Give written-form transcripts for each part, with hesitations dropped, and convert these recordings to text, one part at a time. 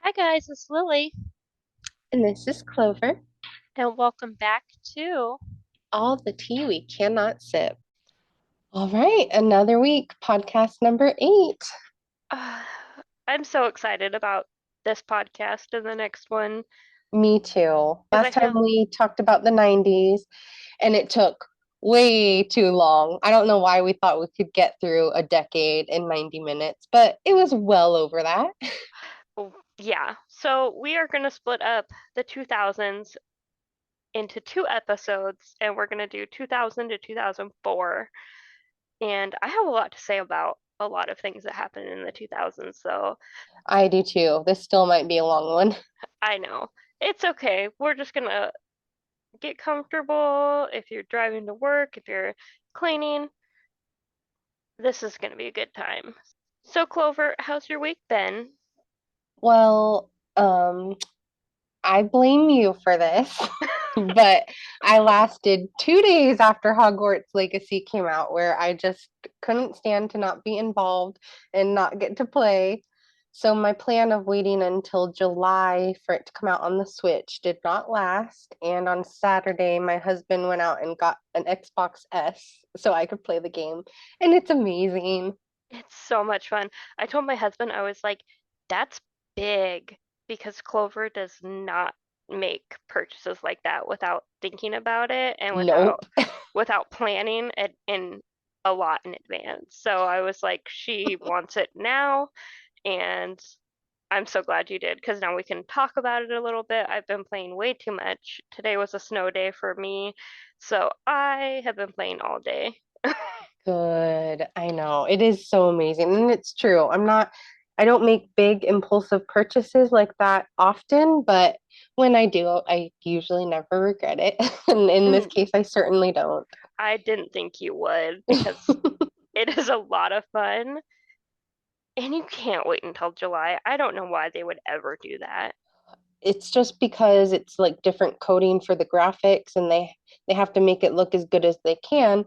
Hi guys, it's Lily, And this is Clover. and welcome back to. All the tea we cannot sip. All right, another week, podcast number 8. Uh, I'm so excited about this podcast and the next one Me too. because I Last time feel we talked about the 90s, and it took way too long. I don't know why we thought we could get through a decade in 90 minutes, but it was well over that. yeah. So we are going to split up the 2000s into two episodes, and we're going to do 2000 to 2004. And I have a lot to say about a lot of things that happened in the 2000s, so I do too. This still might be a long one. I know it's okay. We're just gonna get comfortable if you're driving to work, if you're cleaning. This is going to be a good time. So, Clover, how's your week been? Well, I blame you for this, but I lasted 2 days after Hogwarts Legacy came out where I just couldn't stand to not be involved and not get to play. So my plan of waiting until July for it to come out on the Switch did not last. And on Saturday, my husband went out and got an Xbox S so I could play the game. And it's amazing. It's so much fun. I told my husband, I was like, that's big because Clover does not make purchases like that without thinking about it and without Nope. without planning it in a lot in advance. So I was like, she wants it now, and I'm so glad you did because now we can talk about it a little bit. I've been playing way too much. Today was a snow day for me, so I have been playing all day. Good. I know. It is so amazing. And it's true. I don't make big impulsive purchases like that often, but when I do, I usually never regret it. And in this Mm, case, I certainly don't. I didn't think you would because it is a lot of fun and you can't wait until July. I don't know why they would ever do that. It's just because it's like different coding for the graphics and they have to make it look as good as they can,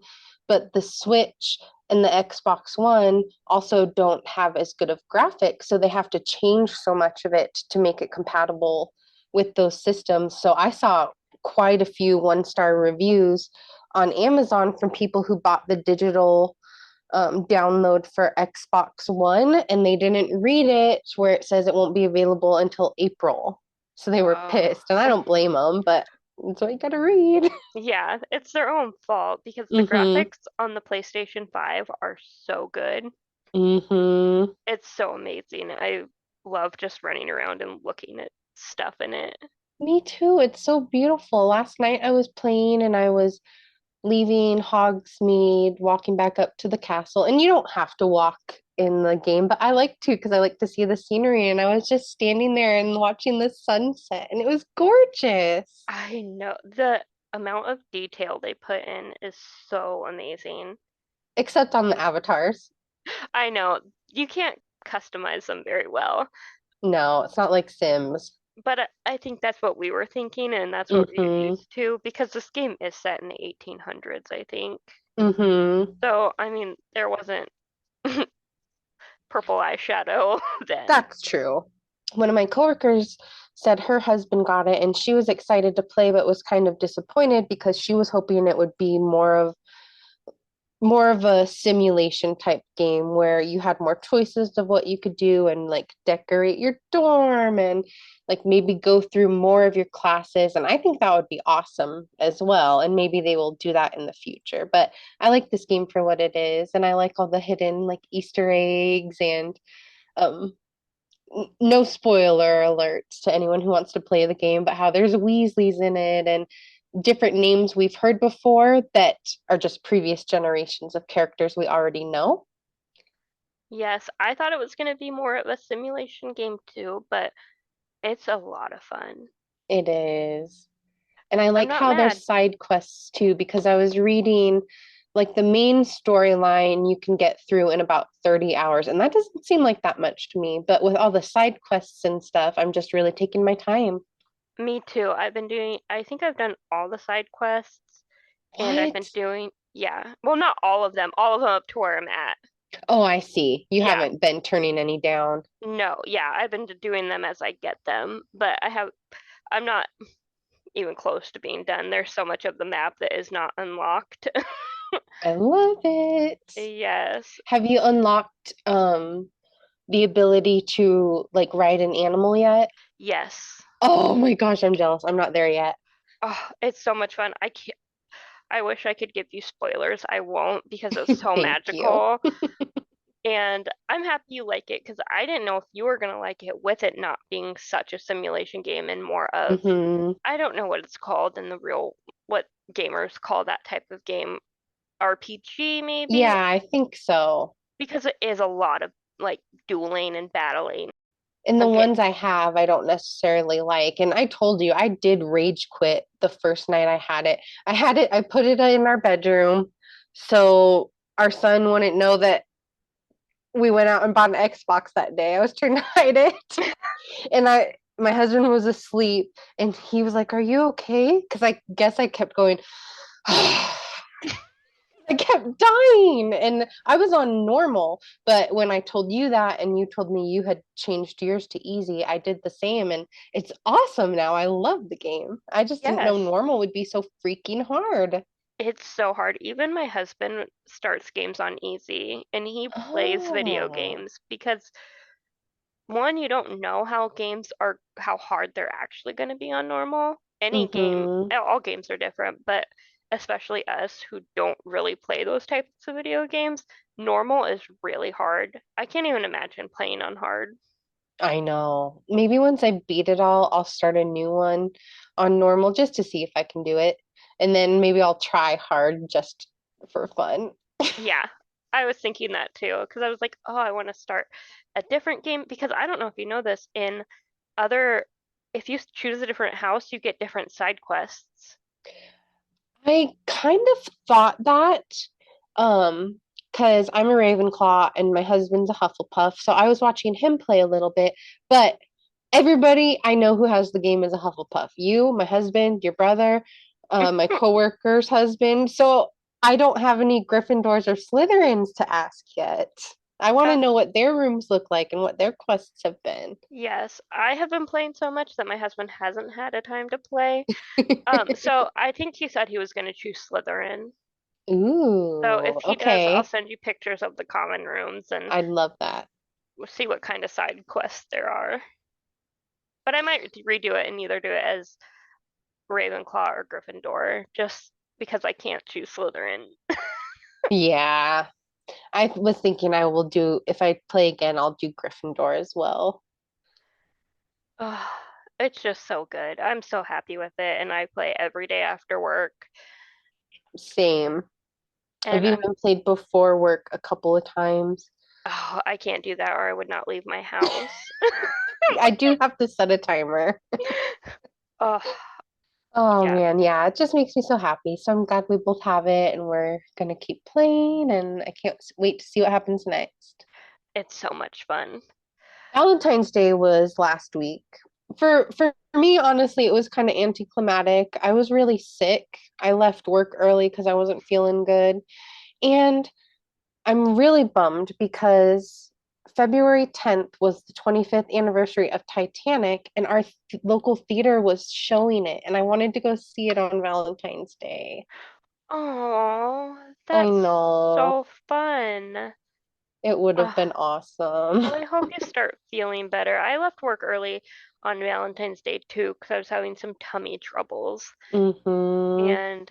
but the Switch and the Xbox One also don't have as good of graphics, so they have to change so much of it to make it compatible with those systems. So I saw quite a few one-star reviews on Amazon from people who bought the digital download for Xbox One and they didn't read it where it says it won't be available until April. So they were Oh, pissed, and I don't blame them, but that's what you gotta read. yeah, it's their own fault because the Mm-hmm. graphics on the PlayStation 5 are so good. Mm-hmm. It's so amazing. I love just running around and looking at stuff in it. Me too. It's so beautiful. Last night I was playing and I was leaving Hogsmeade, walking back up to the castle. And you don't have to walk in the game, but I like to because I like to see the scenery. And I was just standing there and watching the sunset, and it was gorgeous. I know the amount of detail they put in is so amazing. Except on the avatars. I know you can't customize them very well, No, it's not like Sims. but I think that's what we were thinking, and that's what we're Mm-hmm. used to because this game is set in the 1800s, I think. Mm-hmm. So, I mean, there wasn't purple eyeshadow then. That's true. One of my coworkers said her husband got it and she was excited to play, but was kind of disappointed because she was hoping it would be more of a simulation type game where you had more choices of what you could do and like decorate your dorm and like maybe go through more of your classes. And I think that would be awesome as well. And maybe they will do that in the future. But I like this game for what it is. And I like all the hidden like Easter eggs and um no spoiler alerts to anyone who wants to play the game, but how there's Weasleys in it and different names we've heard before that are just previous generations of characters we already know. Yes, I thought it was going to be more of a simulation game too, but it's a lot of fun. It is. And I I'm like not how mad. there's side quests too, because I was reading like the main storyline you can get through in about 30 hours. And that doesn't seem like that much to me. But with all the side quests and stuff, I'm just really taking my time. Me too. I think I've done all the side quests, and I've been What? doing, yeah, well, not all of them to where I'm at. Oh, I see. You Yeah. haven't been turning any down. No, yeah, I've been doing them as I get them, but I'm not even close to being done. There's so much of the map that is not unlocked. I love it. Yes. Have you unlocked the ability to like ride an animal yet? Yes. Oh my gosh, I'm jealous. I'm not there yet. Oh, it's so much fun. I wish I could give you spoilers. I won't because it's so Thank you. magical. And I'm happy you like it because I didn't know if you were gonna like it with it not being such a simulation game and more of, Hmm. I don't know what it's called in the real, what gamers call that type of game, RPG maybe, Yeah, I think so. because it is a lot of like dueling and battling. And the Okay. ones I have, I don't necessarily like. And I told you, I did rage quit the first night I had it. I put it in our bedroom so our son wouldn't know that we went out and bought an Xbox that day. I was trying to hide it. And my husband was asleep and he was like, "Are you okay?" Because I guess I kept going, I kept dying and I was on normal. But when I told you that and you told me you had changed yours to easy, I did the same and it's awesome now. I love the game. I just didn't know Yes. normal would be so freaking hard. It's so hard. Even my husband starts games on easy and he plays video Oh. games because one, you don't know how games are, how hard they're actually going to be on normal. Any game, Mm-hmm. all games are different, but especially us who don't really play those types of video games, normal is really hard. I can't even imagine playing on hard. I know. Maybe once I beat it all, I'll start a new one on normal just to see if I can do it. And then maybe I'll try hard just for fun. Yeah, I was thinking that too, because I was like, oh, I want to start a different game because I don't know if you know this, in other, if you choose a different house, you get different side quests. I kind of thought that, um, because I'm a Ravenclaw and my husband's a Hufflepuff, so I was watching him play a little bit, but everybody I know who has the game is a Hufflepuff. You, my husband, your brother, my coworker's husband. So I don't have any Gryffindors or Slytherins to ask yet. I want to Uh, know what their rooms look like and what their quests have been. yes, I have been playing so much that my husband hasn't had a time to play. So I think he said he was going to choose Slytherin. So if Ooh, he does, I'll okay. send you pictures of the common rooms and I'd love that. we'll see what kind of side quests there are. But I might redo it and either do it as Ravenclaw or Gryffindor, just because I can't choose Slytherin. Yeah. I was thinking I will do, if I play again, I'll do Gryffindor as well. Oh, it's just so good. I'm so happy with it, and I play every day after work. Same. I've And even played before work a couple of times. oh, I can't do that, or I would not leave my house. I do have to set a timer. Oh, Oh yeah, man, yeah, it just makes me so happy. So I'm glad we both have it and we're gonna keep playing and I can't wait to see what happens next. it's so much fun. Valentine's Day was last week. For me, honestly, it was kind of anticlimactic. I was really sick. I left work early because I wasn't feeling good. And I'm really bummed because February 10th was the 25th anniversary of Titanic, and our local theater was showing it, and I wanted to go see it on Valentine's Day. Oh, I that's know. so fun. It would have Oh, been awesome. well, I hope you start feeling better. I left work early on Valentine's Day too, because I was having some tummy troubles. Hmm. And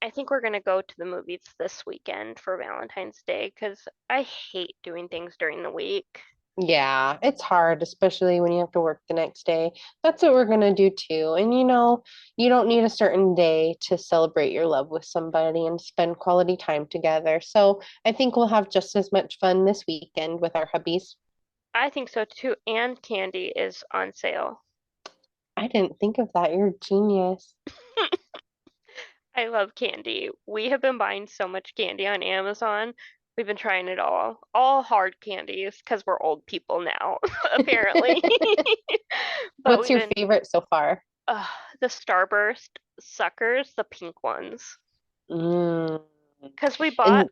I think we're gonna go to the movies this weekend for Valentine's Day because I hate doing things during the week. Yeah, it's hard, especially when you have to work the next day. That's what we're gonna do too. And you don't need a certain day to celebrate your love with somebody and spend quality time together. So I think we'll have just as much fun this weekend with our hubbies. I think so too, and candy is on sale. I didn't think of that. You're a genius. I love candy. We have been buying so much candy on Amazon. We've been trying it all hard candies because we're old people now, apparently. But What's we've your been favorite so far? uh, the Starburst suckers, the pink ones, Mm. because we bought And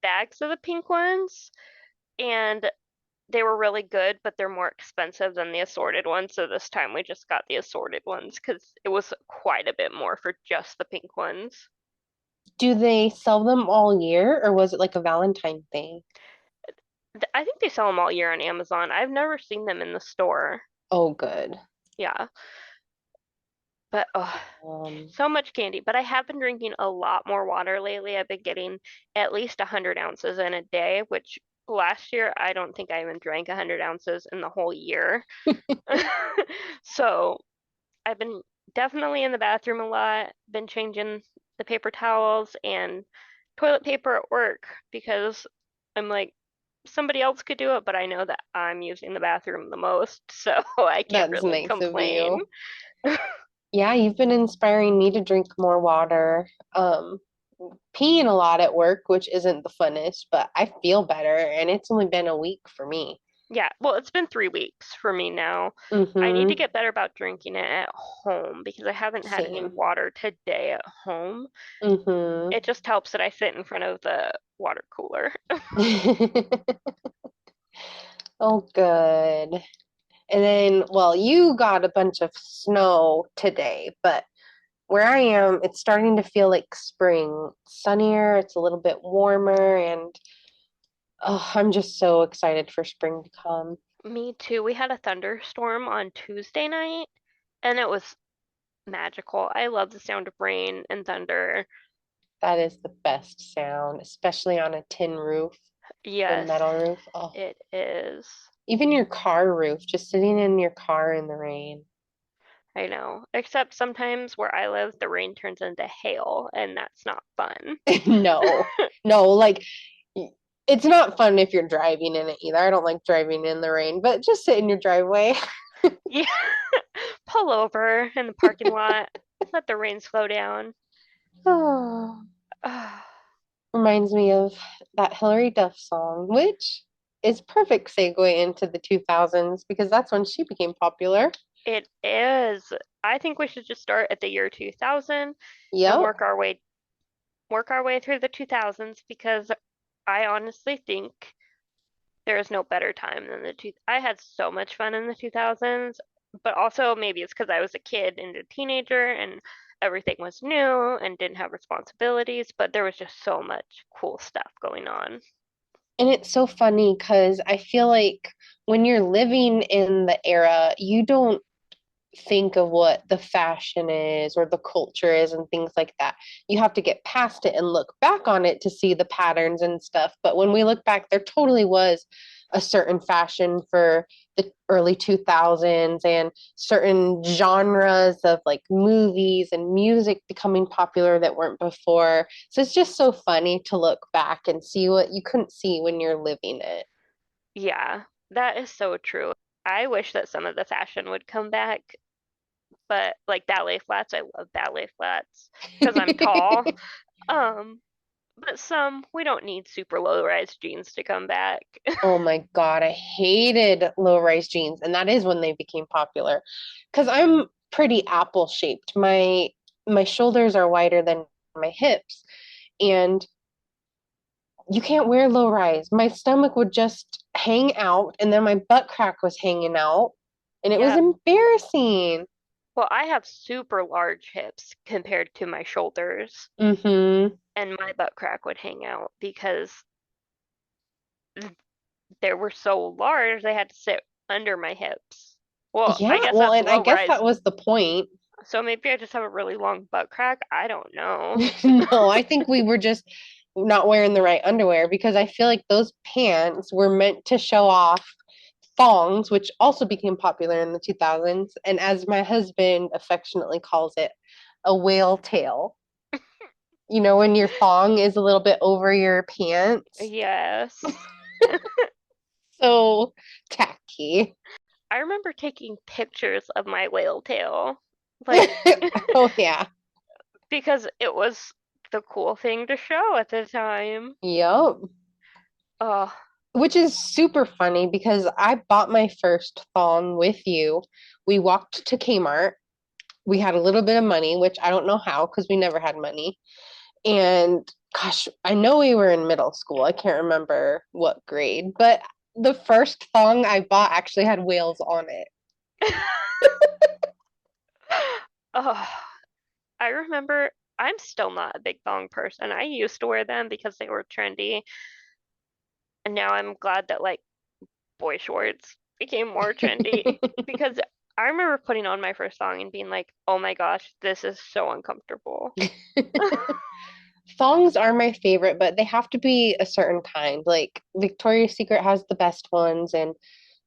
bags of the pink ones, and they were really good, but they're more expensive than the assorted ones. So this time we just got the assorted ones because it was quite a bit more for just the pink ones. Do they sell them all year or was it like a Valentine thing? I think they sell them all year on Amazon. I've never seen them in the store. Oh, good. Yeah, but oh, Um, so much candy. But I have been drinking a lot more water lately. I've been getting at least 100 ounces in a day, which last year I don't think I even drank 100 ounces in the whole year. So I've been definitely in the bathroom a lot, been changing the paper towels and toilet paper at work because I'm like, somebody else could do it, but I know that I'm using the bathroom the most, so I can't that's really nice of complain. you. Yeah, you've been inspiring me to drink more water. Peeing a lot at work, which isn't the funnest, but I feel better, and it's only been a week for me. Yeah, well, it's been 3 weeks for me now. I need to Mm-hmm. get better about drinking it at home because I haven't had any Same. water today at home. Mm-hmm. It just helps that I sit in front of the water cooler. Oh, good. And then, well, you got a bunch of snow today, but where I am, it's starting to feel like spring. Sunnier, it's a little bit warmer, and oh, I'm just so excited for spring to come. Me too. We had a thunderstorm on Tuesday night, and it was magical. I love the sound of rain and thunder. That is the best sound, especially on a tin roof or Yes, metal roof. Oh, it is. even your car roof, just sitting in your car in the rain. I know. Except sometimes where I live, the rain turns into hail, and that's not fun. No, no, like it's not fun if you're driving in it either. I don't like driving in the rain, but just sit in your driveway. Yeah, pull over in the parking lot, let the rain slow down. Oh, reminds me of that Hilary Duff song, which is perfect segue into the 2000s because that's when she became popular. It is. I think we should just start at the year 2000 and Yep. work our way through the 2000s because I honestly think there is no better time than the two. I had so much fun in the 2000s, but also maybe it's because I was a kid and a teenager and everything was new and didn't have responsibilities, but there was just so much cool stuff going on. And it's so funny because I feel like when you're living in the era, you don't think of what the fashion is or the culture is and things like that. You have to get past it and look back on it to see the patterns and stuff. But when we look back, there totally was a certain fashion for the early 2000s and certain genres of like movies and music becoming popular that weren't before. So it's just so funny to look back and see what you couldn't see when you're living it. Yeah, that is so true. I wish that some of the fashion would come back, but like ballet flats, I love ballet flats because I'm tall. Um, but some we don't need super low-rise jeans to come back. Oh my God, I hated low-rise jeans, and that is when they became popular. Because I'm pretty apple shaped. My shoulders are wider than my hips, and you can't wear low rise. My stomach would just hang out, and then my butt crack was hanging out, and it was Yep. embarrassing. Well, I have super large hips compared to my shoulders, Mm-hmm. and my butt crack would hang out because they were so large they had to sit under my hips. Well, I Yeah, guess well, that's and I low guess rise. that was the point. So maybe I just have a really long butt crack. I don't know. No, I think we were just not wearing the right underwear because I feel like those pants were meant to show off thongs, which also became popular in the 2000s. And as my husband affectionately calls it, a whale tail. You know, when your thong is a little bit over your pants. Yes. So tacky. I remember taking pictures of my whale tail, like, Oh, yeah. because it was the cool thing to show at the time. Yep. Oh, Which is super funny because I bought my first thong with you. We walked to Kmart. We had a little bit of money, which I don't know how because we never had money. And Gosh, I know we were in middle school. I can't remember what grade, but the first thong I bought actually had whales on it. Oh, I remember I'm still not a big thong person. I used to wear them because they were trendy, and now I'm glad that like boy shorts became more trendy because I remember putting on my first thong and being like, "Oh my gosh, this is so uncomfortable." Thongs are my favorite, but they have to be a certain kind. Like Victoria's Secret has the best ones, and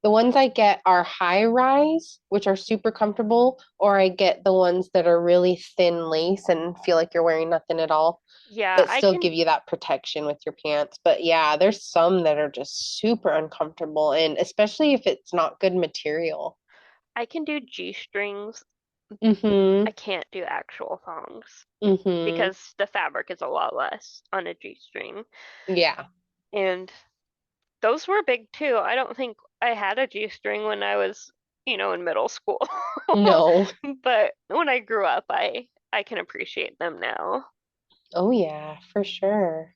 the ones I get are high rise, which are super comfortable, or I get the ones that are really thin lace and feel like you're wearing nothing at all, Yeah, but still give you that protection with your pants. But yeah, there's some that are just super uncomfortable, and especially if it's not good material. I can do G-strings. I Mm-hmm. can't do actual thongs Mm-hmm. because the fabric is a lot less on a G-string. Yeah. And those were big too. I don't think I had a G-string when I was, in middle school. No. But when I grew up, I can appreciate them now. Oh yeah, for sure.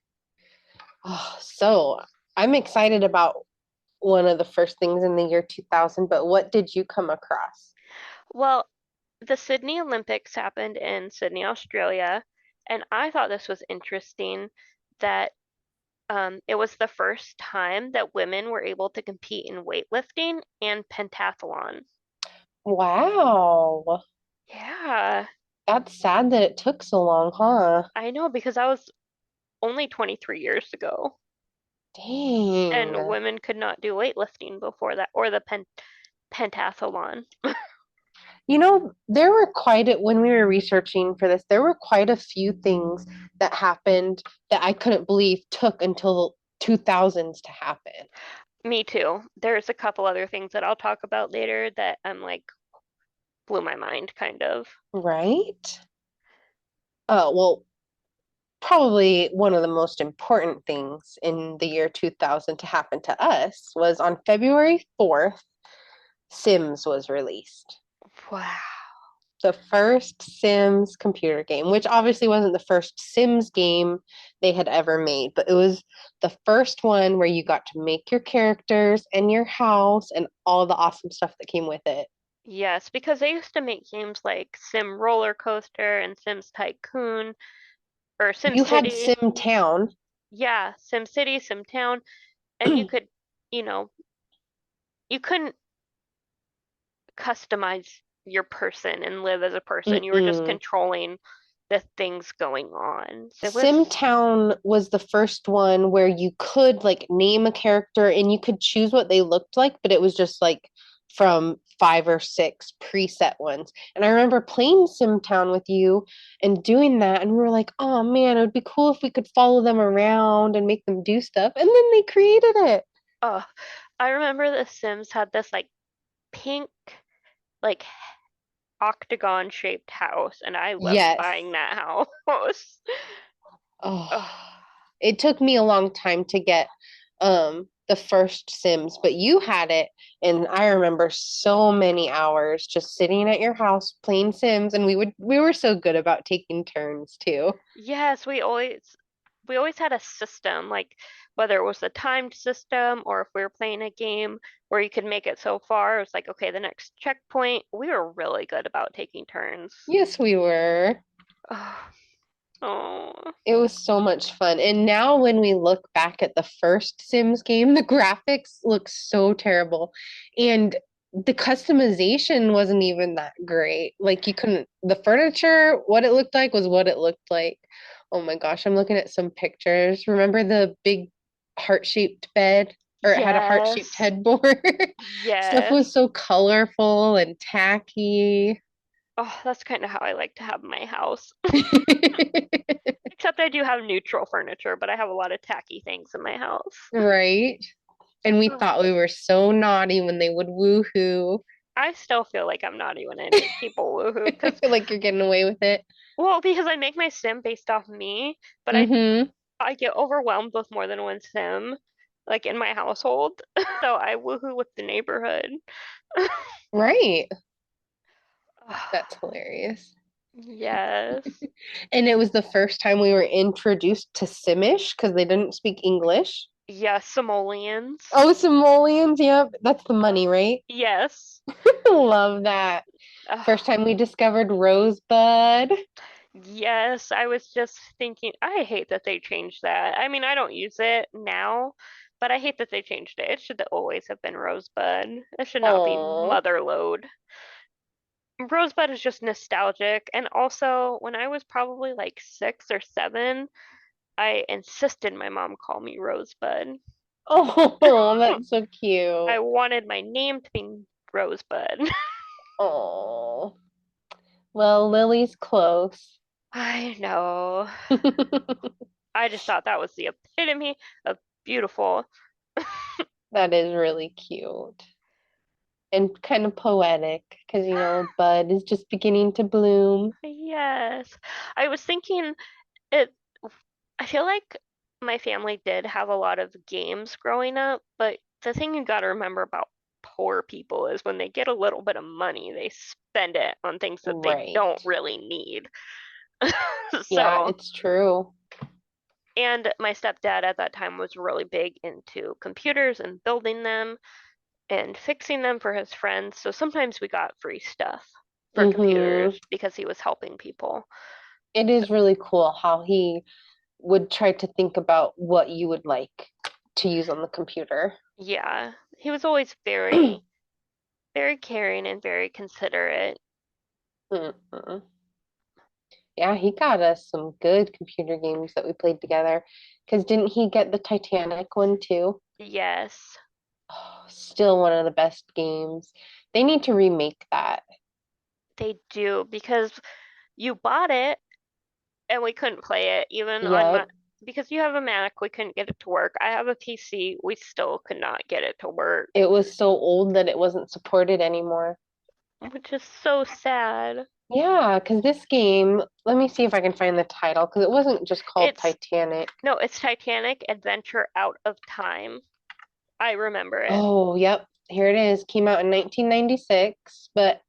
Oh, so I'm excited about one of the first things in the year 2000, but what did you come across? Well, the Sydney Olympics happened in Sydney, Australia, and I thought this was interesting that it was the first time that women were able to compete in weightlifting and pentathlon. Wow. Yeah, That's sad that it took so long, huh? I know because I was only 23 years ago, and Dang. women could not do weightlifting before that or the pentathlon. There were when we were researching for this, there were quite a few things that happened that I couldn't believe took until the 2000s to happen, Me too. There's a couple other things that I'll talk about later that I'm like blew my mind kind of. right? Well, probably one of the most important things in the year 2000 to happen to us was on February 4th, Sims was released. Wow. The first Sims computer game, which obviously wasn't the first Sims game they had ever made, but it was the first one where you got to make your characters and your house and all the awesome stuff that came with it. Yes, because they used to make games like Sim Roller Coaster and Sims Tycoon or Sim You had City. Sim Town. Yeah, Sim City, Sim Town, and you know, you couldn't customize your person and live as a person. You were just Mm-mm. controlling the things going on. So it was, Simtown was the first one where you could like name a character and you could choose what they looked like, but it was just like from five or six preset ones. And I remember playing Simtown with you and doing that, and we were like, oh man, it would be cool if we could follow them around and make them do stuff. And then they created it. oh, I remember The Sims had this like pink, like octagon shaped house, and I loved Yes. buying that house. Oh, Oh, it took me a long time to get the first Sims, but you had it, and I remember so many hours just sitting at your house playing Sims, and we were so good about taking turns too. yes, we always had a system, like whether it was a timed system or if we were playing a game where you could make it so far, it was like, okay, the next checkpoint. We were really good about taking turns. Yes, we were. Oh, oh, It was so much fun. And now when we look back at the first Sims game, the graphics look so terrible. And the customization wasn't even that great. Like you couldn't the furniture, what it looked like was what it looked like. Oh my gosh, I'm looking at some pictures. Remember the big heart-shaped bed? Or it had a heart-shaped yes, headboard. Stuff was yes. so colorful and tacky. Oh, that's kind of how I like to have my house. Except I do have neutral furniture, but I have a lot of tacky things in my house. Right? And we Ugh. thought we were so naughty when they would woohoo. I still feel like I'm naughty when I make people woohoo because, Like you're getting away with it. well, because I make my sim based off me, but Mm-hmm. I get overwhelmed with more than one sim, like in my household. So I woohoo with the neighborhood. Right. That's hilarious. Yes. And it was the first time we were introduced to Simish because they didn't speak English. Yes, simoleons. Oh, simoleons, yep. That's the money, right? Yes. Love that. First Ugh. time we discovered Rosebud. Yes, I was just thinking, I hate that they changed that. I mean, I don't use it now, but I hate that they changed it. It should always have been Rosebud. It should not be Oh. Motherlode. Rosebud is just nostalgic. And also, when I was probably like 6 or 7, I insisted my mom call me Rosebud. Oh, that's so I cute. wanted my name to be Rosebud. Oh. Well, Lily's close. I know. I just thought that was the epitome of beautiful. That is really cute and kind of poetic because, bud is just beginning to bloom. Yes. I was thinking it, I feel like my family did have a lot of games growing up, but the thing you gotta remember about poor people is when they get a little bit of money, they spend it on things that they Right. don't really need. Yeah, So, it's true. and my stepdad at that time was really big into computers and building them and fixing them for his friends. So sometimes we got free stuff for Mm-hmm. computers because he was helping people. It is really cool how he would try to think about what you would like to use on the computer. Yeah, he was always very, very caring and very considerate. Mm-mm. Yeah, he got us some good computer games that we played together. Because didn't he get the Titanic one too? Yes, Oh, still one of the best games. They need to remake that. they do because you bought it and we couldn't play it even on my Yep. because you have a Mac, we couldn't get it to work. I have a PC, we still could not get it to work, It was so old that it wasn't supported anymore. which is so sad. Yeah, because this game, let me see if I can find the title, because it wasn't just called It's Titanic. no, it's Titanic Adventure Out of Time. I remember it. Oh, yep. Here it is. Came out in 1996, but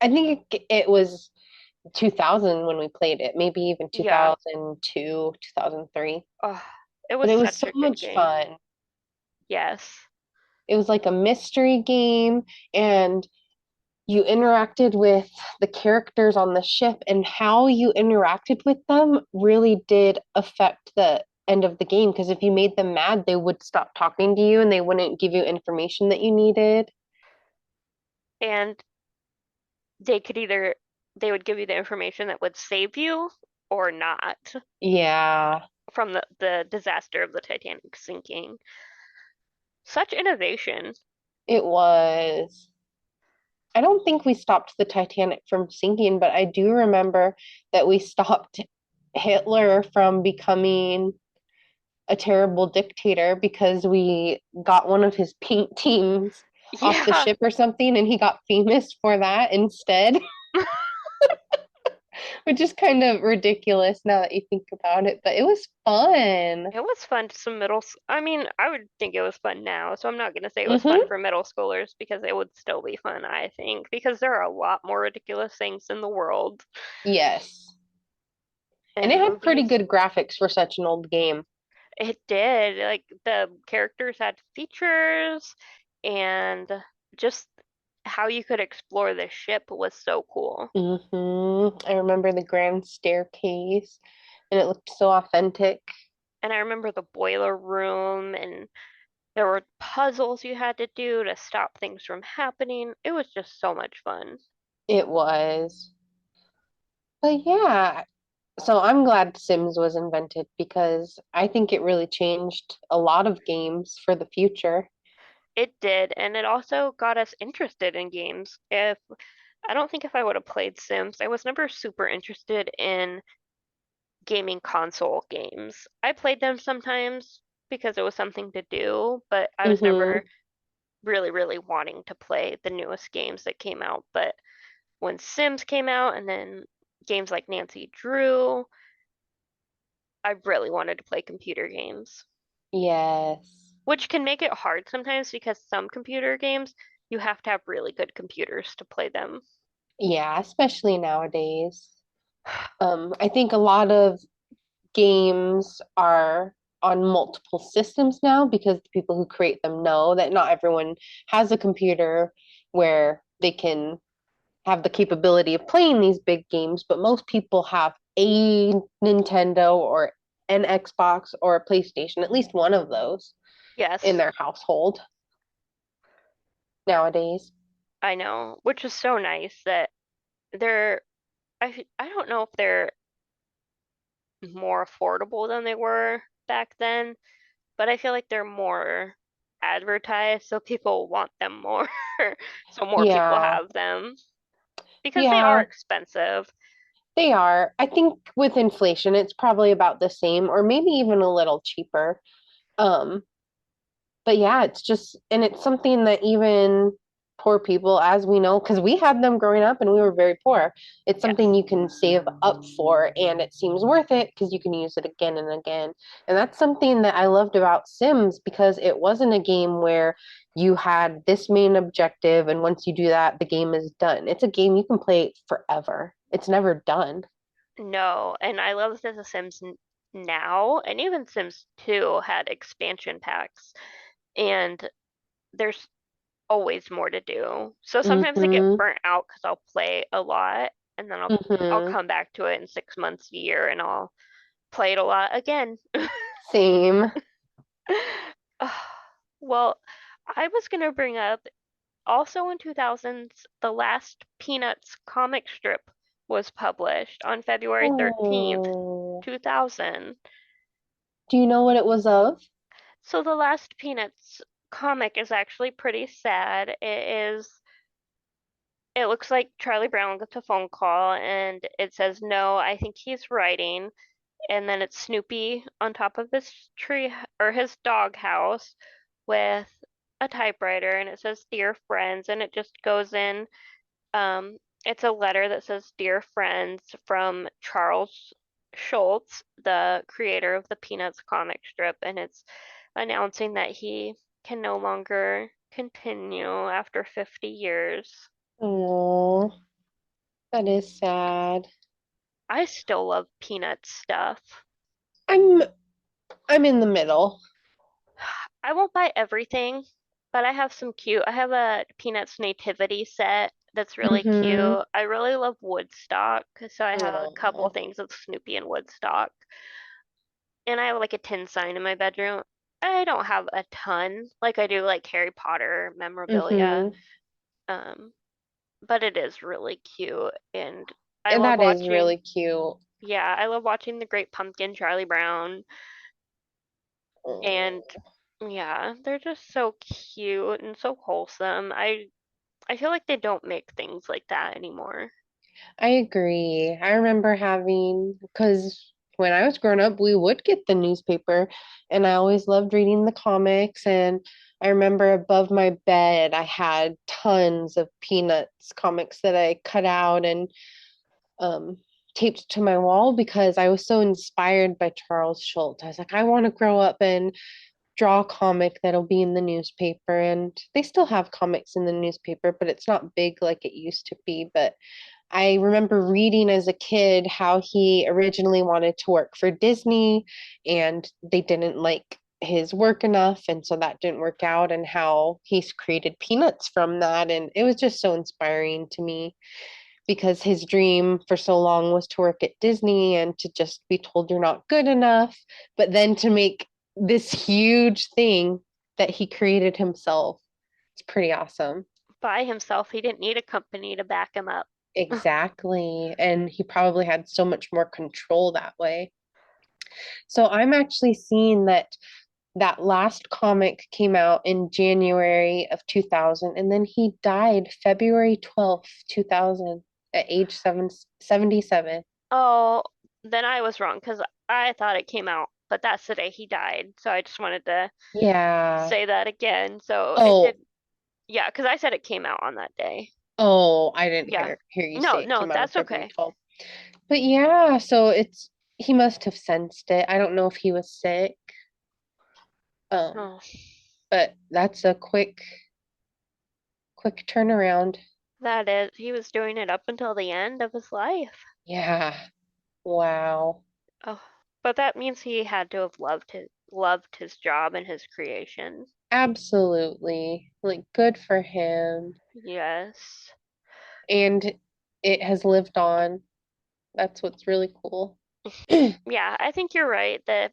I think it was 2000 when we played it, maybe even Yeah. 2002, 2003. Oh, it But was it was such so a good much game. fun. Yes. It was like a mystery game, and you interacted with the characters on the ship, and how you interacted with them really did affect the end of the game. Because if you made them mad, they would stop talking to you and they wouldn't give you information that you needed. And they could either they would give you the information that would save you or not Yeah, from the disaster of the Titanic sinking. Such innovation. it was. I don't think we stopped the Titanic from sinking, but I do remember that we stopped Hitler from becoming a terrible dictator because we got one of his paintings off the Yeah, ship or something, and he got famous for that instead, which is kind of ridiculous now that you think about it, but it was fun. it was fun to some I mean, I would think it was fun now, so I'm not gonna say it was fun Mm-hmm. for middle schoolers because it would still be fun, I think, because there are a lot more ridiculous things in the world Yes. And it and had pretty movies. good graphics for such an old game. It did. Like the characters had features and just how you could explore the ship was so cool. I remember the grand staircase, and it looked so authentic. And I remember the boiler room and there were puzzles you had to do to stop things from happening. It was just so much fun. It was. But yeah, so I'm glad Sims was invented because I think it really changed a lot of games for the future. It did, and it also got us interested in games. If I don't think if I would have played Sims, I was never super interested in gaming console games. I played them sometimes because it was something to do, but I was Mm-hmm. never really, really wanting to play the newest games that came out. But when Sims came out and then games like Nancy Drew, I really wanted to play computer games, Yes. which can make it hard sometimes because some computer games you have to have really good computers to play them. Yeah, especially nowadays. I think a lot of games are on multiple systems now because the people who create them know that not everyone has a computer where they can have the capability of playing these big games, but most people have a Nintendo or an Xbox or a PlayStation, at least one of those in Yes, their household nowadays. I know, which is so nice that they're I don't know if they're more affordable than they were back then, but I feel like they're more advertised, so people want them more. So more people Yeah, have them because they are yeah, expensive. they are. I think with inflation, it's probably about the same or maybe even a little cheaper. Um, but yeah, it's just, and it's something that even poor people, as we know, because we had them growing up and we were very poor, it's something Yes. you can save up for and it seems worth it because you can use it again and again. And that's something that I loved about Sims because it wasn't a game where you had this main objective and once you do that, the game is done. It's a game you can play forever, it's never done. No, and I love that The Sims now and even Sims 2 had expansion packs, and there's always more to do. So sometimes I get Mm-hmm. burnt out because I'll play a lot and then I'll Mm-hmm. come back to it in 6 months, a year, and I'll play it a lot again. Same. Well, I was gonna bring up also in 2000s, the last Peanuts comic strip was published on February 13th, Oh. 2000. Do you know what it was of? So the last Peanuts comic is actually pretty sad. It looks like Charlie Brown gets a phone call and it says, "No, I think he's writing." And then it's Snoopy on top of his tree or his dog house with a typewriter and it says, "Dear friends," and it just goes in. It's a letter that says, "Dear friends," from Charles Schultz, the creator of the Peanuts comic strip, and it's announcing that he can no longer continue after 50 years. Oh, that is sad. I still love Peanuts stuff. I'm I'm in the middle. I won't buy everything, but I have a Peanuts nativity set that's really Mm-hmm. cute. I really love Woodstock, so I have a couple Oh. things of Snoopy and Woodstock. And I have like a tin sign in my bedroom. I don't have a ton like I do like Harry Potter memorabilia. Mm-hmm. Um, but it is really cute and I And love that is watching, really cute. yeah, I love watching The Great Pumpkin, Charlie Brown, and Oh, yeah, they're just so cute and so wholesome. I feel like they don't make things like that anymore. I agree. I remember having, because when I was growing up, we would get the newspaper, and I always loved reading the comics. And I remember above my bed, I had tons of Peanuts comics that I cut out and um, taped to my wall because I was so inspired by Charles Schultz. I was like, I want to grow up and draw a comic that'll be in the newspaper. And they still have comics in the newspaper, but it's not big like it used to be. But I remember reading as a kid how he originally wanted to work for Disney and they didn't like his work enough. And so that didn't work out, and how he's created Peanuts from that. And it was just so inspiring to me because his dream for so long was to work at Disney and to just be told you're not good enough, but then to make this huge thing that he created himself. It's pretty awesome. By himself, he didn't need a company to back him up. Exactly. And he probably had so much more control that way. So I'm actually seeing that that last comic came out in January of 2000, and then he died February 12th, 2000, at age 77. Oh, then I was wrong because I thought it came out, but that's the day he died. So I just wanted to Yeah. say that again. So it did, Oh, yeah, because I said it came out on that day. oh, I didn't Yeah. hear you No, say it no, came out on that's February okay. 12th. But yeah, so it's he must have sensed it. I don't know if he was sick. Um, Oh, but that's a quick turnaround. that is, he was doing it up until the end of his life. Yeah. Wow. Oh, but that means he had to have loved his job and his creation. Absolutely. Like, good for him. Yes. And it has lived on. That's what's really cool. Yeah, I think you're right that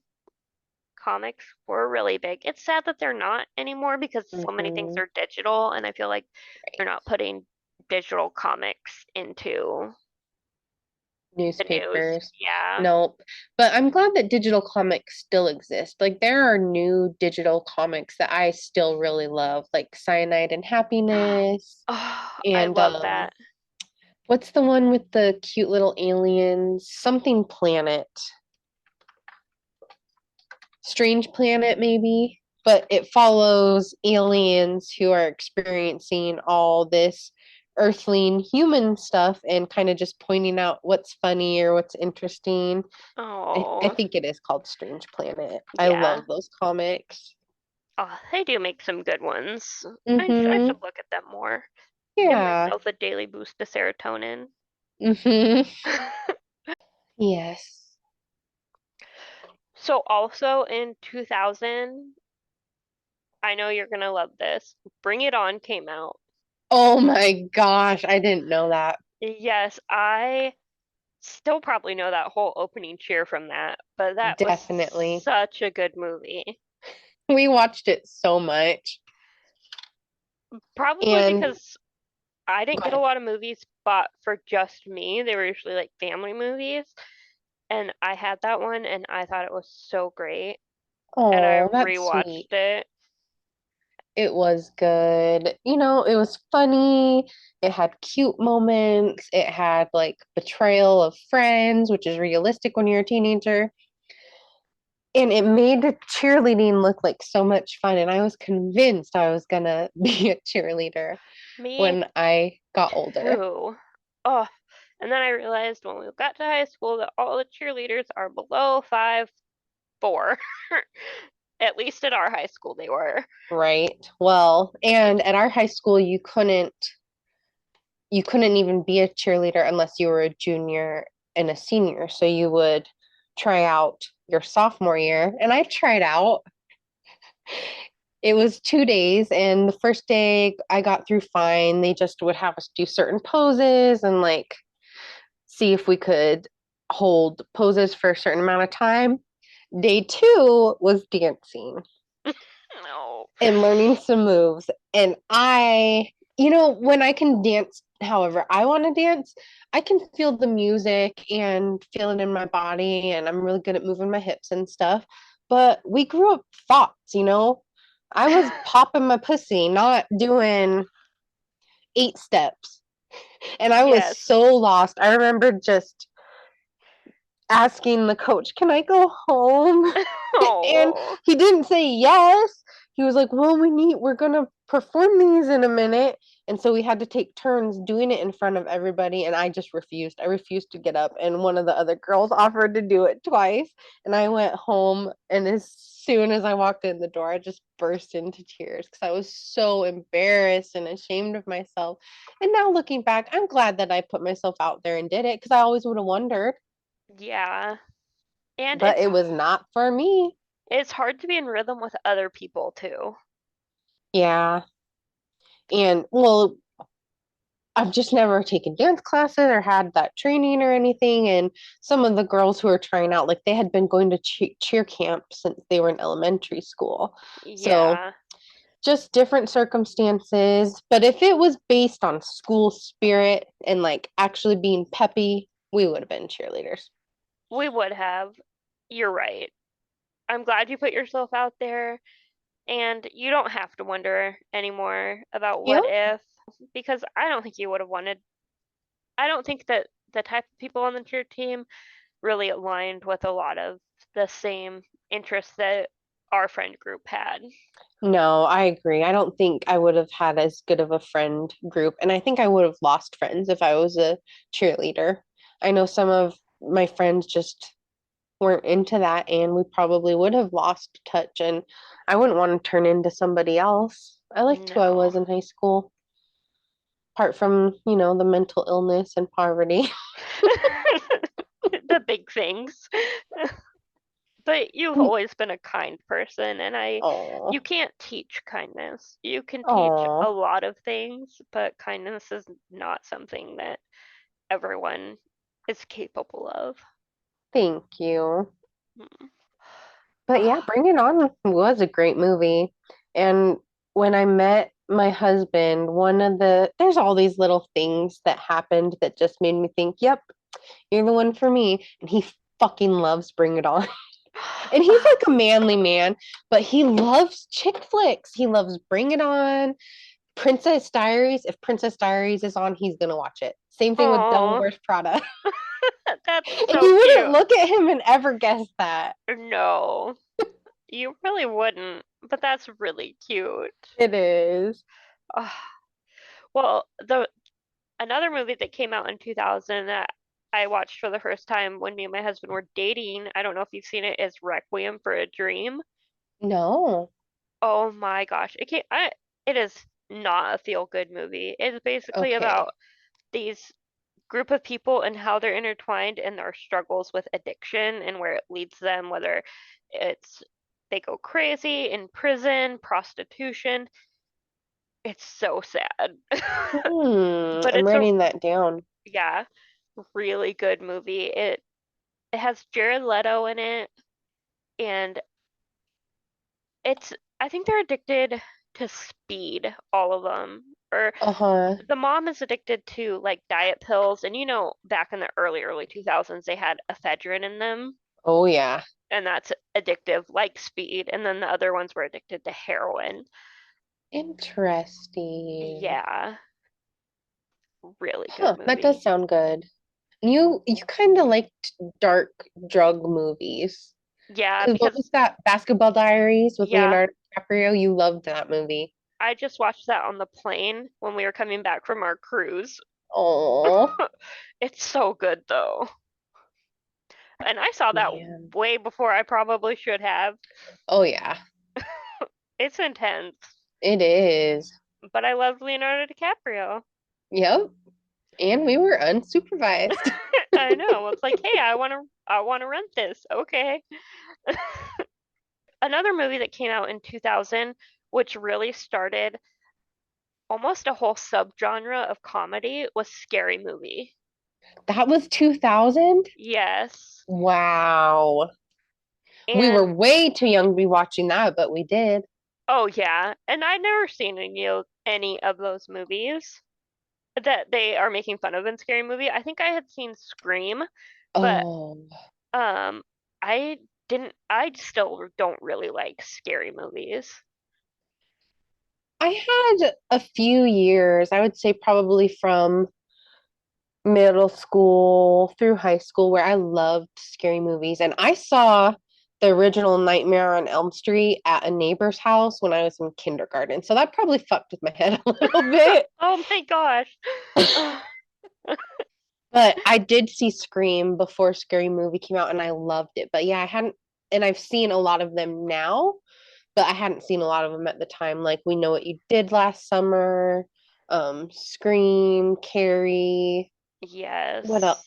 comics were really big. It's sad that they're not anymore because so many things Hmm. are digital, and I feel like they're not putting digital comics into the news. Newspapers. Yeah. Nope. But I'm glad that digital comics still exist. Like, there are new digital comics that I still really love, like Cyanide and Happiness. Oh, I And love that. what's the one with the cute little aliens? Something Planet. Strange Planet, maybe, but it follows aliens who are experiencing all this earthling human stuff and kind of just pointing out what's funny or what's interesting. I Oh, think it is called Strange Planet. I yeah. love those comics. Oh, they do make some good ones. I Mm-hmm. should look at them more. Give Yeah. myself a daily boost of serotonin. Mm-hmm. Yes. So also in 2000, I know you're gonna love this. Bring It On came out. Oh my gosh, I didn't know that. Yes, I still probably know that whole opening cheer from that, but that was Definitely. such a good movie. We watched it so much. Probably And because I didn't go get a ahead. lot of movies bought for just me. They were usually like family movies, and I had that one and I thought it was so great, and I Oh, that's sweet. rewatched it. It was good. It was funny. It had cute moments. It had like betrayal of friends, which is realistic when you're a teenager. And it made the cheerleading look like so much fun. And I was convinced I was gonna be a cheerleader Me when I got older. too. Oh, and then I realized when we got to high school that all the cheerleaders are below 5'4". At least at our high school they were. Right. Well, and at our high school you couldn't even be a cheerleader unless you were a junior and a senior. So you would try out your sophomore year. And I tried out. It was 2 days, and the first day I got through fine. They just would have us do certain poses and like see if we could hold poses for a certain amount of time. Day two was dancing No. and learning some moves. And when I can dance however I want to dance, I can feel the music and feel it in my body. And I'm really good at moving my hips and stuff. But we grew up thoughts. I was popping my pussy, not doing 8 steps. And I was Yes. so lost. I remember just asking the coach, "Can I go home?" And Oh. he didn't say yes. He was like, "Well, we're gonna perform these in a minute." And so we had to take turns doing it in front of everybody. And I just refused. I refused to get up. And one of the other girls offered to do it twice. And I went home. And as soon as I walked in the door, I just burst into tears because I was so embarrassed and ashamed of myself. And now looking back, I'm glad that I put myself out there and did it because I always would have wondered, Yeah. And but it was not for me. it's hard to be in rhythm with other people too. Yeah. And well, I've just never taken dance classes or had that training or anything. And some of the girls who are trying out, like they had been going to cheer camp since they were in elementary school. So Yeah. just different circumstances. But if it was based on school spirit and like actually being peppy, we would have been cheerleaders. We would have. You're right. I'm glad you put yourself out there, and you don't have to wonder anymore about what Yep. if, because I don't think you would have wanted. I don't think that the type of people on the cheer team really aligned with a lot of the same interests that our friend group had. No, I agree. I don't think I would have had as good of a friend group. And I think I would have lost friends if I was a cheerleader. I know some of my friends just weren't into that, and we probably would have lost touch. And I wouldn't want to turn into somebody else. I liked who I was No. in high school, apart from the mental illness and poverty. big things. But you've Mm. always been a kind person, and you Oh, can't teach kindness. You can teach a oh, lot of things, but kindness is not something that everyone is capable of. thank you. Mm. But yeah, Ah, Bring It On was a great movie. And when I met my husband, there's all these little things that happened that just made me think, yep, you're the one for me. And he fucking loves Bring It On. And he's ah, like a manly man, but he loves chick flicks. He loves Bring It On, Princess Diaries. If Princess Diaries is on, he's gonna watch it. Same thing with Devil oh, Wears Prada. that's And so you wouldn't cute. look at him and ever guess that. No, you really wouldn't, but that's really cute. It is. Ah, well, the another movie that came out in 2000 that I watched for the first time when me and my husband were dating, I don't know if you've seen it, is Requiem for a Dream. No. Oh my gosh. It is not a feel-good movie. It's basically Okay. about these group of people and how they're intertwined in their struggles with addiction and where it leads them, whether it's they go crazy in prison, prostitution. It's so sad. But I'm it's a, writing that down. yeah, really good movie. It has Jared Leto in it, and it's I think they're addicted to speed, all of them. Or Uh-huh. the mom is addicted to like diet pills, and back in the early 2000s they had ephedrine in them, Oh yeah. and that's addictive like speed. And then the other ones were addicted to heroin. Interesting. Yeah, really good Huh, that does movie. sound good. You kind of liked dark drug movies. Yeah, Because what because was that? Basketball Diaries with yeah, Leonardo DiCaprio? You loved that movie. I just watched that on the plane when we were coming back from our cruise. Oh, It's so good though. And I saw that man. way before I probably should have. Oh yeah. It's intense, It is. but I love Leonardo DiCaprio. Yep. And we were unsupervised. I know. It's like, hey, I want to rent this. Okay. Another movie that came out in 2000, which really started almost a whole subgenre of comedy, was Scary Movie. That was 2000? Yes. Wow. We were And way too young to be watching that, but we did. oh yeah, and I'd never seen any of those movies that they are making fun of in Scary Movie. I think I had seen Scream, but Oh, um I I still don't really like scary movies. I had a few years, I would say probably from middle school through high school, where I loved scary movies. And I saw the original Nightmare on Elm Street at a neighbor's house when I was in kindergarten. So that probably fucked with my head a little bit. Oh my gosh. Ugh, But I did see Scream before Scary Movie came out and I loved it. But yeah, I hadn't, and I've seen a lot of them now, but I hadn't seen a lot of them at the time. Like We Know What You Did Last Summer, Scream, Carrie, what else? yes.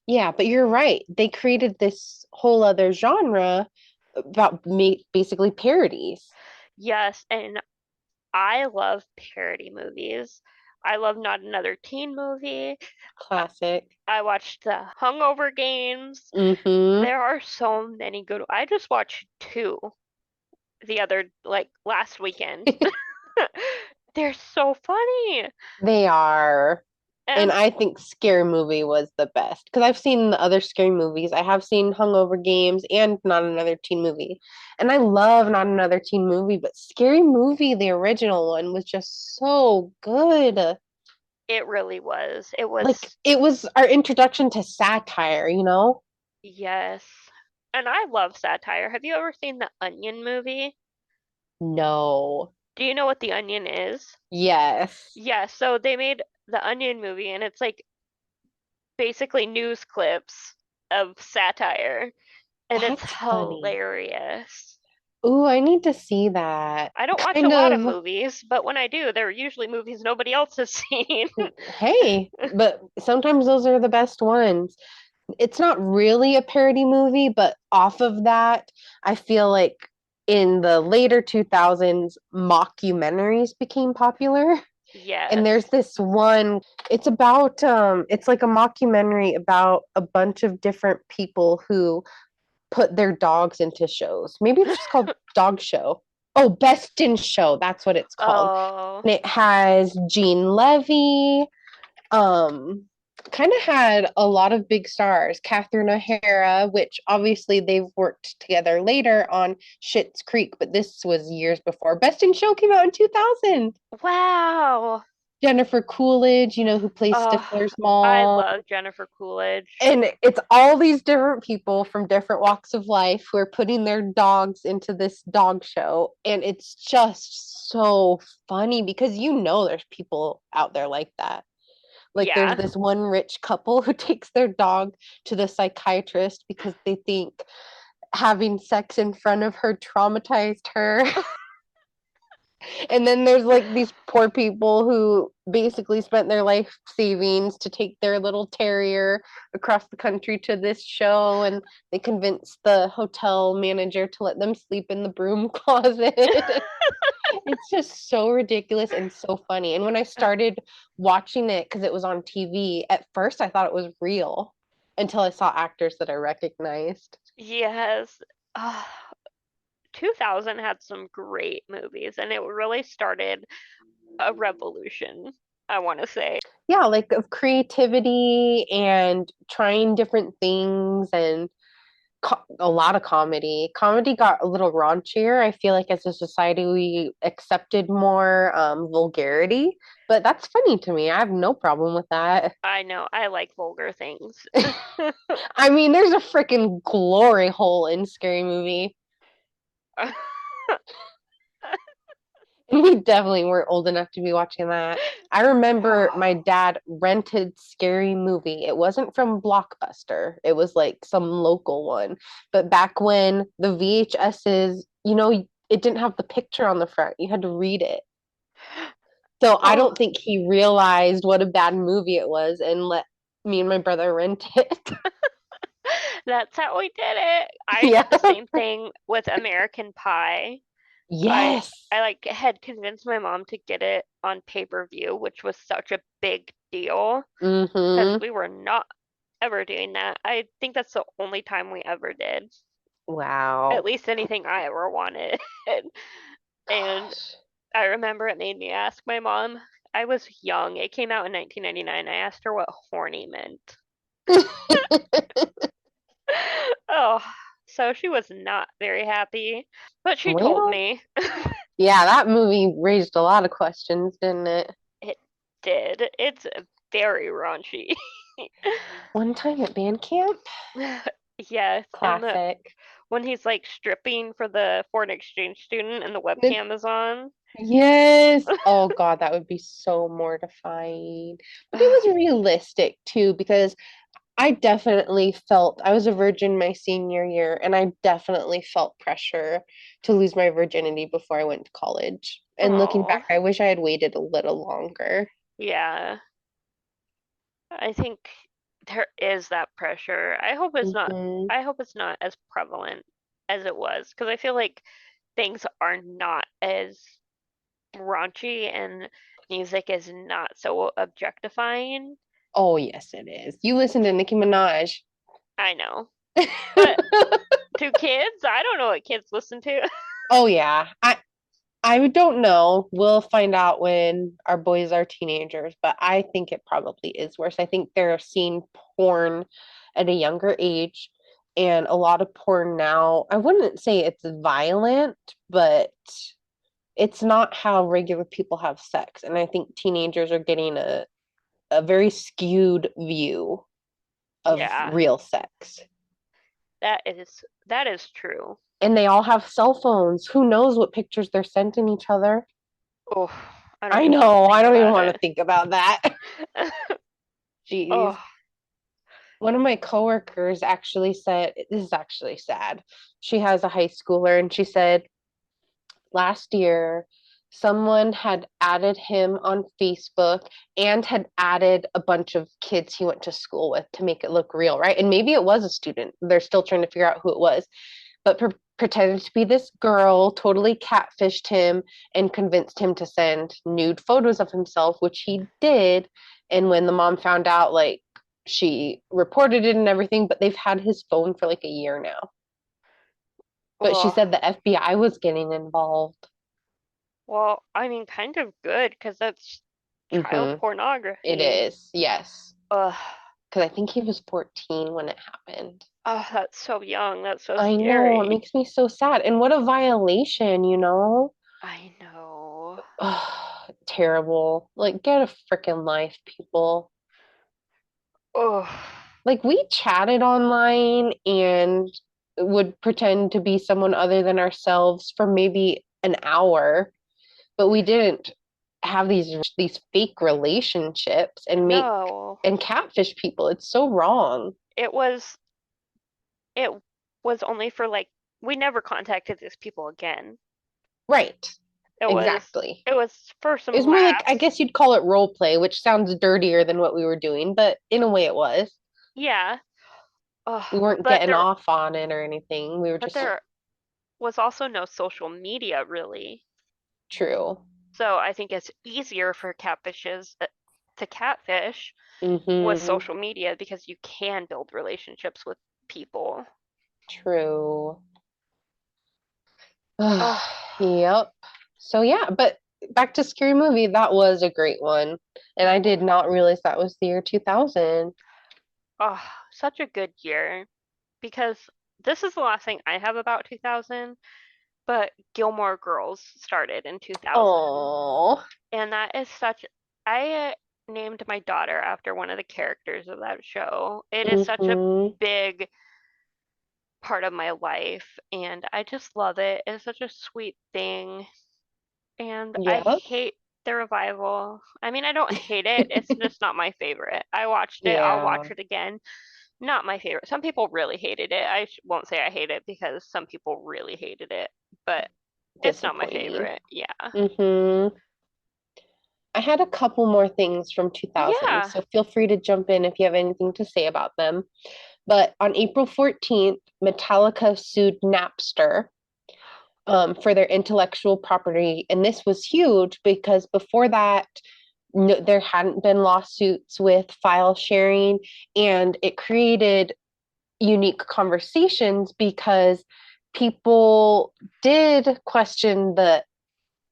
Yeah, but you're right. They created this whole other genre about basically parodies. Yes, and I love parody movies. I love Not Another Teen Movie. I Classic. I watched the Hungover Games. Mm-hmm. There are so many good. I just watched two the other like last weekend. They're so funny. They are. And And I think Scary Movie was the best because I've seen the other scary movies. I have seen Hungover Games and Not Another Teen Movie. And I love Not Another Teen Movie, but Scary Movie, the original one, was just so good. it really was. It Like was, it was our introduction to satire, you know? yes. And I love satire. Have you ever seen the Onion movie? No. Do you know what the Onion is? Yes. Yeah, so they made the Onion movie, and it's like basically news clips of satire, and it's That's funny. hilarious. Ooh, I need to see that. I don't watch a Kind lot of of, movies, but when I do, they're usually movies nobody else has seen. hey, but sometimes those are the best ones. it's not really a parody movie, but off of that, I feel like in the later 2000s, mockumentaries became popular. And there's Yes. this one, it's about it's like a mockumentary about a bunch of different people who put their dogs into shows. Maybe it's just called Dog Show. Oh, Best in Show, that's what it's called. Oh, And it has Gene Levy, um kind of had a lot of big stars. Catherine O'Hara, which obviously they've worked together later on Schitt's Creek, but this was years before. Best in Show came out in 2000. wow. Jennifer Coolidge, who plays Oh, Stifler's I mom. love Jennifer Coolidge. And it's all these different people from different walks of life who are putting their dogs into this dog show. And it's just so funny because there's people out there like that. Like there's Yeah. this one rich couple who takes their dog to the psychiatrist because they think having sex in front of her traumatized her. And then there's like these poor people who basically spent their life savings to take their little terrier across the country to this show, and they convinced the hotel manager to let them sleep in the broom closet. It's just so ridiculous and so funny. And when I started watching it because it was on TV, at first I thought it was real until I saw actors that I recognized. Yes. Oh, 2000 had some great movies, and it really started a revolution, I want to say. Yeah, like of creativity and trying different things and a lot of comedy. Comedy got a little raunchier. I feel like as a society we accepted more vulgarity, but that's funny to me. I have no problem with that. I know, I like vulgar things. I mean, there's a freaking glory hole in Scary Movie. And we definitely weren't old enough to be watching that. I remember my dad rented Scary Movie. It wasn't from Blockbuster. It was like some local one. But back when the VHSs, it didn't have the picture on the front. You had to read it. So I Oh, don't think he realized what a bad movie it was and let me and my brother rent it. that's how we did it. I Yeah. did the same thing with American Pie. I Yes. I like had convinced my mom to get it on pay-per-view, which was such a big deal because Mm-hmm. we were not ever doing that. I think that's the only time we ever did. At Wow. least anything I ever wanted. And Gosh. I remember it made me ask my mom. I was young. It came out in 1999. I asked her what horny meant. Oh, so she was not very happy, but she told Well, me. yeah, that movie raised a lot of questions, didn't it? It did. It's very raunchy. One time at band camp? Yes, and Classic. when he's like stripping for the foreign exchange student and the webcam is on. Yes. Oh God, that would be so mortifying. But it was realistic too, because I definitely felt I was a virgin my senior year, and I definitely felt pressure to lose my virginity before I went to college. And looking Oh, back, I wish I had waited a little longer. yeah. I think there is that pressure. Hmm. I hope it's not as prevalent as it was because I feel like things are not as raunchy and music is not so objectifying. Oh, yes, it is. You listen to Nicki Minaj. I know. But to kids, I don't know what kids listen to. Oh yeah. I don't know. We'll find out when our boys are teenagers, but I think it probably is worse. I think they're seeing porn at a younger age, and a lot of porn now, I wouldn't say it's violent, but it's not how regular people have sex. And I think teenagers are getting a very skewed view of Yeah, real sex. that is true. And they all have cell phones. Who knows what pictures they're sending each other? Oh, I don't I even want to know. I think don't even about want to it. think about that. Jeez. Oh, One of my coworkers actually said, this is actually sad. She has a high schooler, and she said last year someone had added him on Facebook and had added a bunch of kids he went to school with to make it look real, right? And maybe it was a student. They're still trying to figure out who it was, but pretended to be this girl, totally catfished him and convinced him to send nude photos of himself, which he did. And when the mom found out, like, she reported it and everything, but they've had his phone for like a year now. But she Ugh. said the FBI was getting involved. Well, I mean, kind of good because that's child Mm-hmm. It pornography. is, yes. Ugh. Because I think he was 14 when it happened. Oh, that's so young. That's so I know, it scary. makes me so sad. And what a violation, you know? I know. Ugh, terrible. Like, get a freaking life, people. Ugh. Like, we chatted online and would pretend to be someone other than ourselves for maybe an hour, but we didn't have these fake relationships and make No. and catfish people. It's so wrong. It was it was only for like we never contacted these people again. Right. It was Exactly. it was for It some was more like, I laughs. guess you'd call it role play, which sounds dirtier than what we were doing, but in a way it was. Yeah. Ugh. We weren't But getting there off on it or anything. We were but just there was also no social media really. true. So I think it's easier for catfishes to catfish with Mm-hmm. social media because you can build relationships with people. True. Oh, Yep. So yeah, but back to Scary Movie, that was a great one. And I did not realize that was the year 2000. oh, such a good year because this is the last thing I have about 2000, but Gilmore Girls started in 2000. Oh. And that is such, I named my daughter after one of the characters of that show. It is such a Mm-hmm. big part of my life, and I just love it. It's such a sweet thing. And I Yep. hate the revival. I mean, I don't hate it. It's just not my favorite. I watched it. I'll Yeah, watch it again. Not my favorite. Some people really hated it. I won't say I hate it because some people really hated it, but it's not my disappointing. favorite. Yeah. Mm-hmm. I had a couple more things from 2000, Yeah. so feel free to jump in if you have anything to say about them. But on April 14th, Metallica sued Napster for their intellectual property. And this was huge because before that, no, there hadn't been lawsuits with file sharing, and it created unique conversations because people did question the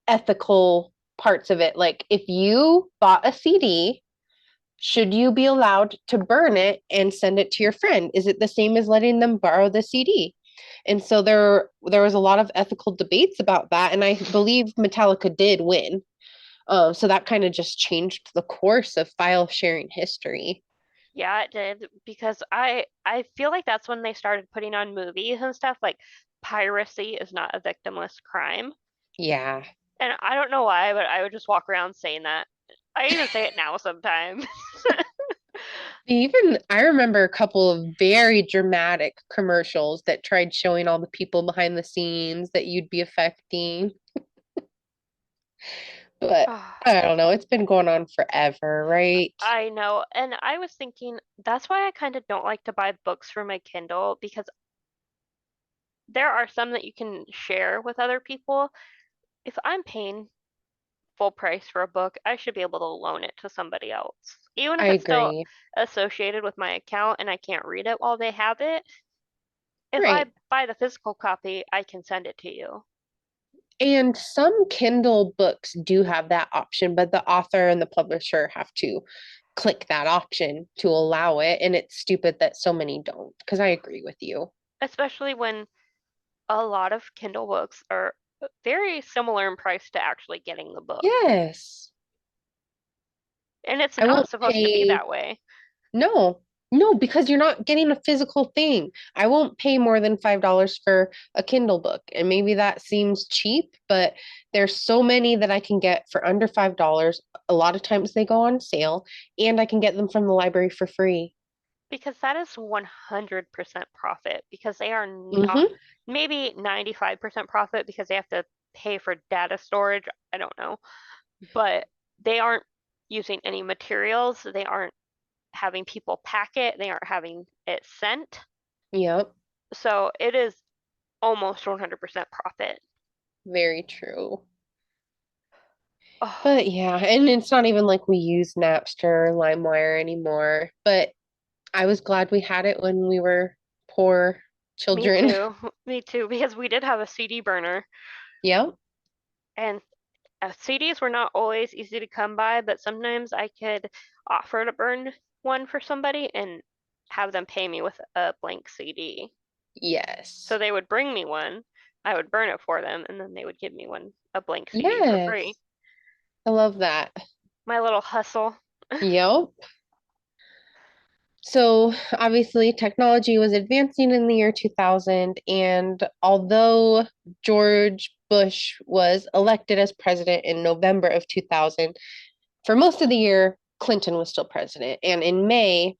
ethical parts of it. Like, if you bought a CD, should you be allowed to burn it and send it to your friend? Is it the same as letting them borrow the CD? And so there was a lot of ethical debates about that, and I believe Metallica did win. So that kind of just changed the course of file sharing history. Yeah, it did because I feel like that's when they started putting on movies and stuff like piracy is not a victimless crime. Yeah. And I don't know why, but I would just walk around saying that. I even say it now sometimes. Even I remember a couple of very dramatic commercials that tried showing all the people behind the scenes that you'd be affecting. But Ah, I don't know, it's been going on forever, right? I know. And I was thinking that's why I kind of don't like to buy books for my Kindle because there are some that you can share with other people. If I'm paying full price for a book, I should be able to loan it to somebody else. Even I if it's still agree. associated with my account and I can't read it while they have it, if I Right. buy the physical copy, I can send it to you. And some Kindle books do have that option, but the author and the publisher have to click that option to allow it. And it's stupid that so many don't, because I agree with you. Especially when a lot of Kindle books are very similar in price to actually getting the book. Yes. And it's I not won't supposed to be pay. that way. No, no, because you're not getting a physical thing. I won't pay more than $5 for a Kindle book. And maybe that seems cheap, but there's so many that I can get for under $5. A lot of times they go on sale, and I can get them from the library for free. Because that is 100% profit because they are not Mm-hmm. maybe 95% profit because they have to pay for data storage. I don't know. But they aren't using any materials. They aren't having people pack it. They aren't having it sent. Yep, So it is almost 100% profit. very true. Oh, But yeah, and it's not even like we use Napster or LimeWire anymore. But I was glad we had it when we were poor me children. too. Me too, because we did have a CD burner Yep. and CDs were not always easy to come by, but sometimes I could offer to burn one for somebody and have them pay me with a blank CD. So Yes. they would bring me one, I would burn it for them, and then they would give me a blank CD for free. Yes. I love that. My little hustle. Yep. So obviously, technology was advancing in the year 2000, and although George Bush was elected as president in November of 2000, for most of the year, Clinton was still president. And in May,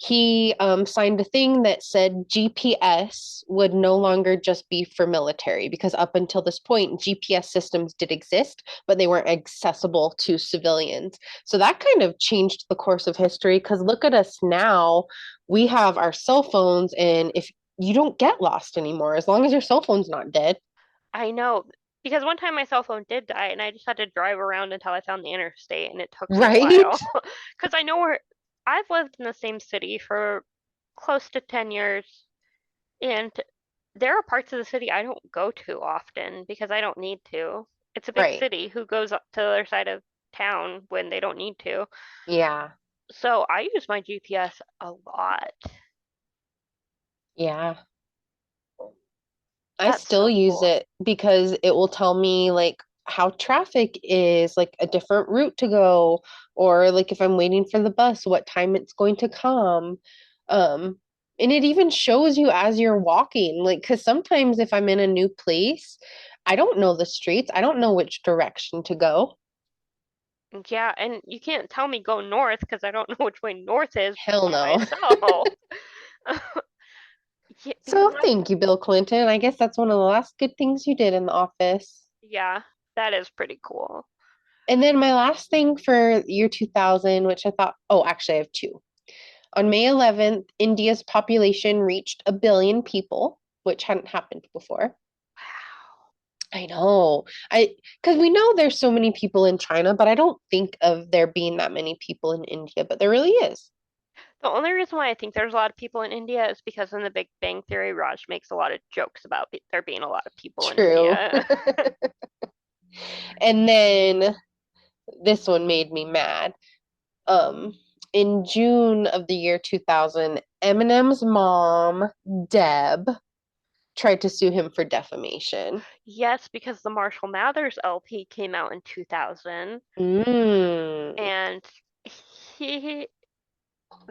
he signed a thing that said GPS would no longer just be for military, because up until this point, GPS systems did exist, but they weren't accessible to civilians. So that kind of changed the course of history because look at us now. We have our cell phones, and if you don't get lost anymore, as long as your cell phone's not dead, I know, because one time my cell phone did die, and I just had to drive around until I found the interstate, and it took me a right? while. Because I know where I've lived in the same city for close to 10 years, and there are parts of the city I don't go to often because I don't need to. It's a big Right. city. Who goes up to the other side of town when they don't need to? Yeah. So I use my GPS a lot. Yeah. I That's still so use cool. it because it will tell me like how traffic is, like a different route to go, or like if I'm waiting for the bus, what time it's going to come. Um, and it even shows you as you're walking, like, because sometimes if I'm in a new place, I don't know the streets, I don't know which direction to go. Yeah, and you can't tell me go north because I don't know which way north is Hell by no. myself. Yeah, So my, thank you, Bill Clinton. I guess that's one of the last good things you did in the office. yeah, that is pretty cool. And then my last thing for year 2000, which I thought, oh, actually, I have two. On May 11th, India's population reached a billion people, which hadn't happened before. Wow. I know. Because we know there's so many people in China, but I don't think of there being that many people in India, but there really is. The only reason why I think there's a lot of people in India is because in the Big Bang Theory, Raj makes a lot of jokes about there being a lot of people in True. India. And then this one made me mad. Um, in June of the year 2000, Eminem's mom, Deb, tried to sue him for defamation. Yes, because the Marshall Mathers LP came out in 2000, Mm, and he,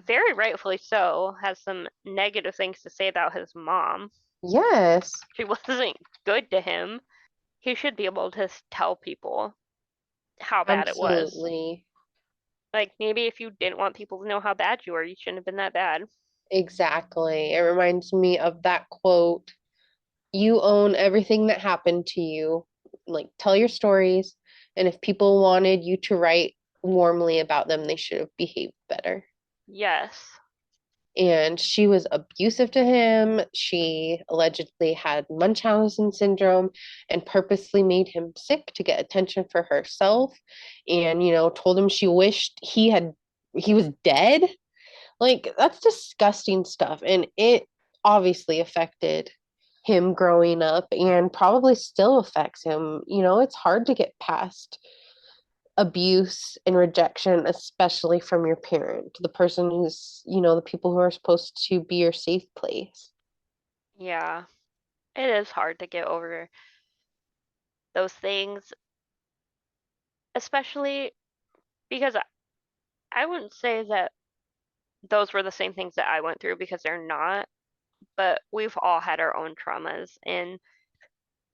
very rightfully so, has some negative things to say about his mom. yes, She wasn't good to him. He should be able to tell people how bad it was. absolutely. Like, maybe if you didn't want people to know how bad you were, you shouldn't have been that bad. Exactly. It reminds me of that quote, you own everything that happened to you. Like, tell your stories. And if people wanted you to write warmly about them, they should have behaved better. Yes. And she was abusive to him. She allegedly had Munchausen syndrome and purposely made him sick to get attention for herself. And, told him she wished he was dead. Like, that's disgusting stuff. And it obviously affected him growing up and probably still affects him. It's hard to get past abuse and rejection, especially from your parent, the person who's, the people who are supposed to be your safe place. Yeah. It is hard to get over those things, especially because I wouldn't say that those were the same things that I went through because they're not, but we've all had our own traumas. And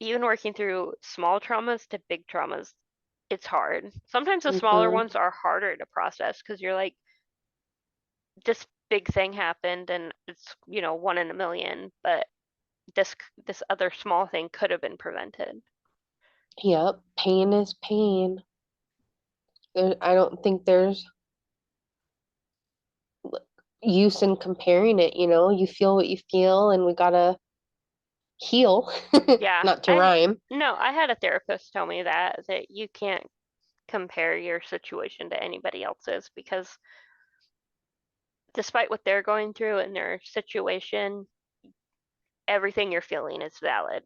even working through small traumas to big traumas, it's hard. Sometimes the smaller Hmm. ones are harder to process because you're like, this big thing happened and it's, one in a million, but this other small thing could have been prevented. Yep, pain is pain. I don't think there's use in comparing it, you know? You feel what you feel, and we gotta heal, Yeah, not to and rhyme. no, I had a therapist tell me that you can't compare your situation to anybody else's because despite what they're going through in their situation, everything you're feeling is valid.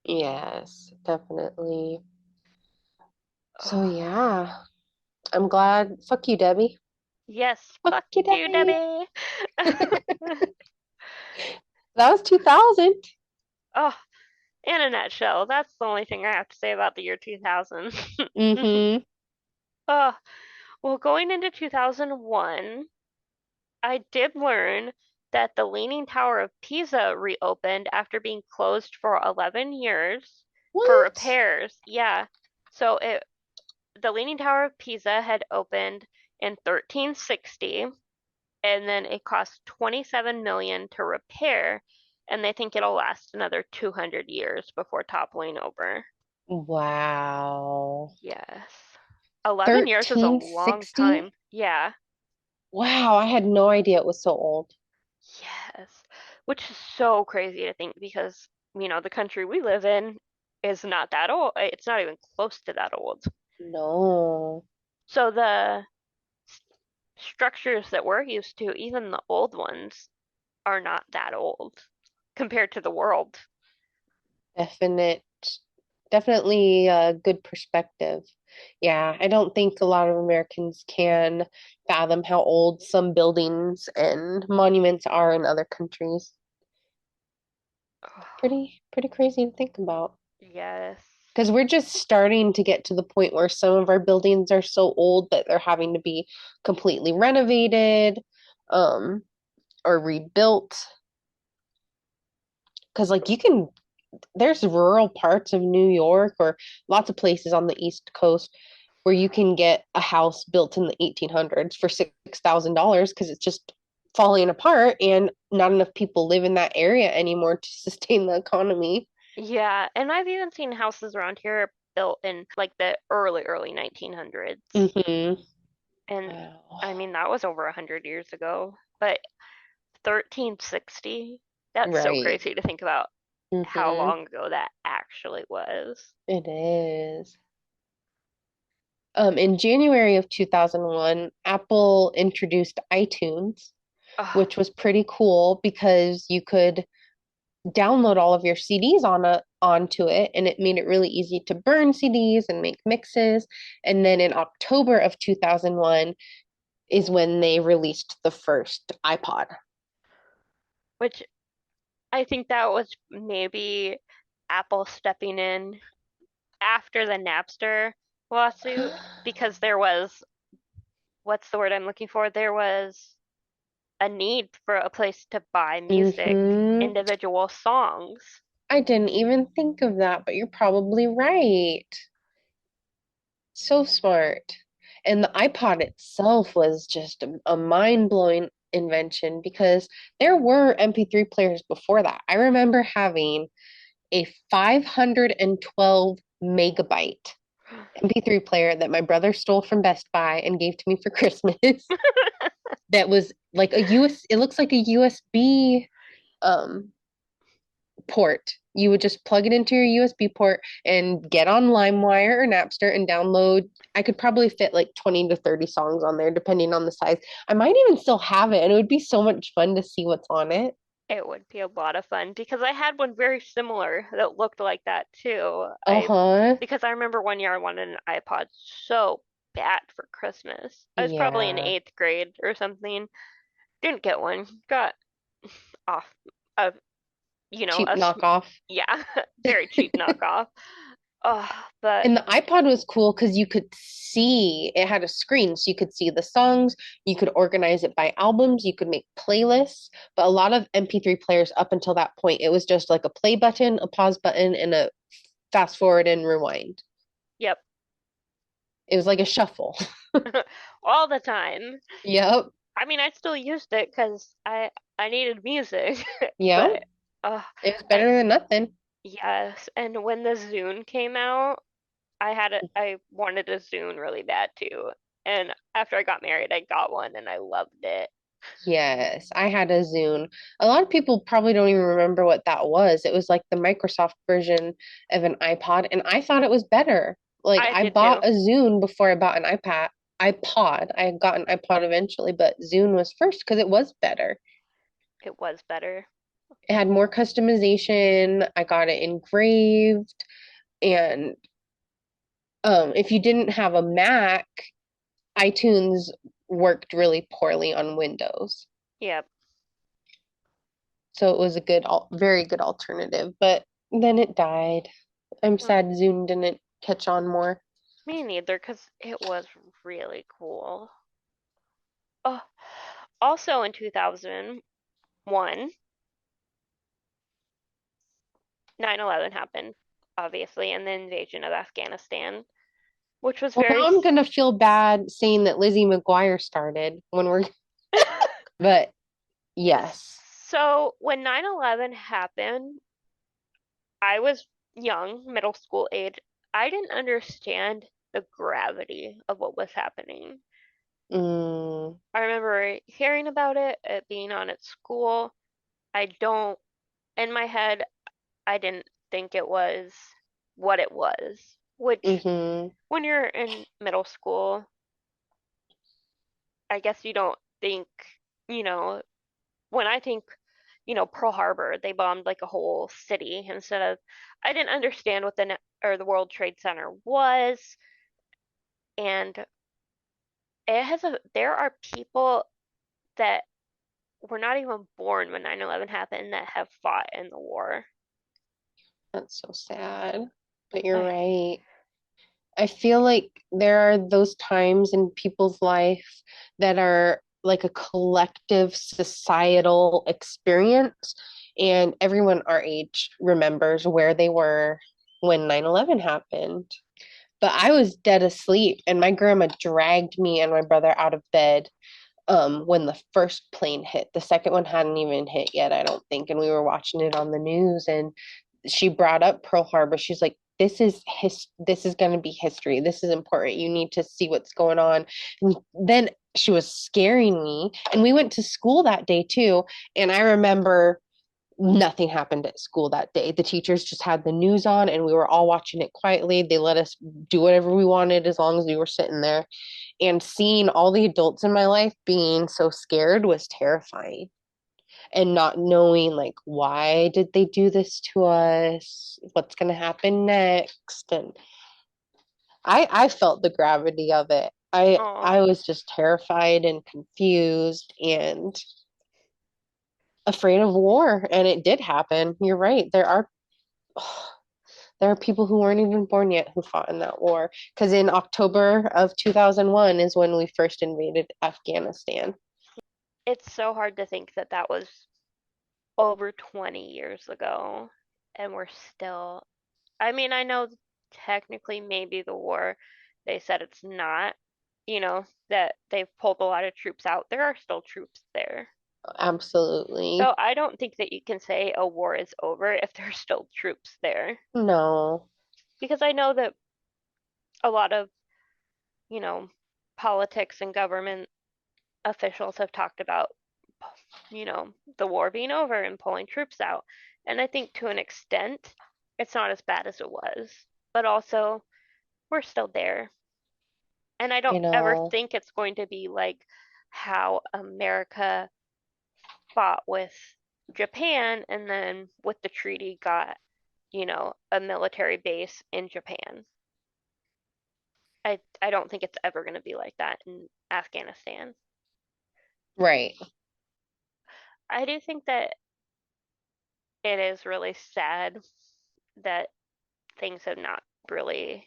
Yes, definitely. So Oh, yeah, I'm glad. Fuck you, Debbie. yes, Fuck fuck you, you, Debbie. Debbie. That was 2000. Oh, in a nutshell, that's the only thing I have to say about the year 2000. Mm-hmm. Oh, well, going into 2001, I did learn that the Leaning Tower of Pisa reopened after being closed for 11 years for What? repairs. Yeah. So the Leaning Tower of Pisa had opened in 1360 and then it cost 27 million to repair and they think it'll last another 200 years before toppling over. Wow. Yes. 11 years is a long 1360? time. Yeah. Wow, I had no idea it was so old. Yes. Which is so crazy to think because, the country we live in is not that old. It's not even close to that old. No, So the structures that we're used to, even the old ones, are not that old compared to the world. definite, definitely a good perspective. Yeah, I don't think a lot of Americans can fathom how old some buildings and monuments are in other countries. Pretty crazy to think about. Yes. Because we're just starting to get to the point where some of our buildings are so old that they're having to be completely renovated, um, or rebuilt. Because like there's rural parts of New York or lots of places on the East Coast where you can get a house built in the 1800s for $6,000 because it's just falling apart and not enough people live in that area anymore to sustain the economy. Yeah, and I've even seen houses around here built in like the early 1900s. Mm-hmm. And Wow. I mean, that was over 100 years ago. But 1360, that's so Right. crazy to think about how Mm-hmm. long ago that actually was. It is. In January of 2001, Apple introduced iTunes, Oh, which was pretty cool because you could download all of your CDs onto it, and it made it really easy to burn CDs and make mixes. And then in October of 2001 is when they released the first iPod. which I think that was maybe Apple stepping in after the Napster lawsuit because there was, what's the word I'm looking for? There was a need for a place to buy music, Mm-hmm. individual songs. I didn't even think of that, but you're probably right. So smart. And the iPod itself was just a mind-blowing invention because there were MP3 players before that. I remember having a 512 megabyte MP3 player that my brother stole from Best Buy and gave to me for Christmas. That was like it looks like a USB um port. You would just plug it into your USB port and get on LimeWire or Napster and download. I could probably fit like 20 to 30 songs on there, depending on the size. I might even still have it, and it would be so much fun to see what's on it. It would be a lot of fun because I had one very similar that looked like that too. Uh-huh. Because I remember one year I wanted an iPod so bad for Christmas. I was probably in Yeah. eighth grade or something. Didn't get one. Got off of, Cheap knockoff. yeah, very cheap knockoff. Oh, but And the iPod was cool because you could see it had a screen, so you could see the songs, you could organize it by albums, you could make playlists. But a lot of MP3 players up until that point, it was just like a play button, a pause button, and a fast forward and rewind. yep, It was like a shuffle. all the time. Yep. I mean, I still used it because I needed music, Yeah. but uh, It was and better than nothing. yes, and when the Zune came out. I wanted a Zune really bad too. And after I got married, I got one and I loved it. Yes, I had a Zune. A lot of people probably don't even remember what that was. It was like the Microsoft version of an iPod, and I thought it was better. Like I I did bought too. a Zune before I bought an iPod. I got an iPod eventually, but Zune was first because it was better. It was better. It had more customization. I got it engraved, and if you didn't have a Mac, iTunes worked really poorly on Windows. Yep. So it was a very good alternative, but then it died. I'm Mm, sad Zune didn't catch on more. Me neither, because it was really cool. Oh, also in 2001, 9/11 happened, obviously, and the invasion of Afghanistan, which was Well, very now I'm gonna feel bad saying that Lizzie McGuire started when we're, but yes. So when 9/11 happened, I was young, middle school age. I didn't understand the gravity of what was happening. Mm, I remember hearing about it being on at school. I don't, in my head, I didn't think it was what it was, which mm-hmm, when you're in middle school, I guess you don't think, you know, when I think, Pearl Harbor, they bombed like a whole city instead of, I didn't understand what or the World Trade Center was. And there are people that were not even born when 9/11 happened that have fought in the war. that's so sad. But you're Ugh, right. I feel like there are those times in people's life that are like a collective societal experience, and everyone our age remembers where they were when 9/11 happened. But I was dead asleep, and my grandma dragged me and my brother out of bed when the first plane hit. The second one hadn't even hit yet, I don't think, and we were watching it on the news, and she brought up Pearl Harbor. She's like, this is going to be history. This is important. You need to see what's going on. And then she was scaring me, and we went to school that day too, and I remember nothing happened at school that day. The teachers just had the news on and we were all watching it quietly. They let us do whatever we wanted as long as we were sitting there. And seeing all the adults in my life being so scared was terrifying, and not knowing like why did they do this to us, what's going to happen next. And I felt the gravity of it. I oh, was just terrified and confused and afraid of war, and it did happen. You're right, there are people who weren't even born yet who fought in that war, because in October of 2001 is when we first invaded Afghanistan. it's so hard to think that that was over 20 years ago, and we're still, I mean, I know technically maybe the war, they said it's not, that they've pulled a lot of troops out. There are still troops there. Absolutely. So I don't think that you can say a war is over if there's still troops there. No. Because I know that a lot of, you know, politics and government officials have talked about, the war being over and pulling troops out. And I think to an extent, it's not as bad as it was. But also, we're still there. And I I don't ever know. think it's going to be like how America fought with Japan and then with the treaty got, a military base in Japan. I don't think it's ever going to be like that in Afghanistan. Right. I do think that it is really sad that things have not really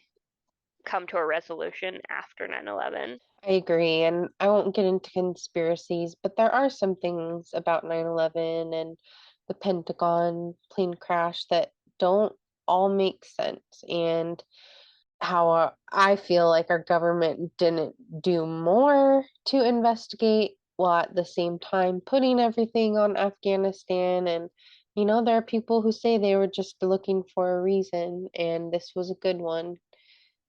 come to a resolution after 9/11. I agree. And I won't get into conspiracies, but there are some things about 9/11 and the Pentagon plane crash that don't all make sense. And how I feel like our government didn't do more to investigate while at the same time putting everything on Afghanistan. And, there are people who say they were just looking for a reason, and this was a good one.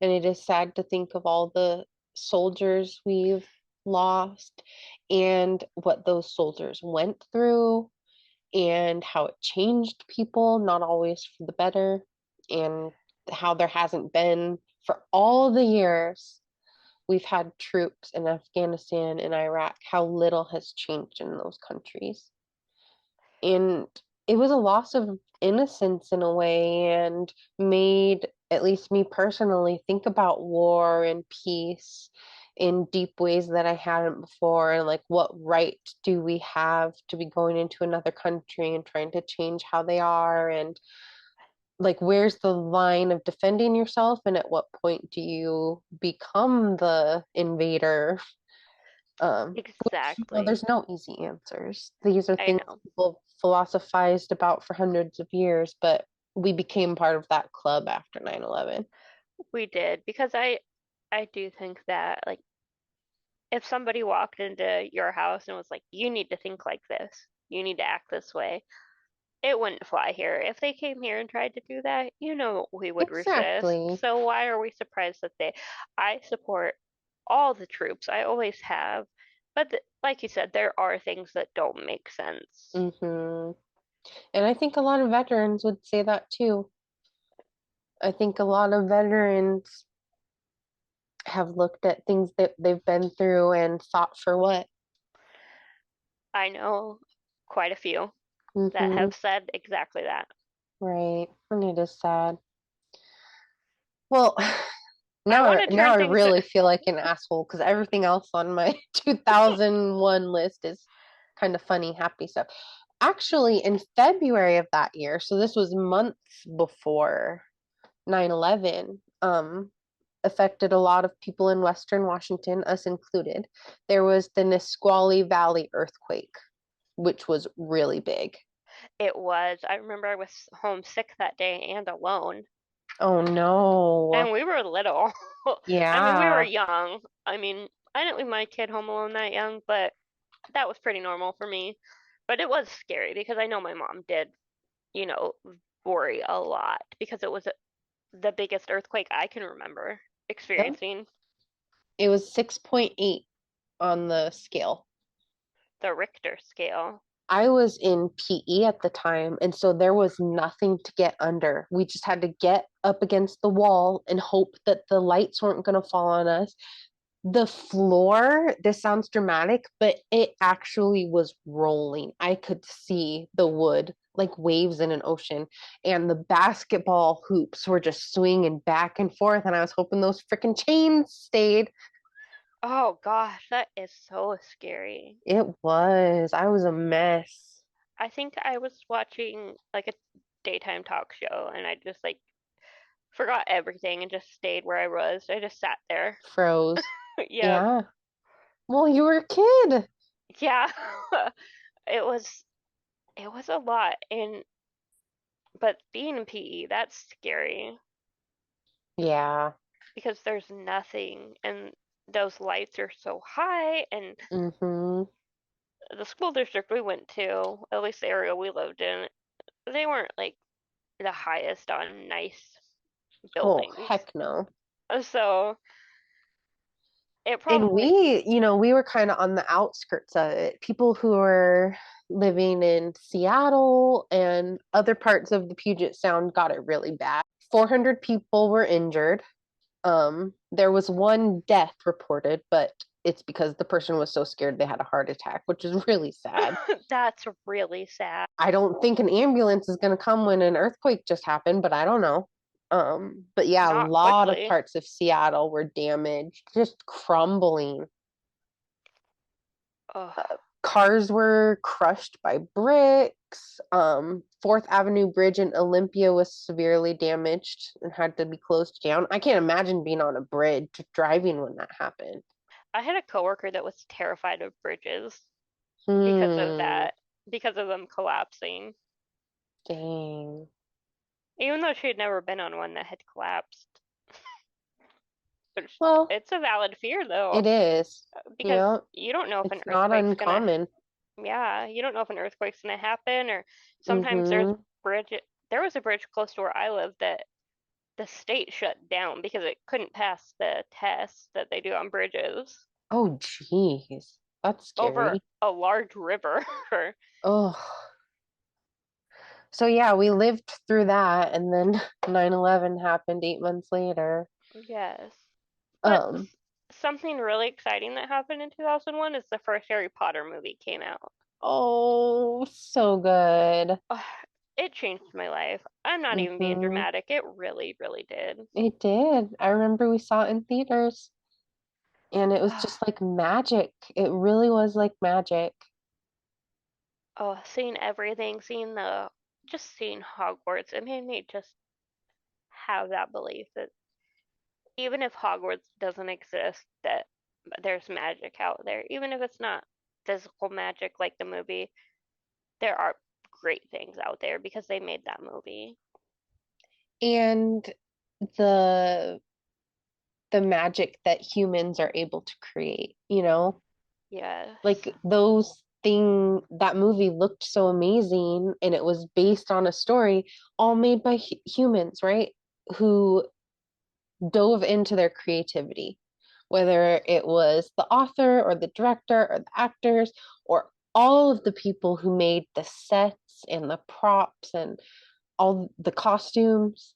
And it is sad to think of all the soldiers we've lost and what those soldiers went through and how it changed people, not always for the better, and how there hasn't been for all the years we've had troops in Afghanistan and Iraq, how little has changed in those countries. And it was a loss of innocence in a way and made at least me personally think about war and peace in deep ways that I hadn't before, and like what right do we have to be going into another country and trying to change how they are, and like where's the line of defending yourself, and at what point do you become the invader? Which, Exactly. there's no easy answers. These are I things know. people philosophized about for hundreds of years, but we became part of that club after 9/11. We did because I do think that like if somebody walked into your house and was like, you need to think like this, you need to act this way, it wouldn't fly here. If they came here and tried to do that, we would resist. Exactly. So why are we surprised that I support all the troops. I always have. But like you said, there are things that don't make sense. Hmm. And I think a lot of veterans would say that too. I think a lot of veterans have looked at things that they've been through and thought for what? I know quite a few that Hmm. have said exactly that. Right. And it is sad. Well, I now, want to now turn I things. really feel like an asshole because everything else on my 2001 list is kind of funny, happy stuff. Actually, in February of that year, so this was months before 9/11, affected a lot of people in Western Washington, us included. There was the Nisqually Valley earthquake, which was really big. It was. I remember I was homesick that day and alone. Oh no. And we were little. I mean, we were Yeah, young. I mean, I didn't leave my kid home alone that young, but that was pretty normal for me. But it was scary because I know my mom did, you know, worry a lot because it was the biggest earthquake I can remember yep. experiencing, It was 6.8 on the scale. the Richter scale. I was in PE at the time, and so there was nothing to get under. We just had to get up against the wall and hope that the lights weren't going to fall on us. The floor, this sounds dramatic, but it actually was rolling. I could see the wood like waves in an ocean, and the basketball hoops were just swinging back and forth. And I was hoping those freaking chains stayed. Oh gosh, that is so scary. It was. I was a mess. I think I was watching like a daytime talk show and I just like forgot everything and just stayed where I was. I just sat there. Froze. Yep. Yeah. Well, you were a kid. Yeah. It was it was a lot and but being in PE, that's scary Yeah. because there's nothing and those lights are so high and Mm-hmm. the school district we went to, at least the area we lived in, they weren't like the highest on nice Oh, buildings. heck no. So it And probably, we were kind of on the outskirts of it. People who were living in Seattle and other parts of the Puget Sound got it really bad. 400 people were injured. There was one death reported, but it's because the person was so scared they had a heart attack, which is really sad. that's really sad. I don't think an ambulance is going to come when an earthquake just happened, but I don't know. But yeah, a Not lot of quickly. parts of Seattle were damaged, just crumbling. Oh, Cars were crushed by bricks. Fourth Avenue Bridge in Olympia was severely damaged and had to be closed down. I can't imagine being on a bridge driving when that happened. I had a coworker that was terrified of bridges because of Hmm. that, because of them collapsing, Dang. even though she had never been on one that had collapsed. Which Well, it's a valid fear it though, is. because Yeah, you don't know if an it's not earthquake's gonna, uncommon. yeah, you don't know if an earthquake's gonna happen, or sometimes there's Mm-hmm. bridge. There was a bridge close to where I lived that the state shut down because it couldn't pass the tests that they do on bridges Oh, geez. That's over scary. a large river. Oh, so yeah, we lived through that, and then 9/11 happened 8 months later. Yes. But Um, something really exciting that happened in 2001 is the first Harry Potter movie came out. oh, so good. Ugh, it changed my life. I'm not even being Hmm. dramatic. It really, really did. It did. I remember we saw it in theaters, and it was Ugh, just like magic. It really was like magic. oh, seeing everything, just seeing Hogwarts, it made me just have that belief that even if Hogwarts doesn't exist, that there's magic out there. Even if it's not physical magic like the movie, there are great things out there because they made that movie. And the the magic that humans are able to create, you know? Yes. Like that movie looked so amazing and it was based on a story all made by humans, right? Who dove into their creativity, whether it was the author or the director or the actors or all of the people who made the sets and the props and all the costumes.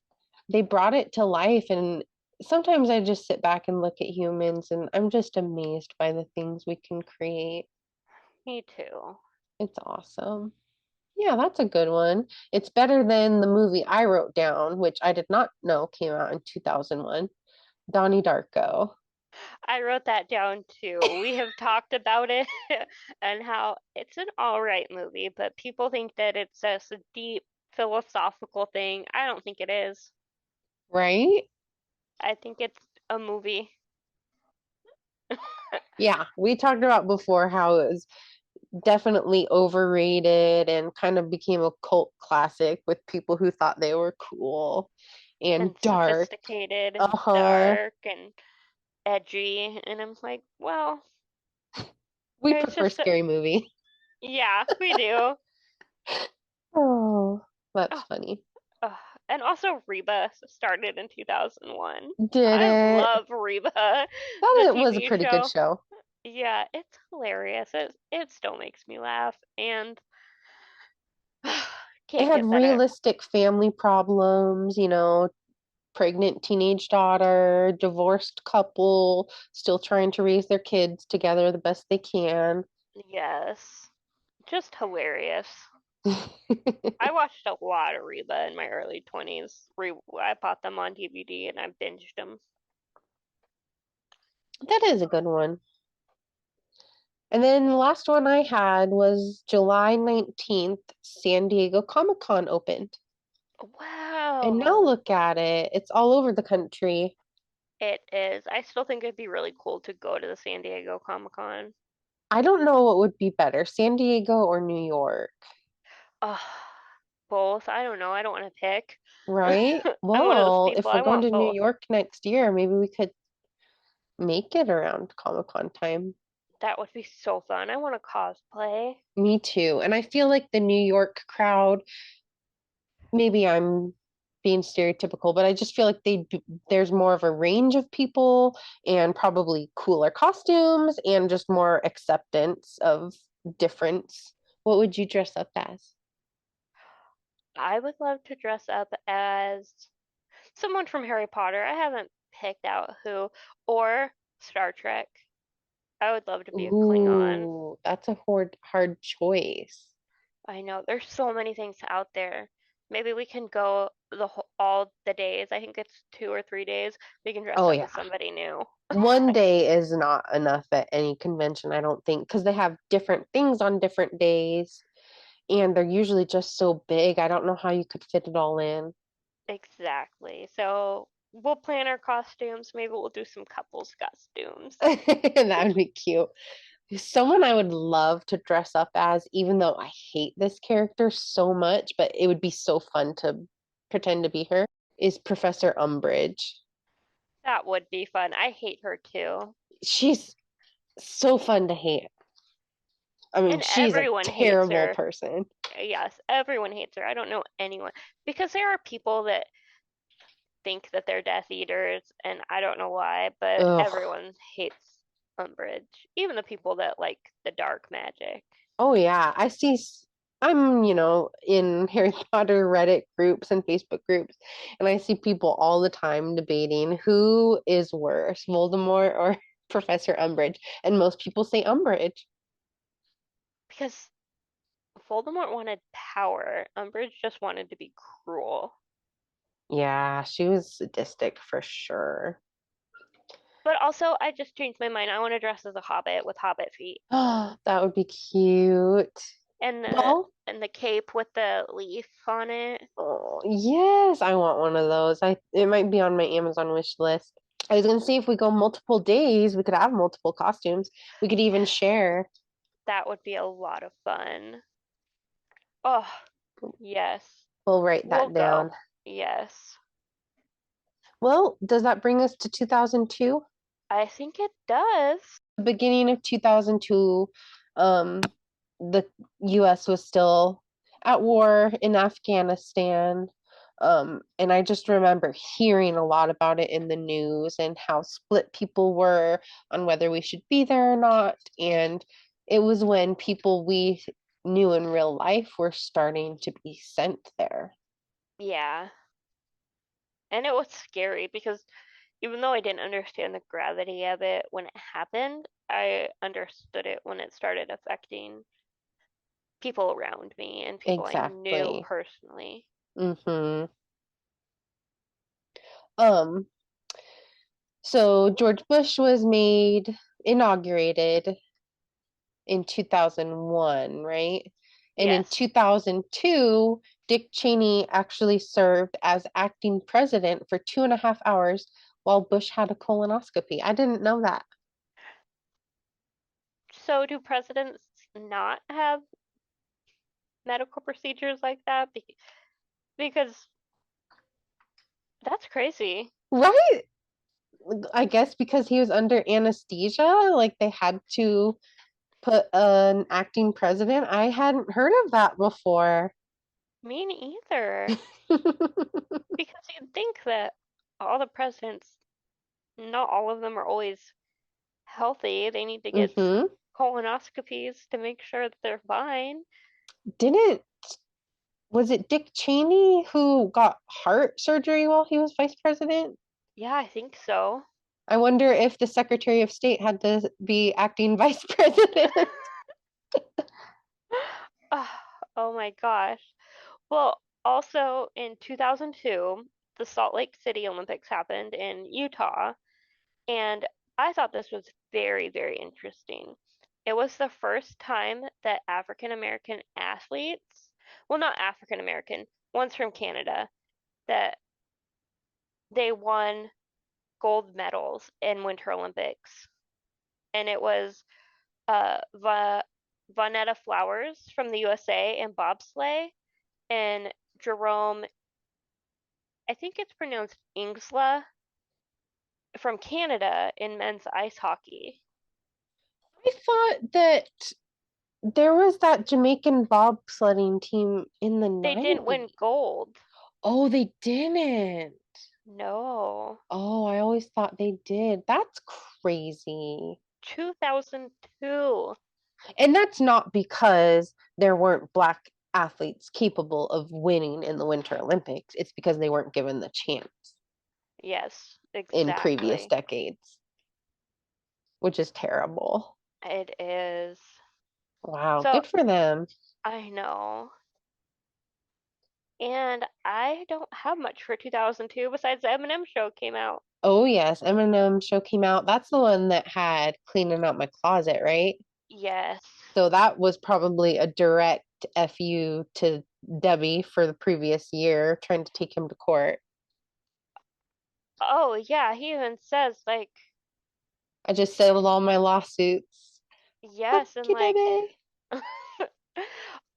They brought it to life. And sometimes I just sit back and look at humans and I'm just amazed by the things we can create. Me too. It's awesome. Yeah, that's a good one. It's better than the movie I wrote down, which I did not know came out in 2001, Donnie Darko. I wrote that down too. We have talked about it and how it's an all right movie, but people think that it's just a deep philosophical thing. I don't think it is. Right? I think it's a movie. Yeah, we talked about before how it was definitely overrated and kind of became a cult classic with people who thought they were cool and And dark. sophisticated and Uh-huh. dark and edgy. And I'm like, well, We it's prefer just, scary movie. yeah, we do. Oh, that's Oh, funny. oh. And also, Reba started in 2001. Did I it? love Reba, the That it was a TV pretty good show. show. Yeah, it's hilarious. It still makes me laugh, and It can't had get better. realistic family problems, pregnant teenage daughter, divorced couple, still trying to raise their kids together the best they can. Yes, just hilarious. I watched a lot of Reba in my early 20s. I bought them on DVD and I binged them. That is a good one. And then the last one I had was July 19th, San Diego Comic-Con opened. And now Wow. look at it. It's all over the country. It is. I still think it'd be really cool to go to the San Diego Comic Con. I don't know what would be better, San Diego or New York, Ugh, both. I don't know. I don't want to pick. right? I'm one of those Well, people. if we're I going want to New both. York next year, maybe we could make it around Comic-Con time. That would be so fun. I want to cosplay. Me too. And I feel like the New York crowd, maybe I'm being stereotypical, but I just feel like there's more of a range of people and probably cooler costumes and just more acceptance of difference. What would you dress up as? I would love to dress up as someone from Harry Potter. I haven't picked out who, or Star Trek. I would love to be a Klingon. Ooh, that's a hard choice. I know there's so many things out there. Maybe we can go all the days. I think it's 2 or 3 days. We can dress Oh up yeah. as somebody new. One day is not enough at any convention, I don't think, because they have different things on different days and they're usually just so big. I don't know how you could fit it all in. Exactly. So we'll plan our costumes. Maybe we'll do some couples costumes. That would be cute. Someone I would love to dress up as, even though I hate this character so much, but it would be so fun to pretend to be her, is Professor Umbridge. That would be fun. I hate her too. She's so fun to hate. I mean, And she's a everyone hates terrible her. person. Yes, everyone hates her. I don't know anyone because there are people that think that they're Death Eaters, and I don't know why, but Ugh. everyone hates Umbridge, even the people that like the dark magic. Oh yeah, I'm, in Harry Potter Reddit groups and Facebook groups, and I see people all the time debating who is worse, Voldemort or Professor Umbridge, and most people say Umbridge. Because Voldemort wanted power, Umbridge just wanted to be cruel. Yeah, she was sadistic for sure. But also, I just changed my mind. I want to dress as a hobbit with hobbit feet Oh, that would be cute. and the Well, and the cape with the leaf on it. oh, yes, I want one of those. It might be on my Amazon wish list. I was gonna see if we go multiple days, we could have multiple costumes. We could even Yes, share. that would be a lot of fun. Oh, yes. We'll write We'll that down. go. Yes. Well, does that bring us to 2002? I think it does. The beginning of 2002, um, the US was still at war in Afghanistan. And I just remember hearing a lot about it in the news and how split people were on whether we should be there or not. And it was when people we knew in real life were starting to be sent there. Yeah. And it was scary because even though I didn't understand the gravity of it when it happened, I understood it when it started affecting people around me and people I knew Exactly. personally. Mm-hmm. Um, so George Bush was made inaugurated in 2001, right? And in Yes. 2002, Dick Cheney actually served as acting president for 2.5 hours while Bush had a colonoscopy. I didn't know that. So do presidents not have medical procedures like that? Because that's crazy. Right? I guess because he was under anesthesia, like they had to put an acting president. I hadn't heard of that before. Me neither. Because you'd think that all the presidents, not all of them are always healthy. They need to get hmm colonoscopies to make sure that they're fine. Didn't, was it Dick Cheney who got heart surgery while he was vice president? Yeah, I think so. I wonder if the Secretary of State had to be acting vice president. Ah, oh my gosh. Well, also in 2002, the Salt Lake City Olympics happened in Utah, and I thought this was very, very interesting. It was the first time that African American athletes, well, not African American, one's from Canada, that they won gold medals in Winter Olympics. And it was Vonetta Flowers from the USA in bobsleigh and Jerome, I think it's pronounced Ingsla from Canada in men's ice hockey. I thought that there was that Jamaican bobsledding team in the They didn't win 90s. gold. Oh, they didn't. No. Oh, I always thought they did. That's crazy. 2002. And that's not because there weren't black athletes capable of winning in the Winter Olympics. It's because they weren't given the chance Yes, in previous exactly. decades, which is terrible. It is. Wow, So good for them. I know. And I don't have much for 2002 besides the Eminem show came out. Oh yes, Eminem show came out. That's the one that had cleaning out my closet, right? Yes. So that was probably a direct FU to Debbie for the previous year, trying to take him to court. Oh, yeah, he even says like I just settled all my lawsuits. Fuck yes and you, like Debbie.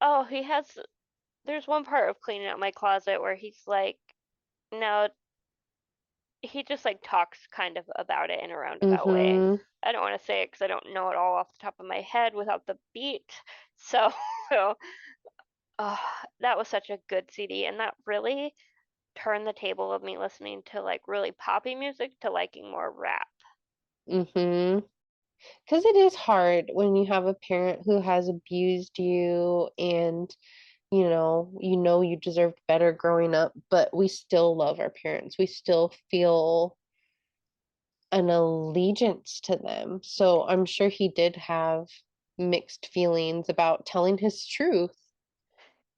oh, he has there's one part of cleaning out my closet where he's like no, he just like talks kind of about it in a roundabout way. Mm-hmm. I don't want to say it because I don't know it all off the top of my head without the beat. So, that was such a good CD, and that really turned the table of me listening to like really poppy music to liking more rap. Mm-hmm. Because it is hard when you have a parent who has abused you and you know you deserved better growing up, but we still love our parents. We still feel an allegiance to them. So I'm sure he did have mixed feelings about telling his truth.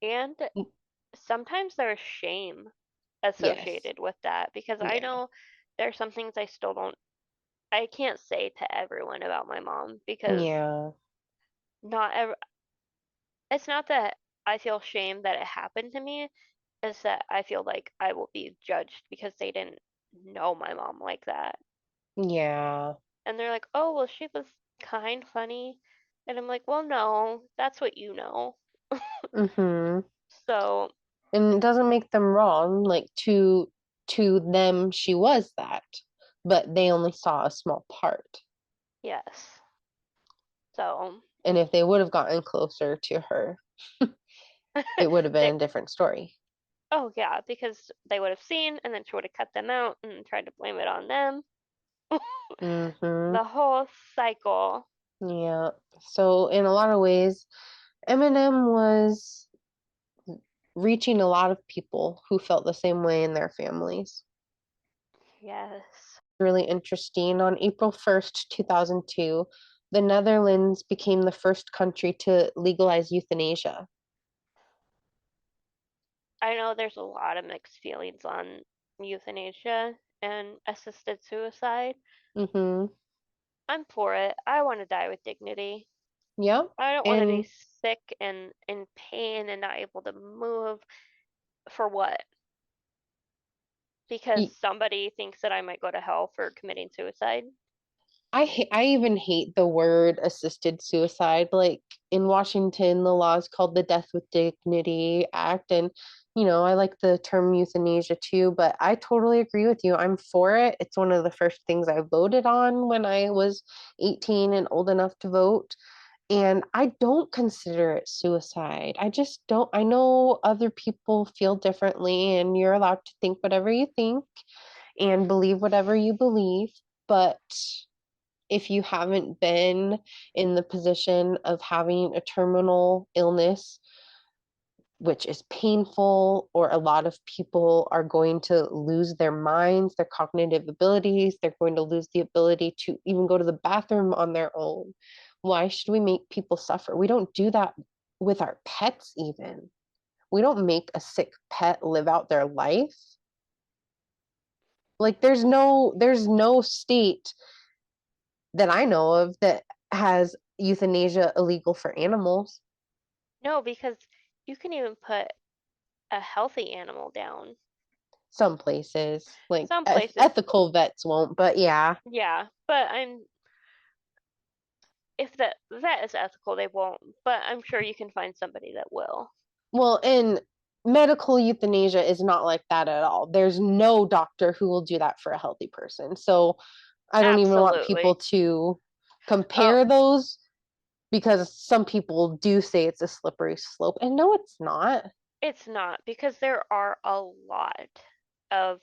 And sometimes there's shame Yes. associated with that because I Yeah. know there's some things I still don't, I can't say to everyone about my mom because Yeah. not ev it's not that I feel shame that it happened to me, it's that I feel like I will be judged because they didn't know my mom like that. Yeah. And they're like, "Oh, well, she was kind, funny." And I'm like, "Well, no, that's what you know." Mm-hmm. So, And it doesn't make them wrong. Like to them, she was that, but they only saw a small part. yes. So, And if they would have gotten closer to her, it would have they been a different story. oh yeah, because they would have seen and then she would have cut them out and tried to blame it on them. Mm-hmm. The whole cycle. Yeah. So in a lot of ways, Eminem was reaching a lot of people who felt the same way in their families. Yes. Really interesting. On April 1st, 2002, the Netherlands became the first country to legalize euthanasia. I know there's a lot of mixed feelings on euthanasia and assisted suicide. Mm-hmm. I'm for it. I want to die with dignity. Yep. I don't want to be And sick and in pain and not able to move for what? Because y- somebody thinks that I might go to hell for committing suicide. I even hate the word assisted suicide. Like in Washington, the law is called the Death with Dignity Act, and I like the term euthanasia too, but I totally agree with you. I'm for it. It's one of the first things I voted on when I was 18 and old enough to vote. And I don't consider it suicide. I just don't. I know other people feel differently, and you're allowed to think whatever you think and believe whatever you believe. But if you haven't been in the position of having a terminal illness, which is painful, or a lot of people are going to lose their minds, their cognitive abilities, they're going to lose the ability to even go to the bathroom on their own. Why should we make people suffer? We don't do that with our pets, even. We don't make a sick pet live out their life. Like there's no state that I know of that has euthanasia illegal for animals. No, because you can even put a healthy animal down. Some places, like Some places, ethical vets won't, but yeah. yeah, but if the vet is ethical, they won't. But I'm sure you can find somebody that will. Well, and medical euthanasia is not like that at all. There's no doctor who will do that for a healthy person. So I don't even want people Absolutely. to Oh, compare those because some people do say it's a slippery slope. And no, it's not. it's not because there are a lot of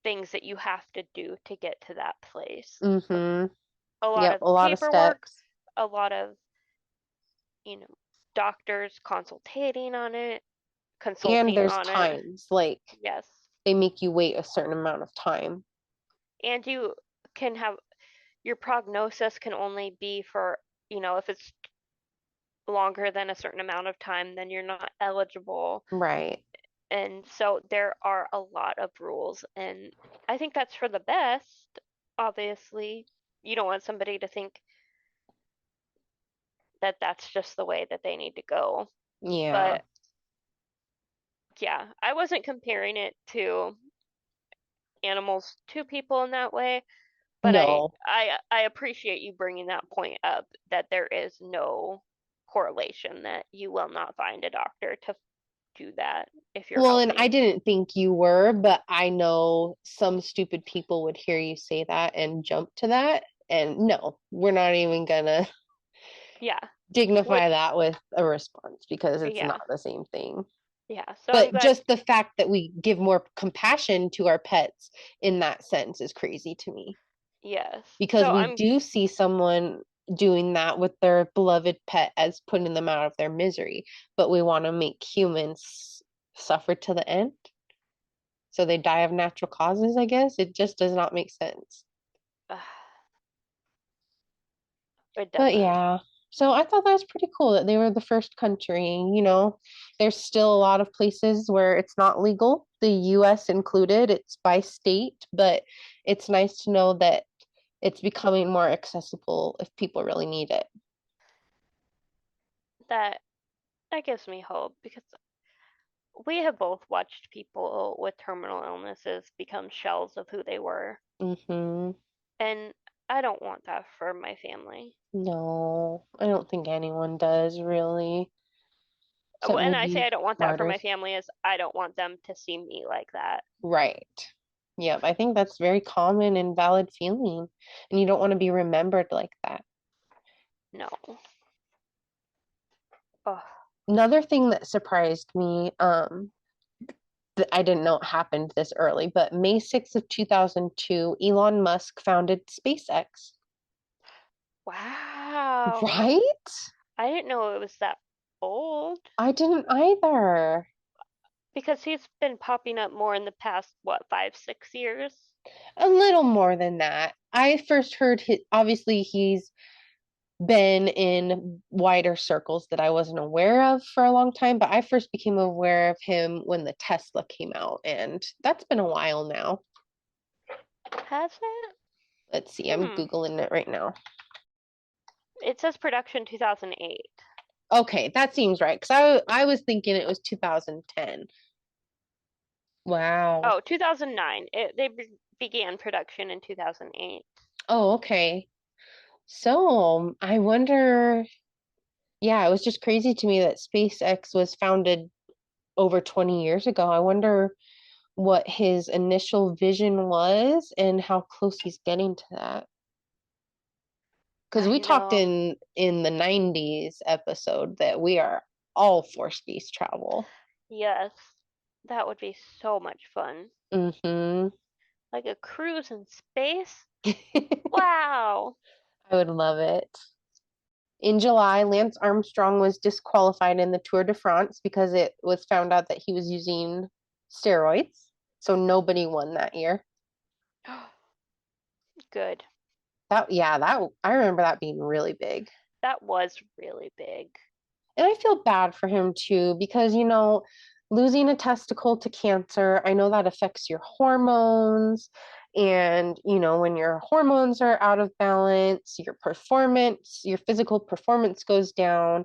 things that you have to do to get to that place. Mm-hmm. A lot Yep, of a lot of paperwork, steps. a lot of, you know, doctors consultating on it, And consulting there's on it. times like Yes. they make you wait a certain amount of time. And you can have your prognosis can only be for, if it's longer than a certain amount of time, then you're not eligible. Right. And so there are a lot of rules, and I think that's for the best, obviously. You don't want somebody to think that that's just the way that they need to go. Yeah. But yeah, I wasn't comparing it to animals to people in that way, but I No. I I appreciate you bringing that point up that there is no correlation that you will not find a doctor to do that if you're Well, and I healthy. didn't think you were, but I know some stupid people would hear you say that and jump to that. And no, we're not even gonna Yeah. dignify Which that with a response because it's yeah. not the same thing. Yeah, so I'm But glad. just the fact that we give more compassion to our pets in that sense is crazy to me Yes. because So we I'm do see someone doing that with their beloved pet as putting them out of their misery, but we want to make humans suffer to the end. So they die of natural causes, I guess. It just does not make sense. it But doesn't. yeah, so I thought that was pretty cool that they were the first country. There's still a lot of places where it's not legal, the US included. It's by state, but it's nice to know that it's becoming more accessible if people really need it. That that gives me hope because we have both watched people with terminal illnesses become shells of who they were, Mm-hmm. and I don't want that for my family. No, I don't think anyone does really, except When I say maybe I don't want that for my martyrs. family is I don't want them to see me like that. Right. Yep, I think that's very common and valid feeling, and you don't want to be remembered like that. No. Oh, Another thing that surprised me, that I didn't know it happened this early, but May 6th of 2002, Elon Musk founded SpaceX. wow. Right? I didn't know it was that old I didn't either. because he's been popping up more in the past, what, 5, 6 years? A little more than that. I first heard obviously he's been in wider circles that I wasn't aware of for a long time, but I first became aware of him when the Tesla came out, and that's been a while now. Has it? Let's see, I'm Hmm. Googling it right now. It says production 2008. Okay, that seems right because I was thinking it was 2010. Wow. Oh, 2009. They began production in 2008. Oh, okay. So I wonder, yeah, it was just crazy to me that SpaceX was founded over 20 years ago. I wonder what his initial vision was and how close he's getting to that. Because I we talked know. in the 90s episode that we are all for space travel. Yes. That would be so much fun. Mm-hmm. Like a cruise in space? Wow. I would love it. In July, Lance Armstrong was disqualified in the Tour de France because it was found out that he was using steroids. So nobody won that year. Good. That I remember that being really big. That was really big. And I feel bad for him too because losing a testicle to cancer, I know that affects your hormones, and when your hormones are out of balance, your physical performance goes down,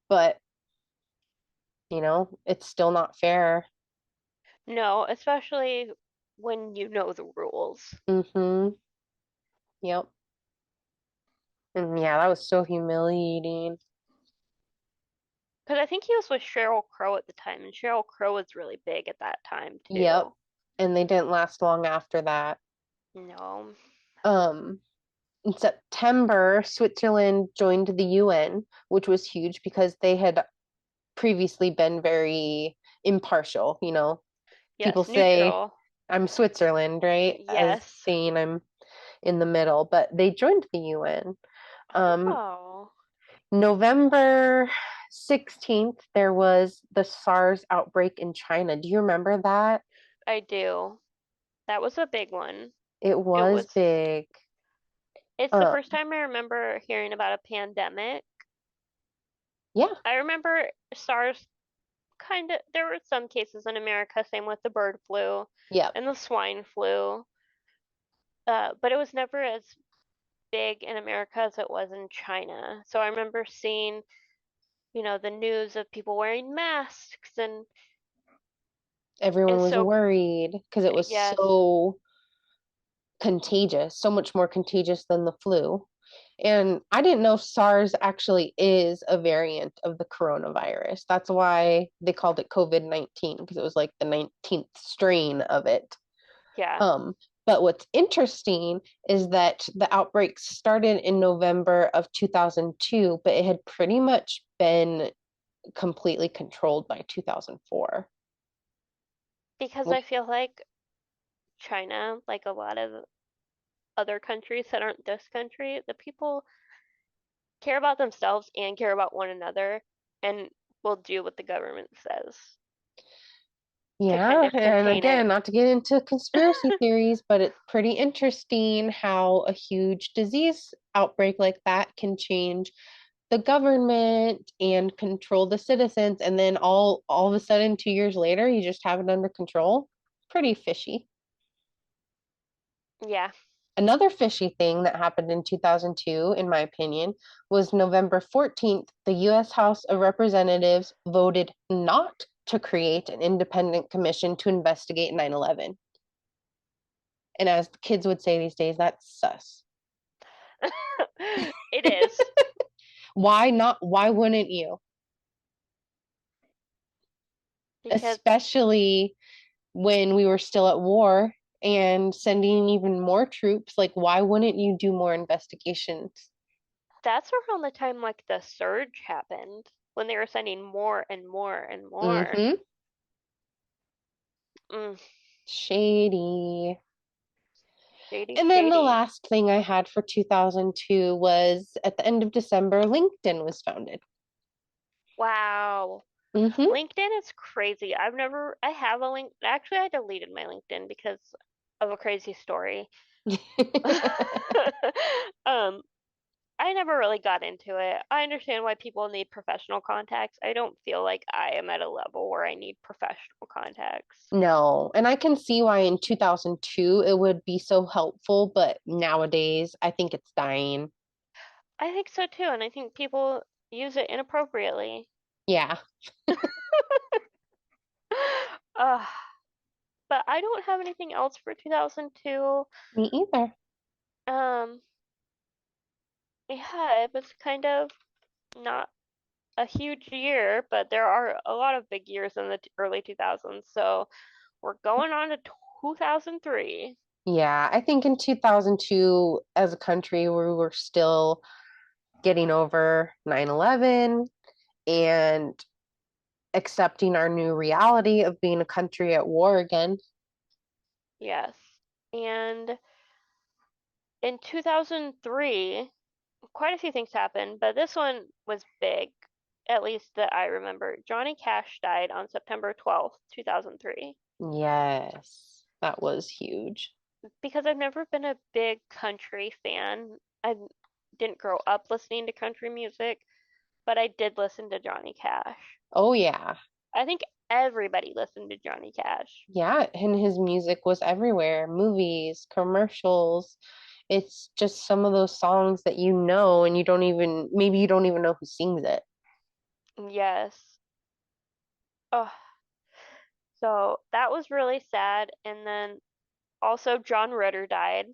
but it's still not fair. No, especially when you know the rules. Mhm. Yep. And yeah, that was so humiliating. Because I think he was with Sheryl Crow at the time, and Sheryl Crow was really big at that time Yep. too. And they didn't last long after that. No. Um, in September, Switzerland joined the UN, which was huge because they had previously been very impartial. People Yes, say neutral. I'm Switzerland, right? As Yes. saying I'm in the middle, but they joined the UN. Um, Oh, November 16th, there was the SARS outbreak in China. Do you remember that? I do. That was a big one. It It was was, big. it's the Um, first time I remember hearing about a pandemic. yeah, I remember SARS kind of, there were some cases in America, same with the bird flu yeah. and the swine flu, but it was never as big in America as it was in China. So I remember seeing, the news of people wearing masks and Everyone was so, worried because it was yes, so contagious, so much more contagious than the flu. And I didn't know SARS actually is a variant of the coronavirus. That's why they called it COVID-19 because it was like the 19th strain of it. yeah, Um, but what's interesting is that the outbreak started in November of 2002, but it had pretty much been completely controlled by 2004. Because I feel like China, like a lot of other countries that aren't this country, the people care about themselves and care about one another and will do what the government says to kind Yeah, of and contain again, it. not to get into conspiracy theories, but it's pretty interesting how a huge disease outbreak like that can change the government and control the citizens, and then all of a sudden 2 years later, you just have it under control. Pretty fishy. Yeah, Another fishy thing that happened in 2002, in my opinion, was November 14th, the US House of Representatives voted not to create an independent commission to investigate 9/11. And as the kids would say these days, that's sus. it is Why not? Why wouldn't you? because Especially when we were still at war and sending even more troops. Like, why wouldn't you do more investigations? that's around the time like the surge happened when they were sending more and more and more. Mm-hmm. Mm, Shady. shady, And then the shady. last thing I had for 2002 was at the end of December, LinkedIn was founded. Wow. Mm-hmm. LinkedIn is crazy. I have a link. Actually, I deleted my LinkedIn because of a crazy story. Um, I never really got into it. I understand why people need professional contacts. I don't feel like I am at a level where I need professional contacts. No, and I can see why in 2002 it would be so helpful, but nowadays I think it's dying. I think so too, and I think people use it inappropriately. Yeah, Uh, but I don't have anything else for 2002. me either. Um, yeah, it was kind of not a huge year, but there are a lot of big years in the early 2000s. So we're going on to 2003. Yeah, I think in 2002, as a country, we were still getting over 9/11 and accepting our new reality of being a country at war again. Yes. And in 2003, quite a few things happened, but this one was big, at least that I remember. Johnny Cash died on September 12th, 2003. Yes, that was huge. Because I've never been a big country fan. I didn't grow up listening to country music, but I did listen to Johnny Cash. Oh, yeah. I think everybody listened to Johnny Cash. Yeah, and his music was everywhere, movies, commercials. It's just some of those songs that you know, and you don't even, maybe you don't even know who sings it. Yes. Oh, so that was really sad. And then also John Ritter died.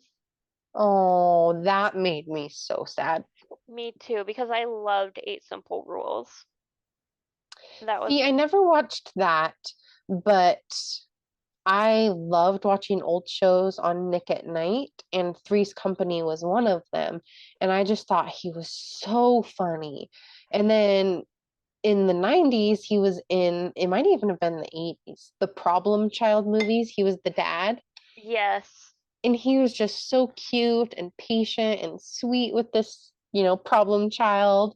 Oh, that made me so sad. Me too, because I loved Eight Simple Rules. That was, See, I never watched that, but I loved watching old shows on Nick at Night, and Three's Company was one of them. And I just thought he was so funny. And then in the 90s, he was in, it might even have been the 80s, the Problem Child movies. He was the dad, yes. and he was just so cute and patient and sweet with this, problem child.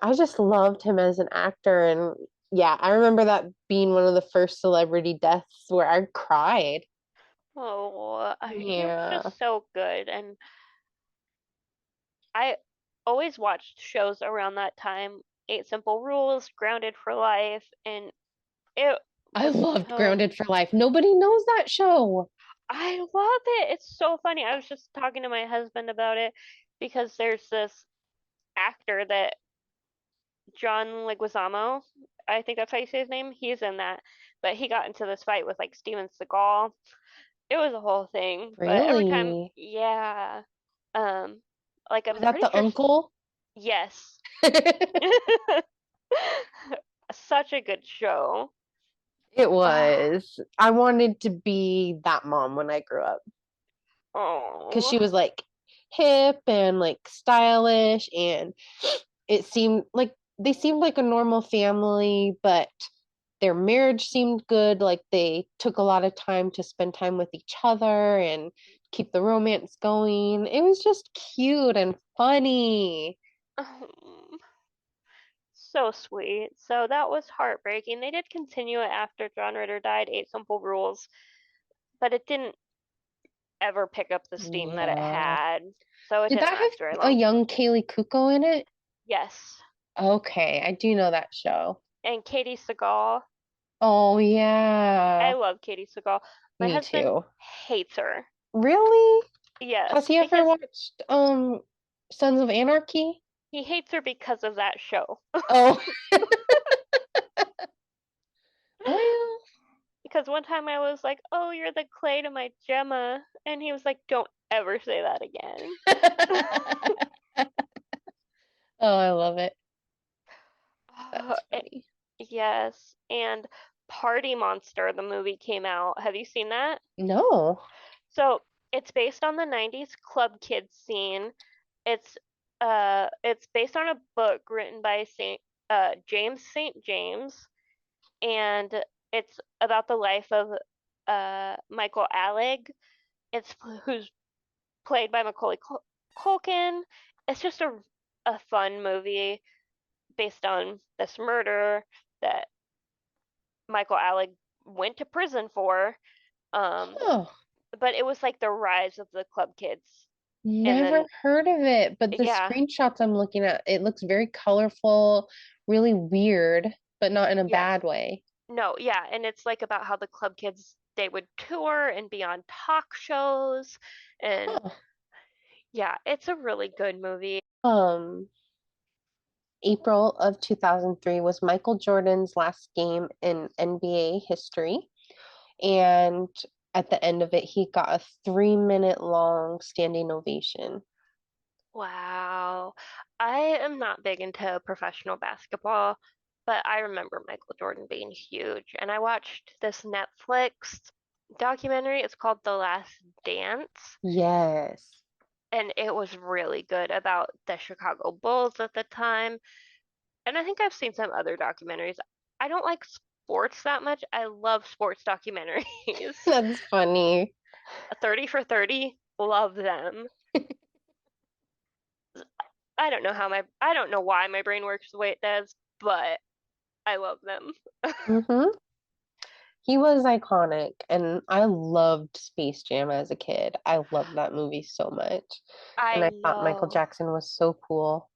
I just loved him as an actor. And yeah, I remember that being one of the first celebrity deaths where I cried. Oh, he was Yeah. just so good. And I always watched shows around that time. Eight Simple Rules, Grounded for Life, and it I was loved so, Grounded for Life. Nobody knows that show. I love it. It's so funny. I was just talking to my husband about it because there's this actor that John Leguizamo, I think that's how you say his name. He's in that, but he got into this fight with like Steven Seagal. It was a whole thing, but every time, Really? yeah, um, like Was I'm that pretty the sure, uncle? yes, such a good show. It Ah, was. I wanted to be that mom when I grew up because she oh, was like hip and like stylish, and it seemed like they seemed like a normal family, but their marriage seemed good. Like they took a lot of time to spend time with each other and keep the romance going. It was just cute and funny. So sweet. So that was heartbreaking. They did continue it after John Ritter died, Eight Simple Rules, but it didn't ever pick up the steam that it Yeah. had. So it Did didn't that last very have a long. young Kaylee Kuko in it? Yes. Okay, I do know that show. And Katie Seagal. Oh, I yeah. love Katie Seagal. My Me husband too. hates her. Really? Has Yes, he ever because watched Sons of Anarchy? he hates her because of that show. Oh, well. Because one time I was like, "Oh, you're the clay to my Gemma," and he was like, "Don't ever say that again." Oh, I love it. Oh, That's funny. yes, and Party Monster, the movie came out. Have you seen that? No. So it's based on the 90s club kids scene. It's based on a book written by Saint James St. James, and it's about the life of Michael Alec. It's who's played by Macaulay Culkin. It's just a fun movie based on this murder that Michael Alec went to prison for. Um, Oh, but it was like the rise of the club kids. And never then, heard of it, but the yeah, screenshots I'm looking at, it looks very colorful, really weird, but not in a yes, bad way. no, yeah. And it's like about how the club kids, they would tour and be on talk shows. And Huh. yeah, it's a really good movie. Um, April of 2003 was Michael Jordan's last game in NBA history. And at the end of it, he got a 3 minute long standing ovation. Wow. I am not big into professional basketball, but I remember Michael Jordan being huge. And I watched this Netflix documentary. It's called The Last Dance, Yes. and it was really good about the Chicago Bulls at the time. And I think I've seen some other documentaries. I don't like sports that much. I love sports documentaries. That's funny. 30 for 30, love them. I don't know why my brain works the way it does, but I love them. Hmm. He was iconic, and I loved Space Jam as a kid. I loved that movie so much. And I I thought Michael know. Jackson was so cool,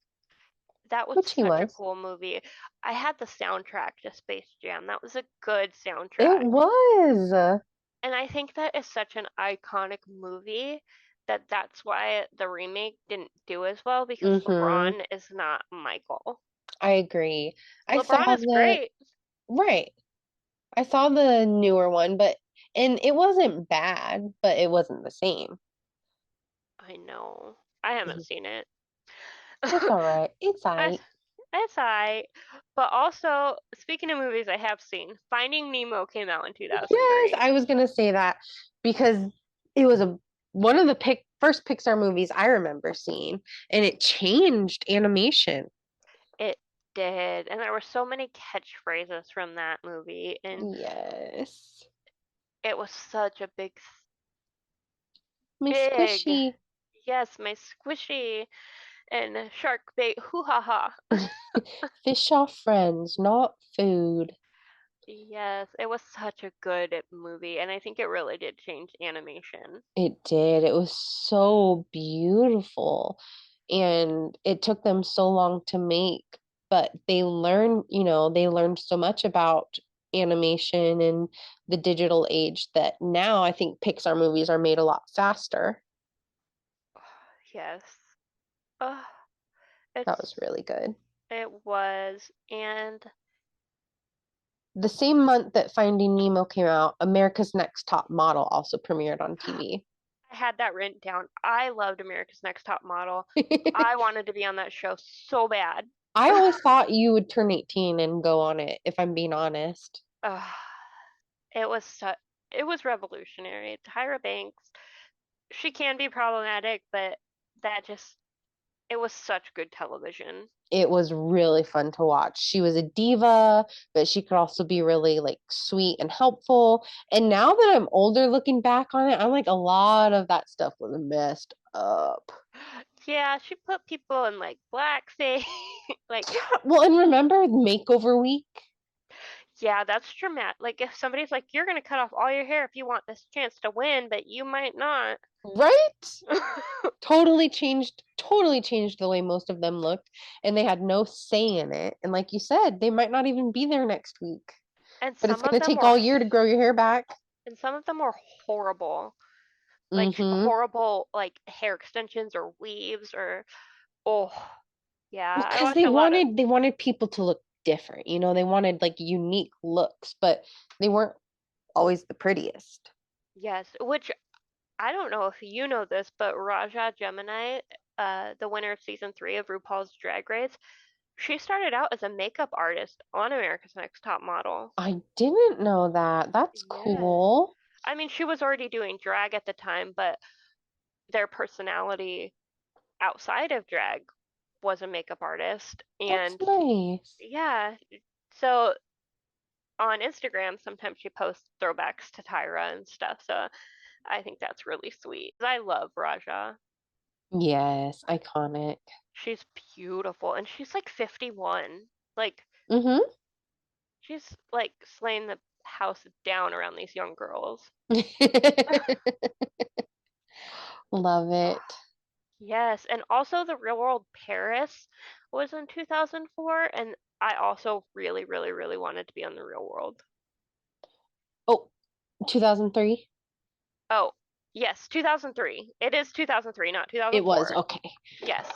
That was which he such a was. cool movie. I had the soundtrack to Space Jam. That was a good It soundtrack. was. And I think that is such an iconic movie that that's why the remake didn't do as well because Hmm. LeBron is not Michael. I agree. I saw LeBron is the, great. right. I saw the newer one, and it wasn't bad, but it wasn't the same. I know. I haven't Mhm. seen it. It's all right. It's all I, right. it's alright. But also, speaking of movies I have seen, Finding Nemo came out in Yes, 2003. I was gonna say that because it was a one of the first Pixar movies I remember seeing, and it changed animation. It did. And there were so many catchphrases from that movie. And Yes. it was such a My big, squishy. yes, my squishy and shark bait, hoo ha ha. Fish are friends, not food. Yes, it was such a good movie. And I think it really did change animation. It did. It was so beautiful. And it took them so long to make, but they learned so much about animation and the digital age that now I think Pixar movies are made a lot faster. Yes. Oh, That was it's, really good. it was. And The same month that Finding Nemo came out, America's Next Top Model also premiered on TV. I had that written down. I loved America's Next Top Model. I wanted to be on that show so bad. I always thought you would turn 18 and go on it, if I'm being honest. Ugh, it was it was revolutionary. Tyra Banks, she can be problematic, but that just it was such good television. It was really fun to watch. She was a diva, but she could also be really like sweet and helpful. And now that I'm older looking back on it, I'm like a lot of that stuff was messed up. Yeah, she put people in like blackface. Like, Yeah, well, and remember Makeover Week? yeah, that's dramatic. Like, if somebody's like, you're gonna cut off all your hair if you want this chance to win, but you might not. Right? Totally changed the way most of them looked, and they had no say in it. And like you said, they might not even be there next week. And But it's some of going to them take were, all year to grow your hair back. and some of them were horrible. Like Mm-hmm. horrible, like hair extensions or weaves or, oh, yeah. Well, I because watched a lot of, they wanted people to look different. They wanted like unique looks, but they weren't always the prettiest. yes, which I don't know if you know this, but Raja Gemini, the winner of season 3 of RuPaul's Drag Race, she started out as a makeup artist on America's Next Top Model. I didn't know that. That's Yes. cool. I mean, she was already doing drag at the time, but their personality outside of drag was a makeup artist. That's And nice. yeah, so on Instagram, sometimes she posts throwbacks to Tyra and stuff. So I think that's really sweet. I love Raja. Yes, iconic. She's beautiful and she's like 51. Like Mm-hmm. she's like slaying the house down around these young girls. Love it. Yes, and also the Real World Paris was in 2004 and I also really really really wanted to be on the Real World. Oh, 2003? Oh, yes, 2003. It is 2003, not It was. 2004. Okay. Yes.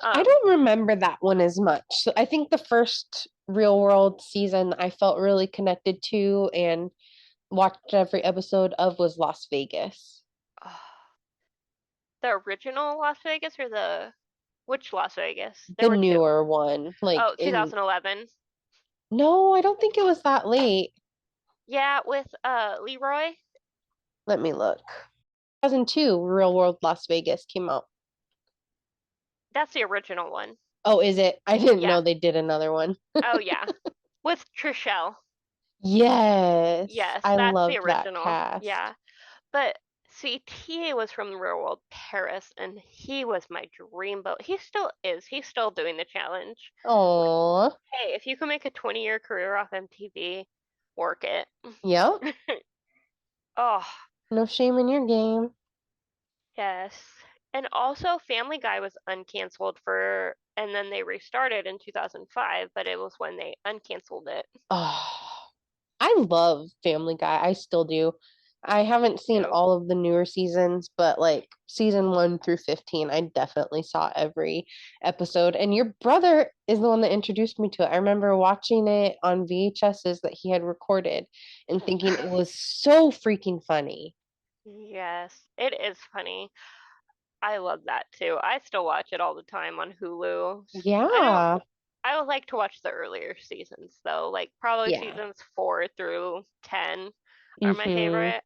I Um, don't remember that one as much. So I think the first Real World season I felt really connected to and watched every episode of was Las Vegas. the original Las Vegas or the which Las Vegas? There The were two. newer one. Like Oh, in 2011. No, I don't think it was that late. Yeah, with Leroy. Let me look. 2002, Real World Las Vegas came out. That's the original one. Oh, is it? I didn't know Yeah. they did another one. Oh yeah. With Trishelle. Yes, Yes, I that's the loved that original. cast. Yeah. But see, TA was from the real world Paris, and he was my dreamboat. He still is. He's still doing the challenge. Oh, Hey, if you can make a 20-year career off MTV, work it. yep. Oh, No shame in your game. yes. And also, Family Guy was uncanceled for, and then they restarted in 2005, but it was when they uncanceled it. Oh, I love Family Guy. I still do. I Me haven't seen too. all of the newer seasons, but like season 1 through 15, I definitely saw every episode. And your brother is the one that introduced me to it. I remember watching it on VHSs that he had recorded and thinking it was so freaking funny. Yes, it is funny. I love that too. I still watch it all the time on Hulu. I don't, Yeah. I would like to watch the earlier seasons though, like probably Yeah. seasons 4 through 10 are my Hmm. favorite.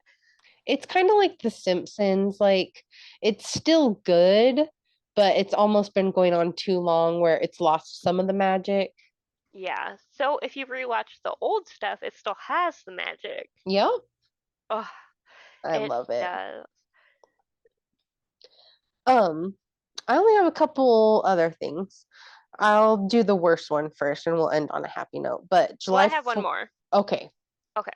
It's kind of like The Simpsons. Like, it's still good, but it's almost been going on too long where it's lost some of the magic. Yeah. So if you rewatch the old stuff, it still has the magic. Yep. Oh, I it love it. does. Um, I only have a couple other things. I'll do the worst one first and we'll end on a happy note. But Well, I July have one 4th, more. okay. Okay.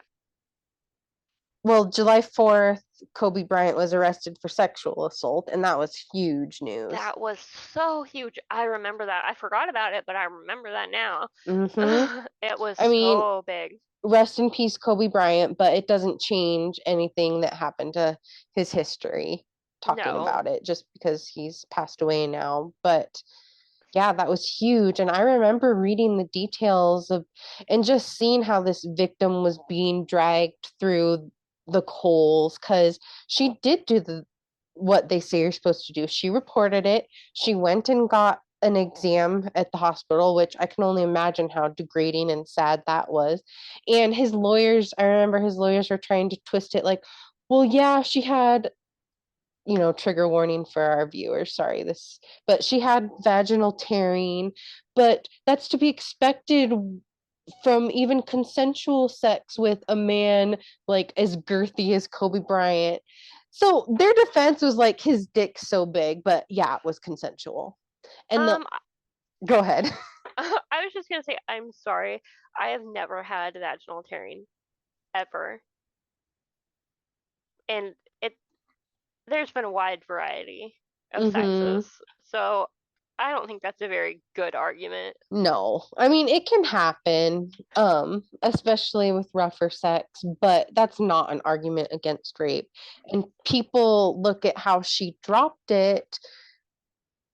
Well, July 4th, Kobe Bryant was arrested for sexual assault, and that was huge news. That was so huge. I remember that. I forgot about it, but I remember that now. Hmm. It was I mean, so big. rest in peace, Kobe Bryant, but it doesn't change anything that happened to his history talking No. about it just because he's passed away now. But yeah, that was huge. And I remember reading the details of and just seeing how this victim was being dragged through the coals because she did do what they say you're supposed to do. She reported it. She went and got an exam at the hospital, which I can only imagine how degrading and sad that was. And his lawyers, I remember his lawyers were trying to twist it like, well, yeah, she had trigger warning for our viewers. Sorry, but she had vaginal tearing, but that's to be expected from even consensual sex with a man like as girthy as Kobe Bryant. So their defense was like his dick's so big, but yeah, it was consensual. And the Um, go ahead. I was just gonna say, I'm sorry. I have never had vaginal tearing ever, and it there's been a wide variety of Mm-hmm. sexes, so I don't think that's a very good argument. No, I mean it can happen, especially with rougher sex, but that's not an argument against rape. And people look at how she dropped it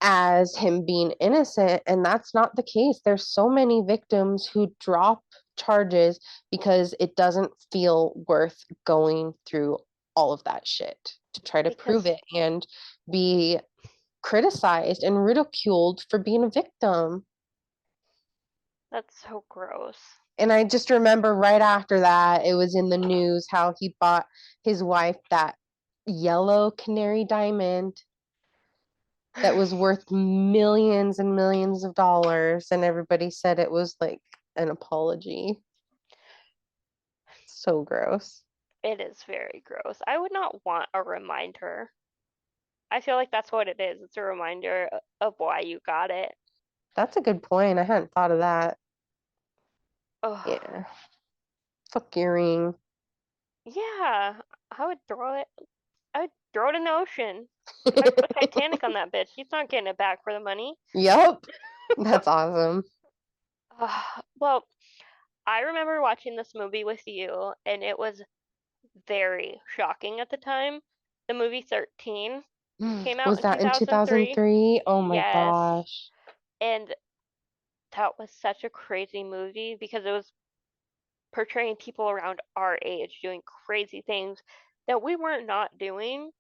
as him being innocent, and that's not the case. There's so many victims who drop charges because it doesn't feel worth going through all of that shit to try to prove Because it and be criticized and ridiculed for being a victim. that's so gross. And I just remember right after that, it was in the news how he bought his wife that yellow canary diamond that was worth millions and millions of dollars. And everybody said it was like an apology. So gross. It is very gross. I would not want a reminder. I feel like that's what it is. It's a reminder of why you got it. That's a good point. I hadn't thought of that. Oh, Yeah. Fuck your ring. yeah. I would throw it. I would throw it in the ocean. I'd put Titanic on that bitch. He's not getting it back for the money. Yep. That's awesome. Well, I remember watching this movie with you, and it was very shocking at the time. The movie 13 came out Was in that in 2003. 2003? Oh my Yes. gosh. And that was such a crazy movie because it was portraying people around our age doing crazy things that we weren't not doing,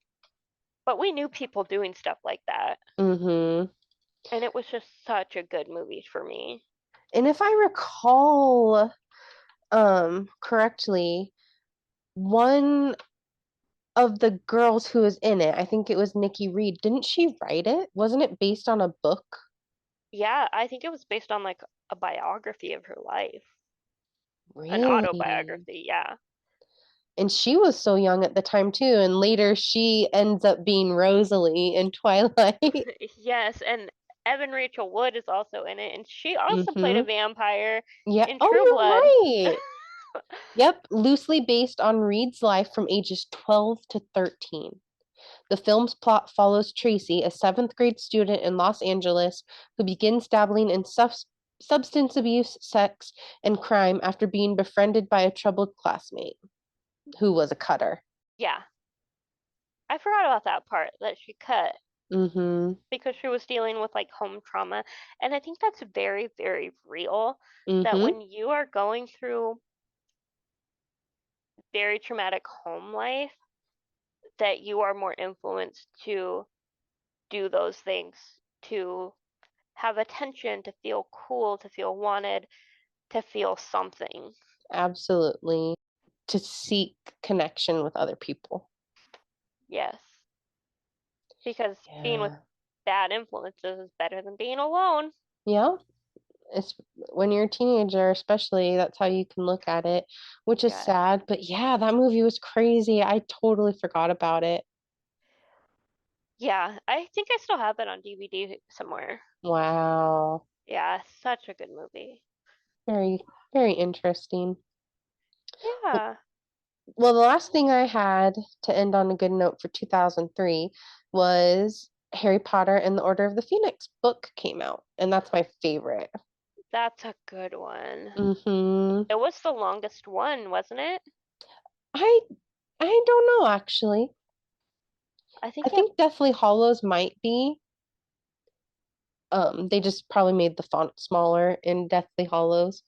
but we knew people doing stuff like that. Mm-hmm. And it was just such a good movie for me. And if I recall correctly, one of the girls who was in it, I think it was Nikki Reed, didn't she write it? Wasn't it based on a book? Yeah, I think it was based on like a biography of her life, an Really? autobiography. Yeah. And she was so young at the time too, and later she ends up being Rosalie in Twilight. Yes, and Evan Rachel Wood is also in it, and she also played a Mm-hmm. vampire Yeah. in Oh, True Blood. you're right. Yep, loosely based on Reed's life from ages 12 to 13. The film's plot follows Tracy, a seventh grade student in Los Angeles, who begins dabbling in substance abuse, sex, and crime after being befriended by a troubled classmate who was a cutter. Yeah, I forgot about that part that she cut Mm-hmm. because she was dealing with like home trauma. And I think that's very, very real that Mm-hmm. when you are going through very traumatic home life, that you are more influenced to do those things, to have attention, to feel cool, to feel wanted, to feel something. Absolutely. To seek connection with other people. Yes, because being with Yeah. bad influences is better than being alone. Yeah. It's when you're a teenager, especially, that's how you can look at it, which is Yes. sad. But yeah, that movie was crazy. I totally forgot about it. Yeah, I think I still have it on DVD somewhere. Wow. Yeah, such a good movie. Very, very interesting. Yeah, Well, the last thing I had to end on a good note for 2003 was Harry Potter and the Order of the Phoenix book came out, and that's my favorite. that's a good one. Mm-hmm. It was the longest one, wasn't it? I I don't know actually. I I think it, think Deathly Hollows might be. They just probably made the font smaller in Deathly Hollows,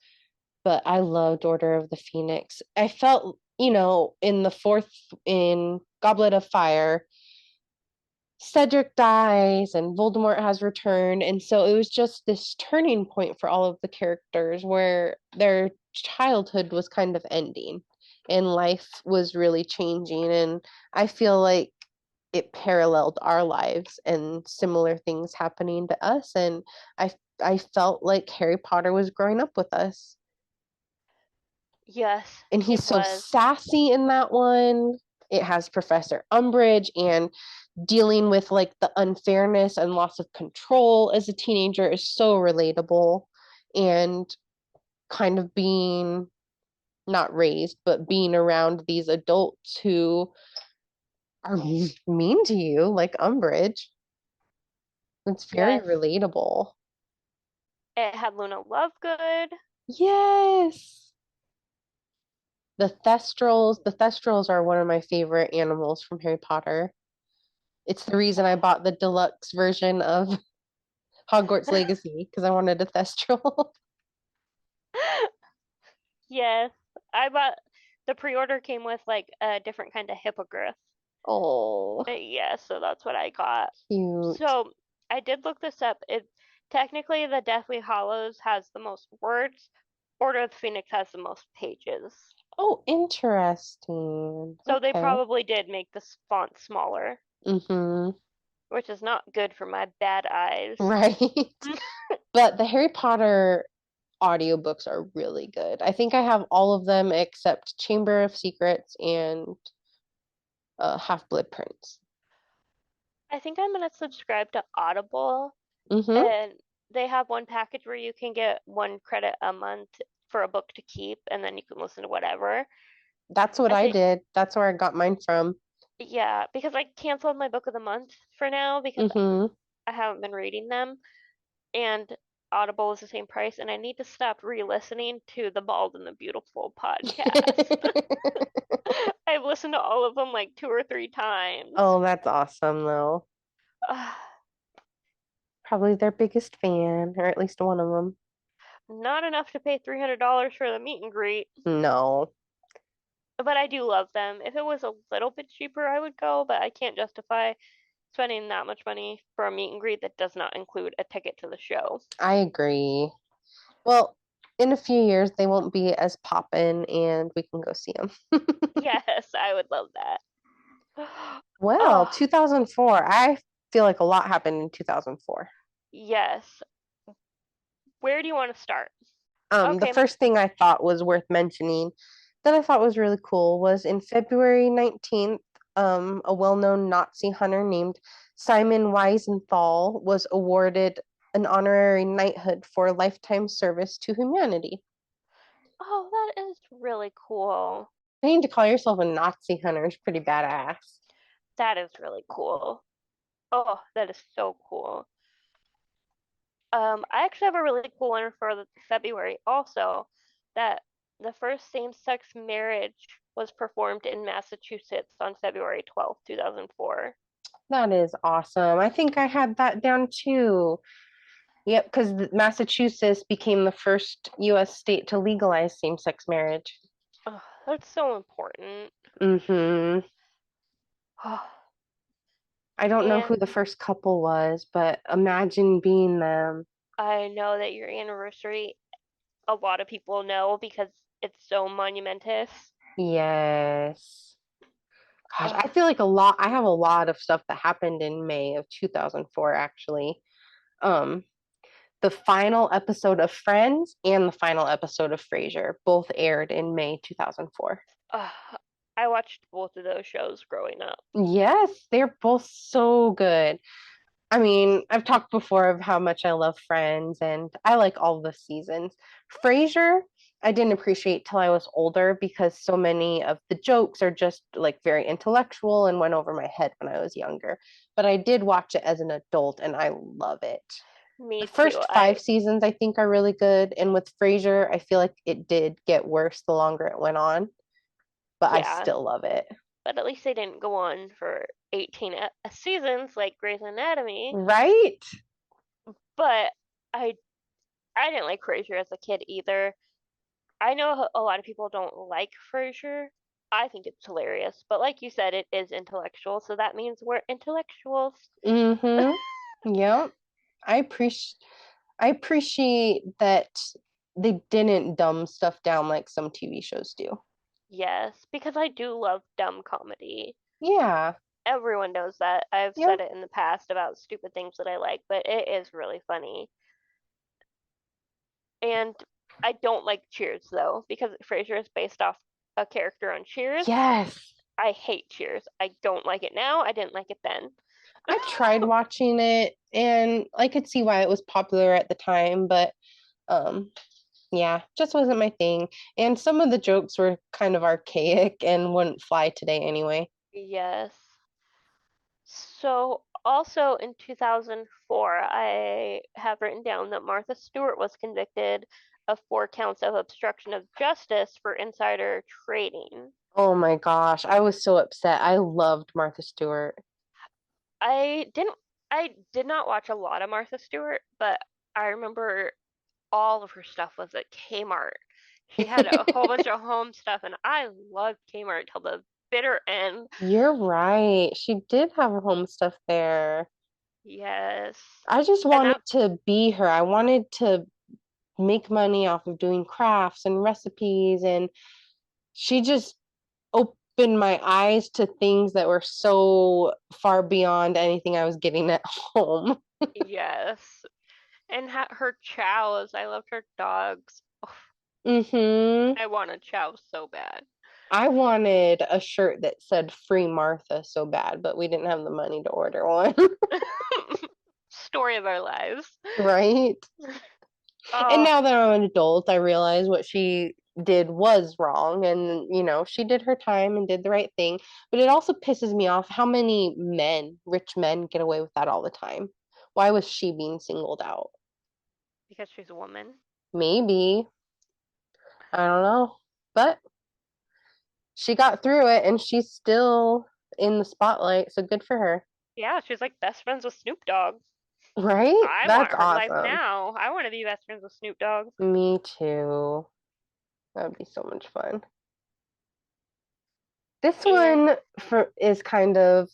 but I loved Order of the Phoenix. I felt, in the fourth in Goblet of Fire, Cedric dies and Voldemort has returned. And so it was just this turning point for all of the characters where their childhood was kind of ending and life was really changing. And I feel like it paralleled our lives and similar things happening to us. And I I felt like Harry Potter was growing up with us. Yes, And he's it so was. sassy in that one. It has Professor Umbridge and dealing with like the unfairness and loss of control as a teenager is so relatable, and kind of being not raised, but being around these adults who are mean to you, like Umbridge. It's very Yes. relatable. It had Luna Lovegood. Yes. The Thestrals are one of my favorite animals from Harry Potter. It's the reason I bought the deluxe version of Hogwarts Legacy because I wanted a Thestral. Yes. I bought the pre-order came with like a different kind of hippogriff. Oh, Yeah, so that's what I got. cute. So I did look this up. It technically the Deathly Hallows has the most words. Order of the Phoenix has the most pages. Oh, interesting. So they Okay. probably did make this font smaller, Mm-hmm. which is not good for my bad eyes. Right. But the Harry Potter audiobooks are really good. I think I have all of them except Chamber of Secrets and Half-Blood Prince. I think I'm gonna subscribe to Audible, Mm-hmm. and they have one package where you can get 1 credit a month for a book to keep, and then you can listen to whatever. That's what I I think, did. That's where I got mine from. yeah, because I canceled my book of the month for now because Mm-hmm. I haven't been reading them, and Audible is the same price, and I need to stop re-listening to the Bald and the Beautiful podcast. I've listened to all of them like 2 or 3 times. Oh, that's awesome though. Probably their biggest fan, or at least one of them. Not enough to pay $300 for the meet and greet, No, but I do love them. If it was a little bit cheaper, I would go, but I can't justify spending that much money for a meet and greet that does not include a ticket to the show. I agree. Well, in a few years, they won't be as poppin' and we can go see them. Yes, I would love that. Well, Oh, 2004. I feel like a lot happened in 2004. yes. Where do you want to start? The Okay. first thing I thought was worth mentioning that I thought was really cool was in February 19th, a well-known Nazi hunter named Simon Wiesenthal was awarded an honorary knighthood for lifetime service to humanity. Oh, that is really cool. I think to call yourself a Nazi hunter is pretty badass. That is really cool. Oh, that is so cool. I actually have a really cool one for February also, that the first same-sex marriage was performed in Massachusetts on February 12th, 2004. That is awesome. I think I had that down too. Yep, because Massachusetts became the first US state to legalize same-sex marriage. Oh, that's so important. Hmm. I don't know who And the first couple was, but imagine being them. I know that your anniversary, a lot of people know because it's so monumentous. Yes. Gosh, I Ugh, feel like I have a lot of stuff that happened in May of 2004 actually. Um, the final episode of Friends and the final episode of Frasier both aired in May 2004. ugh. I watched both of those shows growing up. Yes, they're both so good. I mean, I've talked before of how much I love Friends and I like all the seasons. Frasier, I didn't appreciate till I was older because so many of the jokes are just like very intellectual and went over my head when I was younger. But I did watch it as an adult and I love it. The Me too. first five seasons I think are really good, and with Frasier, I feel like it did get worse the longer it went on, but I Yeah, still love it. but at least they didn't go on for 18 seasons like Grey's Anatomy. Right? But I I didn't like Frasier as a kid either. I know a lot of people don't like Frasier. I think it's hilarious, but like you said, it is intellectual, so that means we're intellectuals. Mm-hmm. Yep. I appreciate that they didn't dumb stuff down like some TV shows do. Yes, because I do love dumb comedy. Yeah. everyone knows that. I've Yeah. said it in the past about stupid things that I like, but it is really funny. And I don't like Cheers though, because Frasier is based off a character on Cheers. Yes. I hate Cheers. I don't like it now. I didn't like it then. I tried watching it and I could see why it was popular at the time, but um yeah, just wasn't my thing. And some of the jokes were kind of archaic and wouldn't fly today anyway. Yes. So also in 2004, I have written down that Martha Stewart was convicted of 4 counts of obstruction of justice for insider trading. Oh my gosh, I was so upset. I loved Martha Stewart. I didn't I did not watch a lot of Martha Stewart, but I remember all of her stuff was at Kmart. She had a whole bunch of home stuff and I loved Kmart till the bitter end. You're right. She did have her home stuff there. Yes. I just And wanted that to be her. I wanted to make money off of doing crafts and recipes, and she just opened my eyes to things that were so far beyond anything I was getting at home. yes. And her chows. I loved her dogs. Oh, Hmm. I want a chow so bad. I wanted a shirt that said Free Martha so bad, but we didn't have the money to order one. Story of our lives. Right? And Oh, now that I'm an adult, I realize what she did was wrong. And, she did her time and did the right thing. But it also pisses me off how many men, rich men, get away with that all the time. Why was she being singled out? because she's a woman. Maybe. I don't know. But she got through it and she's still in the spotlight. So good for her. Yeah, she's like best friends with Snoop Dogg. Right? I want That's her life awesome. now. I want to be best friends with Snoop Dogg. Me too. That would be so much fun. This And one is kind of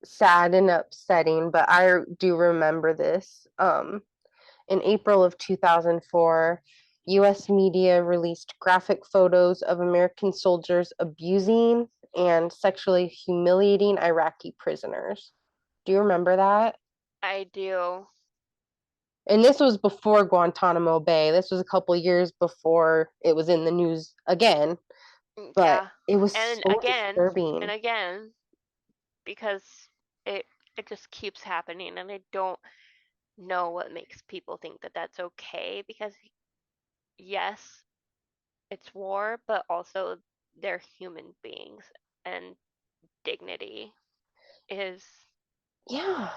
sad and upsetting, but I do remember this. In April of 2004, US media released graphic photos of American soldiers abusing and sexually humiliating Iraqi prisoners. Do you remember that? I do. And this was before Guantanamo Bay. This was a couple years before it was in the news again, but Yeah. it was And so again, and disturbing. again, because it it just keeps happening and I don't know what makes people think that that's okay because yes, it's war, but also they're human beings and dignity is Yeah.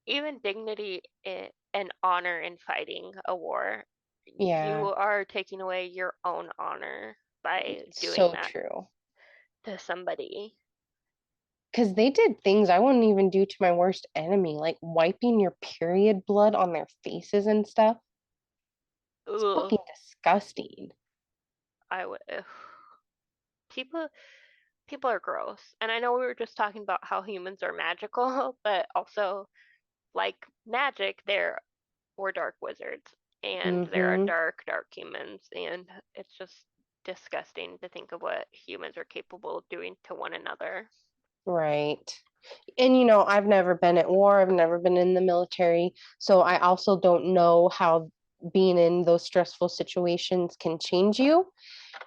even dignity and honor in fighting a war. You Yeah. are taking away your own honor by doing So that true. to somebody. Because they did things I wouldn't even do to my worst enemy, like wiping your period blood on their faces and stuff. It's Ugh, fucking disgusting. I would. People people are gross. And I know we were just talking about how humans are magical, but also like magic, there were dark wizards and there are Mm-hmm. dark humans and it's just disgusting to think of what humans are capable of doing to one another. Right. And I've never been at war, I've never been in the military, so I also don't know how being in those stressful situations can change you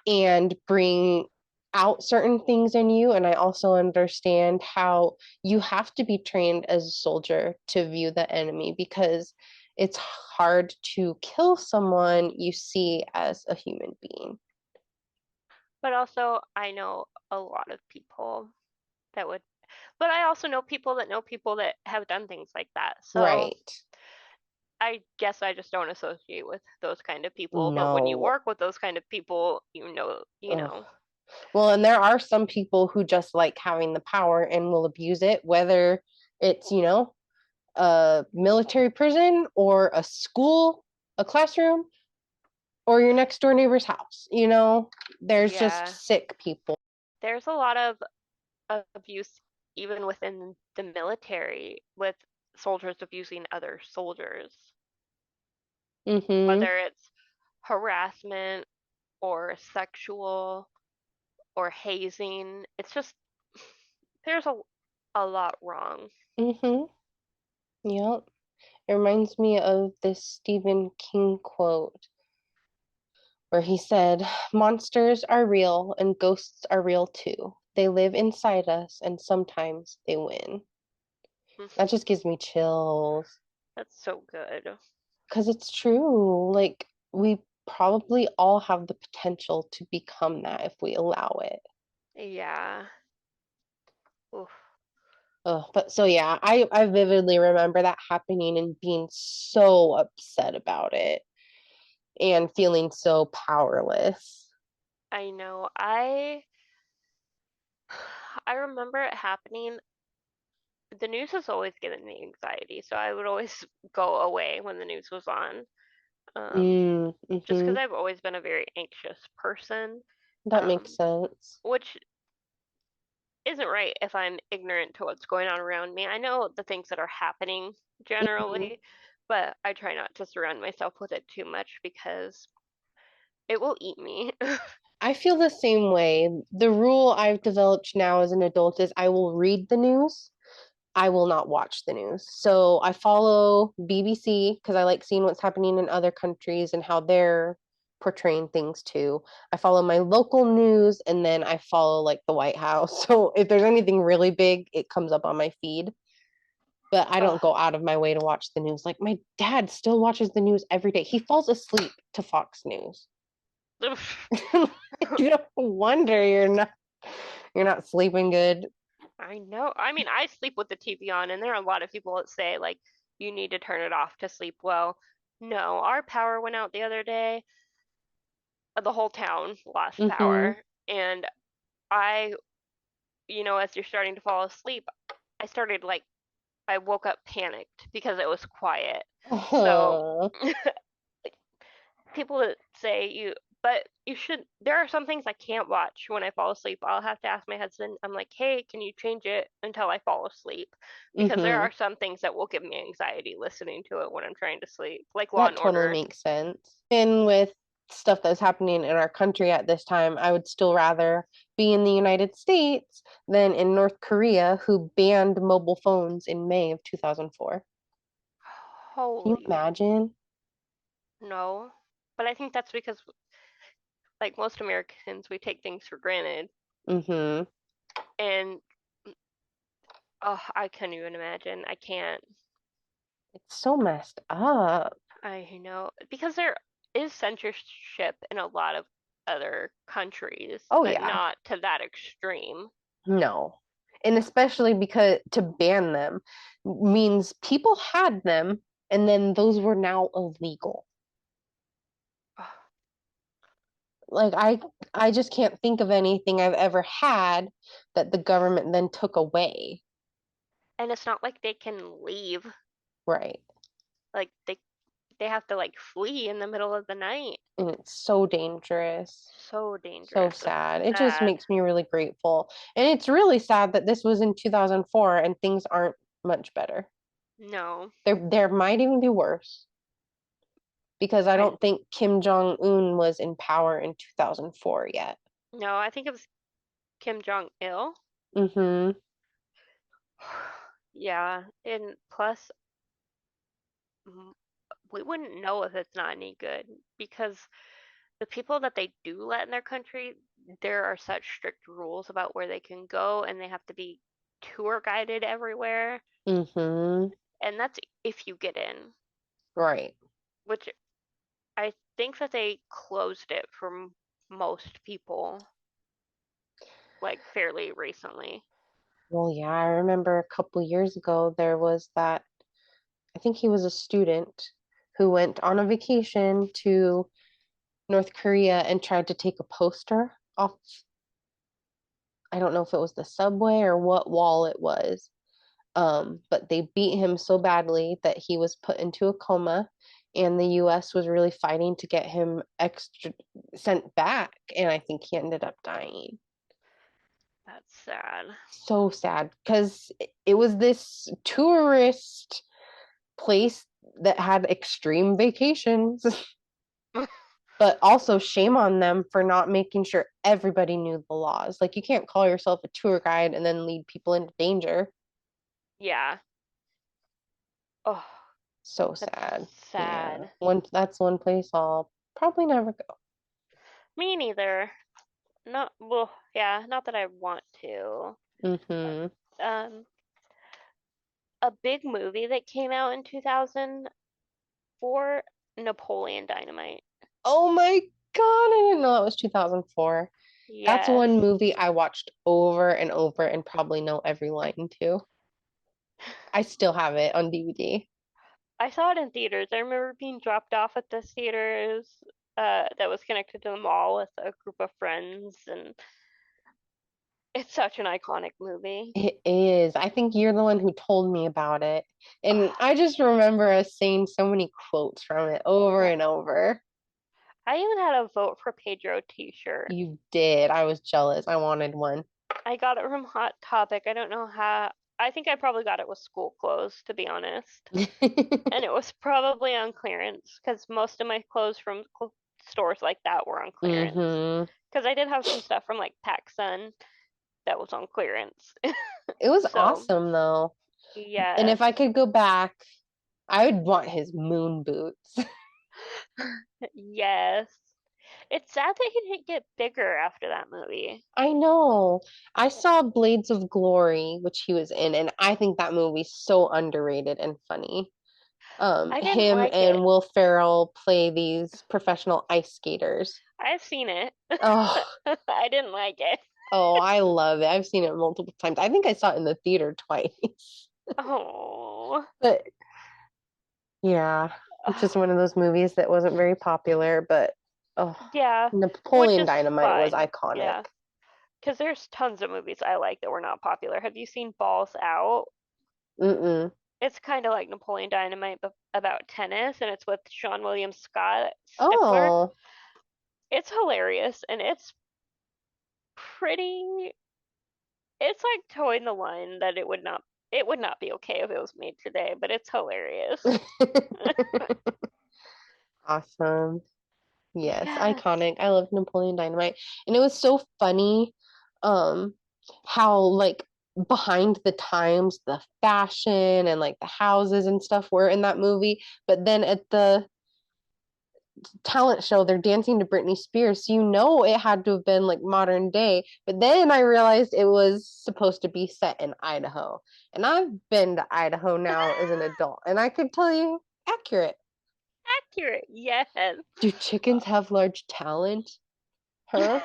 and bring out certain things in you. And I also understand how you have to be trained as a soldier to view the enemy because it's hard to kill someone you see as a human being. But also I know a lot of people that would but I also know people that have done things like that. So Right. I guess I just don't associate with those kind of people, but when you No. work with those kind of people, you Ugh. know. Well, and there are some people who just like having the power and will abuse it, whether it's, a military prison or a school, a classroom, or your next door neighbor's house. There's just Yeah. sick people. There's a lot of abuse even within the military with soldiers abusing other soldiers, Mm-hmm. whether it's harassment or sexual or hazing. It's just there's a a lot wrong. Mm-hmm. Yep. It reminds me of this Stephen King quote where he said, "Monsters are real and ghosts are real too. They live inside us and sometimes they win." That just gives me chills That's so good. because it's true. Like, we probably all have the potential to become that if we allow it. Yeah. Oof. But so yeah, I vividly remember that happening and being so upset about it and feeling so powerless. I know. I remember it happening. The news has always given me anxiety, so I would always go away when the news was on. Mm, Just because mm-hmm. I've always been a very anxious person, That makes um, sense. which isn't right if I'm ignorant to what's going on around me. I know the things that are happening Mhm. generally, but I try not to surround myself with it too much because it will eat me. I feel the same way. The rule I've developed now as an adult is I will read the news. I will not watch the news. So I follow BBC because I like seeing what's happening in other countries and how they're portraying things too. I follow my local news and then I follow like the White House. So if there's anything really big, it comes up on my feed. But I don't Ugh. go out of my way to watch the news. Like my dad still watches the news every day. He falls asleep to Fox News. You don't wonder you're not sleeping good. I know. I mean, I sleep with the TV on, and there are a lot of people that say, like, you need to turn it off to sleep well. No, our power went out the other day. The whole town lost Mm-hmm. power. And I, as you're starting to fall asleep, I started like, I woke up panicked because it was quiet. So Oh. people that say but you should, there are some things I can't watch when I fall asleep. I'll have to ask my husband, I'm like, hey, can you change it until I fall asleep? Because there Mm-hmm. are some things that will give me anxiety listening to it when I'm trying to sleep, like Law That and totally Order. makes sense. And with stuff that's happening in our country at this time, I would still rather be in the United States than in North Korea, who banned mobile phones in May of 2004. Can you Holy imagine? no. But I think that's because, like most Americans, we take things for granted. Mm-hmm. And, oh, I couldn't even imagine. I can't. It's so messed up. I know. Because there is censorship in a lot of other countries, Oh, but yeah. not to that extreme. No. And especially because to ban them means people had them and then those were now illegal. Like I just can't think of anything I've ever had that the government then took away. And it's not like they can leave. Right. Like they have to like flee in the middle of the night. And it's so dangerous. So So dangerous. It's sad. It just sad. makes me really grateful. And it's really sad that this was in 2004 and things aren't much better. No. There might even be worse because I I don't think Kim Jong Un was in power in 2004 yet. no, I think it was Kim Jong Il. Mm-hmm. Yeah, and plus mm, we wouldn't know if it's not any good because the people that they do let in their country, there are such strict rules about where they can go and they have to be tour guided everywhere. Mm-hmm. And that's if you get in, Right. which I think that they closed it for most people like fairly recently. Well, yeah, I remember a couple years ago there was that I think he was a student who went on a vacation to North Korea and tried to take a poster off. I don't know if it was the subway or what wall it was. But they beat him so badly that he was put into a coma, and the US was really fighting to get him extra sent back, and I think he ended up dying. That's sad. So sad because it was this tourist place that had extreme vacations. But also shame on them for not making sure everybody knew the laws. Like you can't call yourself a tour guide and then lead people into danger. Yeah. Oh, So that's sad. Yeah. sad. That's one place I'll probably never go. Me neither. Not, well, yeah, not that I want to. Hmm. Um, a big movie that came out in 2004, Napoleon Dynamite. Oh my God, I didn't know that was 2004. That's Yes. one movie I watched over and over and probably know every line to. I still have it on DVD. I saw it in theaters. I remember being dropped off at this theaters that was connected to the mall with a group of friends, and it's such an iconic movie. It is. I think you're the one who told me about it. And I just remember us saying so many quotes from it over Yeah. and over. I even had a vote for Pedro t-shirt. You did. I was jealous. I wanted one. I got it from Hot Topic. I don't know how. I think I probably got it with school clothes, to be honest. And it was probably on clearance because most of my clothes from stores like that were on clearance. Hmm. Because I did have some stuff from like PacSun that was on clearance. It was So, awesome though. And yes. if I could go back, I would want his moon boots. Yes. It's sad that he didn't get bigger after that movie. I know. I saw Blades of Glory, which he was in, and I think that movie's so underrated and funny. I didn't Him like and it. Will Ferrell play these professional ice skaters. I've seen it. Oh, I didn't like it. oh, I love it. I've seen it multiple times. I think I saw it in the theater twice. Oh. But yeah, it's just one of those movies that wasn't very popular, but oh, Yeah, which Napoleon is Dynamite was fine. iconic. Yeah, because there's tons of movies I like that were not popular. Have you seen Balls Out? Mm-mm. It's kind of like Napoleon Dynamite, but about tennis, and it's with Sean William Scott Stifler. Oh. It's hilarious, and it's pretty. It's like towing the line that it would not be okay if it was made today, but it's hilarious. Awesome. Yes, Yes. iconic. I loved Napoleon Dynamite. And it was so funny, um, how like behind the times the fashion and like the houses and stuff were in that movie. But then at the talent show, they're dancing to Britney Spears. So you know it had to have been like modern day. But then I realized it was supposed to be set in Idaho. And I've been to Idaho now as an adult, and I could tell you accurate. Accurate. Yes. Do chickens have large talent? Huh?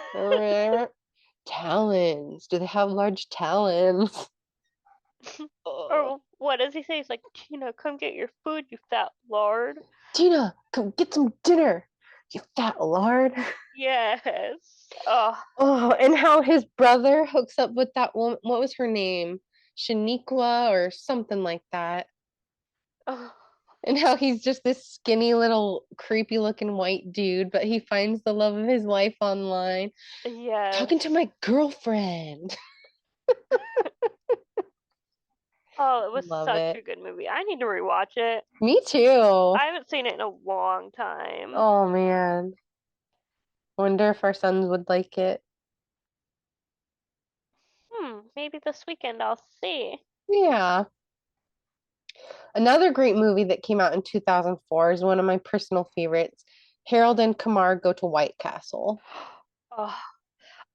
Talons. Do they have large talons? Oh. Or what does he say? He's like, Tina, come get your food, you fat lard. Tina, come get some dinner, you fat lard. Yes. Oh, Oh, and how his brother hooks up with that woman. What was her name? Shaniqua or something like that. oh, And how he's just this skinny little creepy looking white dude, but he finds the love of his life online. yes. Talking to my girlfriend. Oh, it was Love such it. a good movie. I need to rewatch it. Me too. I haven't seen it in a long time. Oh man. Wonder if our sons would like it. Maybe this weekend I'll see. Yeah. Another great movie that came out in 2004 is one of my personal favorites. Harold and Kumar Go to White Castle. Oh,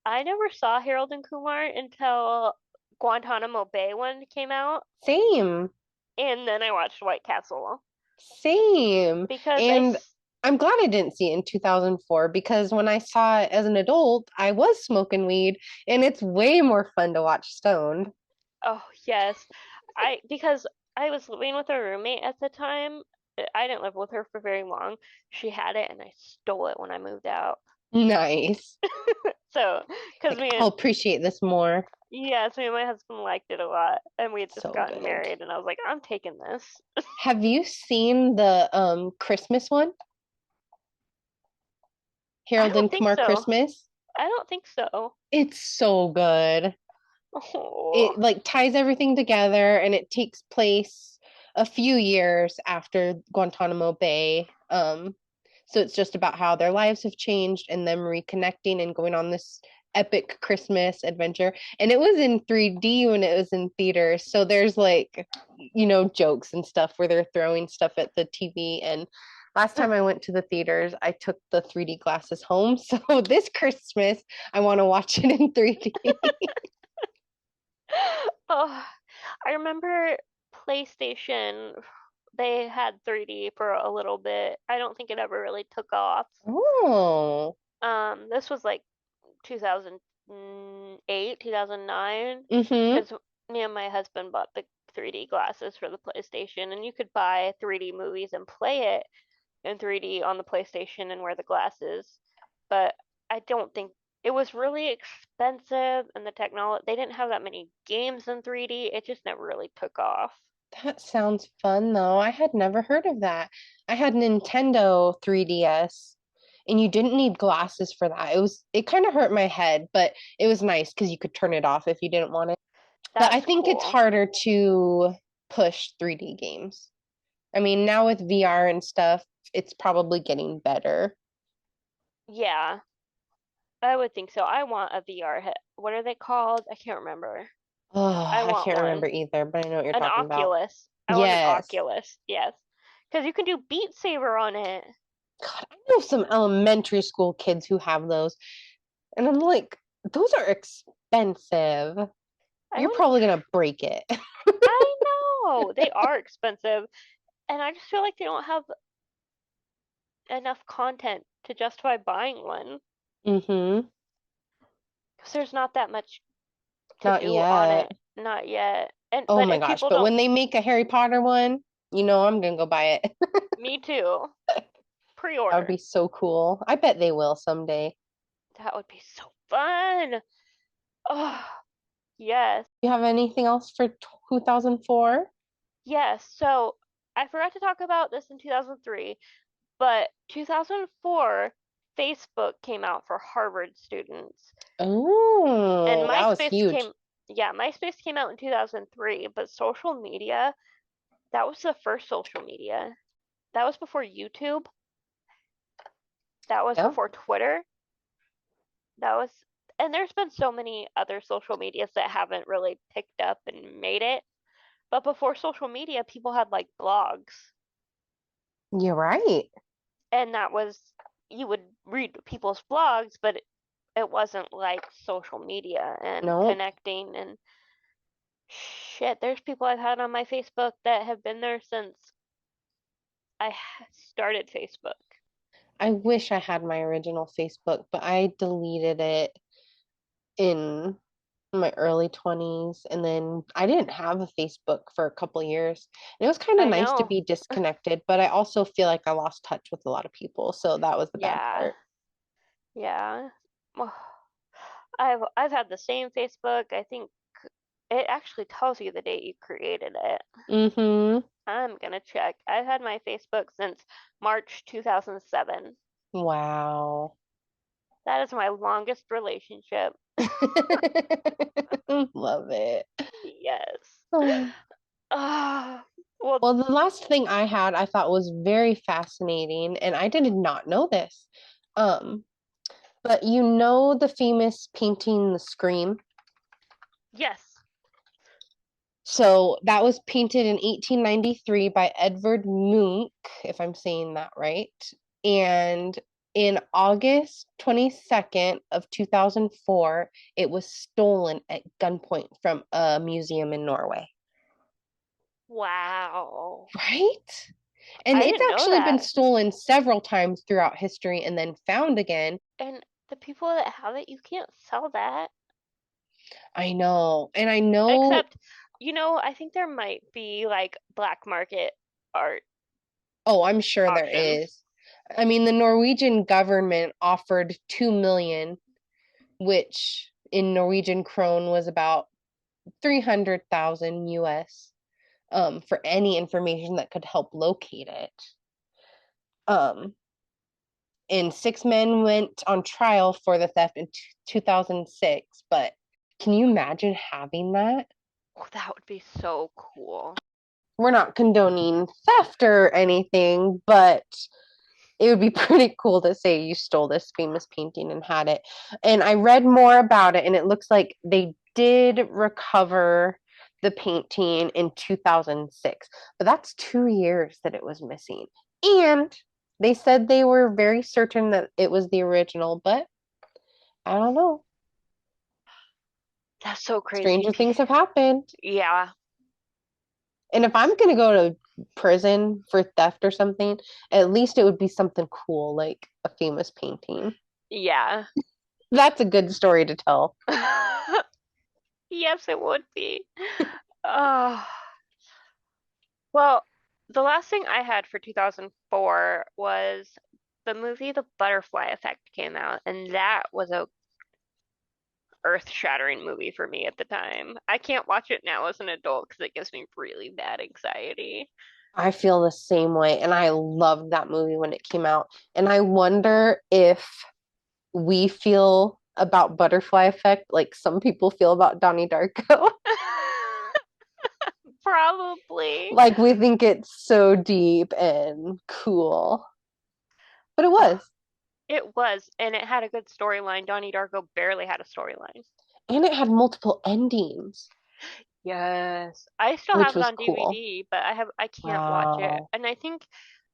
I never saw Harold and Kumar until Guantanamo Bay one came out, Same. and then I watched White Castle Same. because And I'm glad I didn't see it in 2004 because when I saw it as an adult, I was smoking weed and it's way more fun to watch stoned. oh yes, because I was living with a roommate at the time. I didn't live with her for very long. She had it, and I stole it when I moved out. Nice. So, because Like, I'll appreciate this more. me and my husband liked it a lot, and we had just So gotten good. married, and I was like, I'm taking this. Have you seen the Christmas one? I Harold don't and think Kumar so. Christmas? I don't think so. It's so good. Oh, It like ties everything together and it takes place a few years after Guantanamo Bay. So it's just about how their lives have changed and them reconnecting and going on this epic Christmas adventure. And it was in 3D when it was in theaters. So there's like, jokes and stuff where they're throwing stuff at the TV. And last time I went to the theaters, I took the 3D glasses home. So this Christmas, I want to watch it in 3D. Oh, I remember PlayStation, they had 3D for a little bit. I don't think it ever really took off. Oh. This was like 2008, 2009, Mm-hmm. because me and my husband bought the 3D glasses for the PlayStation, and you could buy 3D movies and play it in 3D on the PlayStation and wear the glasses. But I don't think it was really expensive, and the technology, they didn't have that many games in 3D. It just never really took off. That sounds fun though. I had never heard of that. I had Nintendo 3DS and you didn't need glasses for that. It kind of hurt my head, but it was nice because you could turn it off if you didn't want it. But I That's think it's cool. harder to push 3D games. I mean, now with VR and stuff, it's probably getting better. Yeah, I would think so. I want a VR head. What are they called? I can't remember. Oh, I I want can't remember one. either, but I know what you're An talking about. Oculus. I want an Yes. Oculus. Yes. Because you can do Beat Saber on it. God, I know some elementary school kids who have those. And I'm like, those are expensive. I You're want to probably gonna break it. I know. They are expensive. And I just feel like they don't have enough content to justify buying one. Mm-hmm. Because there's not that much to Not do on yet. it. Not yet. And Oh but my if gosh. people But don't, when they make a Harry Potter one, I'm gonna go buy it. me too. That would Pre-order. be so cool. I bet they will someday. That would be so fun. Oh, yes. You have anything else for 2004? Yes. So I forgot to talk about this in 2003, but 2004, Facebook came out for Harvard students. And Oh, that was huge. MySpace came out in 2003, but social media, that was the first social media. That was before YouTube. That was Yep. before Twitter. That was, and there's been so many other social medias that haven't really picked up and made it. But before social media, people had like blogs, You're right. and that was, you would read people's blogs, but it wasn't like social media and Nope. connecting and shit. There's people I've had on my Facebook that have been there since I started Facebook. I wish I had my original Facebook, but I deleted it in my early 20s and then I didn't have a Facebook for a couple years. And it was kind of I nice to know. be disconnected, but I also feel like I lost touch with a lot of people, so that was the bad Yeah. part. Yeah. I've had the same Facebook. I think it actually tells you the date you created it. Mm-hmm. I'm gonna check. I've had my Facebook since March 2007. Wow. That is my longest relationship. Love it. Yes. Oh. Ah, well, Well, the last thing I had I thought was very fascinating, and I did not know this. Um, but the famous painting, The Scream? yes. So that was painted in 1893 by Edvard Munch, if I'm saying that right. And in August 22nd of 2004, it was stolen at gunpoint from a museum in Norway. Wow. Right? And I it's didn't know actually been that. stolen several times throughout history and then found again. And the people that have it, you can't sell that. I know. And I know, Except, I think there might be like black market art oh, I'm sure there auctions. is. I mean, the Norwegian government offered 2 million, which in Norwegian krone was about 300,000 US, for any information that could help locate it. Um, and 6 men went on trial for the theft in 2006. But can you imagine having that? Oh, that would be so cool. We're not condoning theft or anything, but it would be pretty cool to say you stole this famous painting and had it. And I read more about it, and it looks like they did recover the painting in 2006, but that's 2 years that it was missing. And they said they were very certain that it was the original, but I don't know. That's so crazy. Stranger things have happened. Yeah. And if I'm going to go to prison for theft or something, at least it would be something cool, like a famous painting. Yeah. That's a good story to tell. Yes, it would be. Oh. Well, the last thing I had for 2004 was the movie The Butterfly Effect came out, and that was a earth-shattering movie for me at the time. I can't watch it now as an adult because it gives me really bad anxiety. I feel the same way. And I loved that movie when it came out. And I wonder if we feel about Butterfly Effect like some people feel about Donnie Darko. Probably. Like we think it's so deep and cool. But it was. It was, and it had a good storyline. Donnie Darko barely had a storyline. And it had multiple endings, Yes. I still which have it was on cool. DVD, but I can't watch it. Wow. And I think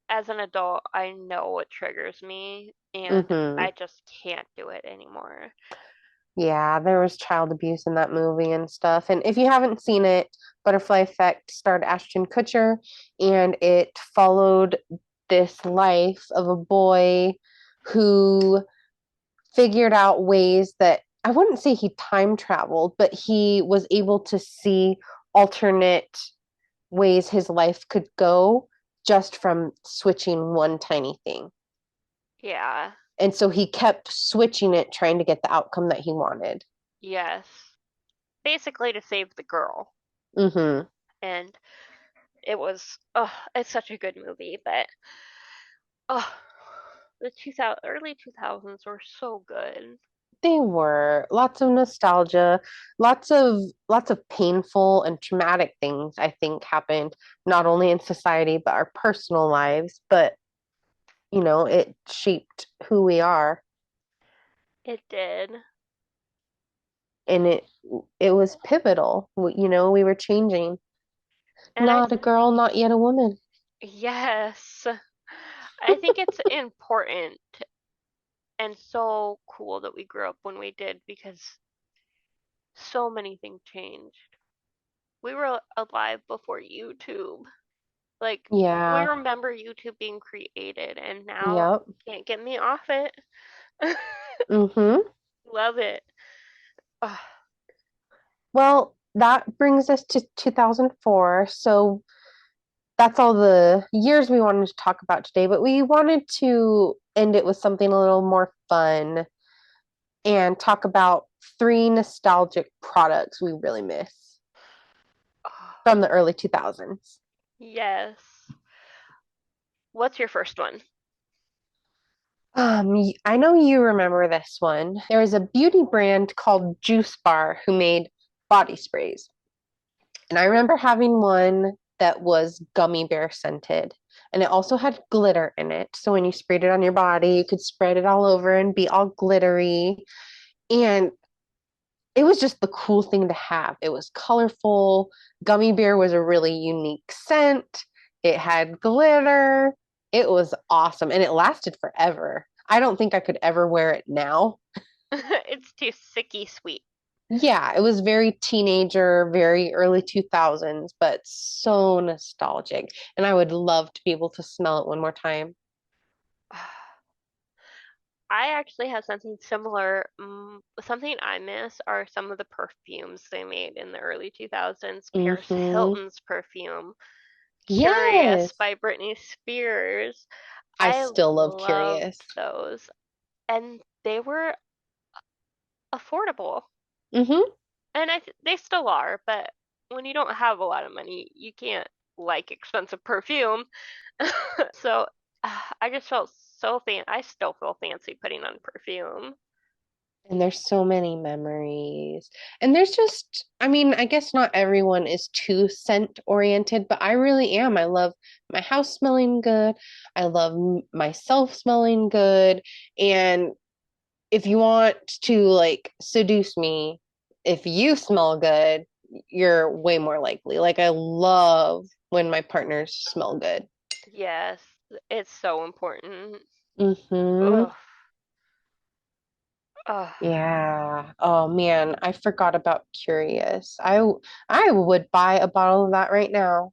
as an adult, I know what triggers me, and Mm-hmm. I just can't do it anymore. Yeah, there was child abuse in that movie and stuff. And if you haven't seen it, Butterfly Effect starred Ashton Kutcher, and it followed this life of a boy who figured out ways that I wouldn't say he time traveled, but he was able to see alternate ways his life could go just from switching one tiny thing. Yeah. And so he kept switching it, trying to get the outcome that he wanted. Yes. Basically to save the girl. Mm-hmm. And it was, oh, it's such a good movie, but oh, the 2000 early 2000s were so good. They were lots of nostalgia, lots of painful and traumatic things I think happened not only in society but our personal lives, but it shaped who we are, It did. and it was pivotal. We were changing. And Not a girl, not yet a woman. yes, I think it's important and so cool that we grew up when we did because so many things changed. We were alive before YouTube. Like, we Yeah. remember YouTube being created, and now Yep. can't get me off it. Mm-hmm. Love it. Ugh. Well, that brings us to 2004. So that's all the years we wanted to talk about today, but we wanted to end it with something a little more fun and talk about three nostalgic products we really miss from the early 2000s. Yes. What's your first one? I know you remember this one. There was a beauty brand called Juice Bar who made body sprays. And I remember having one that was gummy bear scented. And it also had glitter in it. So when you sprayed it on your body, you could spread it all over and be all glittery. And it was just the cool thing to have. It was colorful. Gummy bear was a really unique scent. It had glitter. It was awesome. And it lasted forever. I don't think I could ever wear it now. It's too sicky sweet. Yeah, it was very teenager, very early 2000s, but so nostalgic. And I would love to be able to smell it one more time. I actually have something similar. Something I miss are some of the perfumes they made in the early 2000s. Paris Mm-hmm. Hilton's perfume, Curious Yes. by Britney Spears. I I still love loved Curious. those, and they were affordable. Mm-hmm. And they still are, but when you don't have a lot of money, you can't like expensive perfume. So I just felt so I still feel fancy putting on perfume. And there's so many memories. And there's just, I mean, I guess not everyone is too scent oriented, but I really am. I love my house smelling good. I love myself smelling good. And if you want to like seduce me, if you smell good, you're way more likely. Like, I love when my partners smell good. Yes, it's so important. Mm-hmm. Ugh. Ugh. Yeah. Oh man, I forgot about Curious. I would buy a bottle of that right now.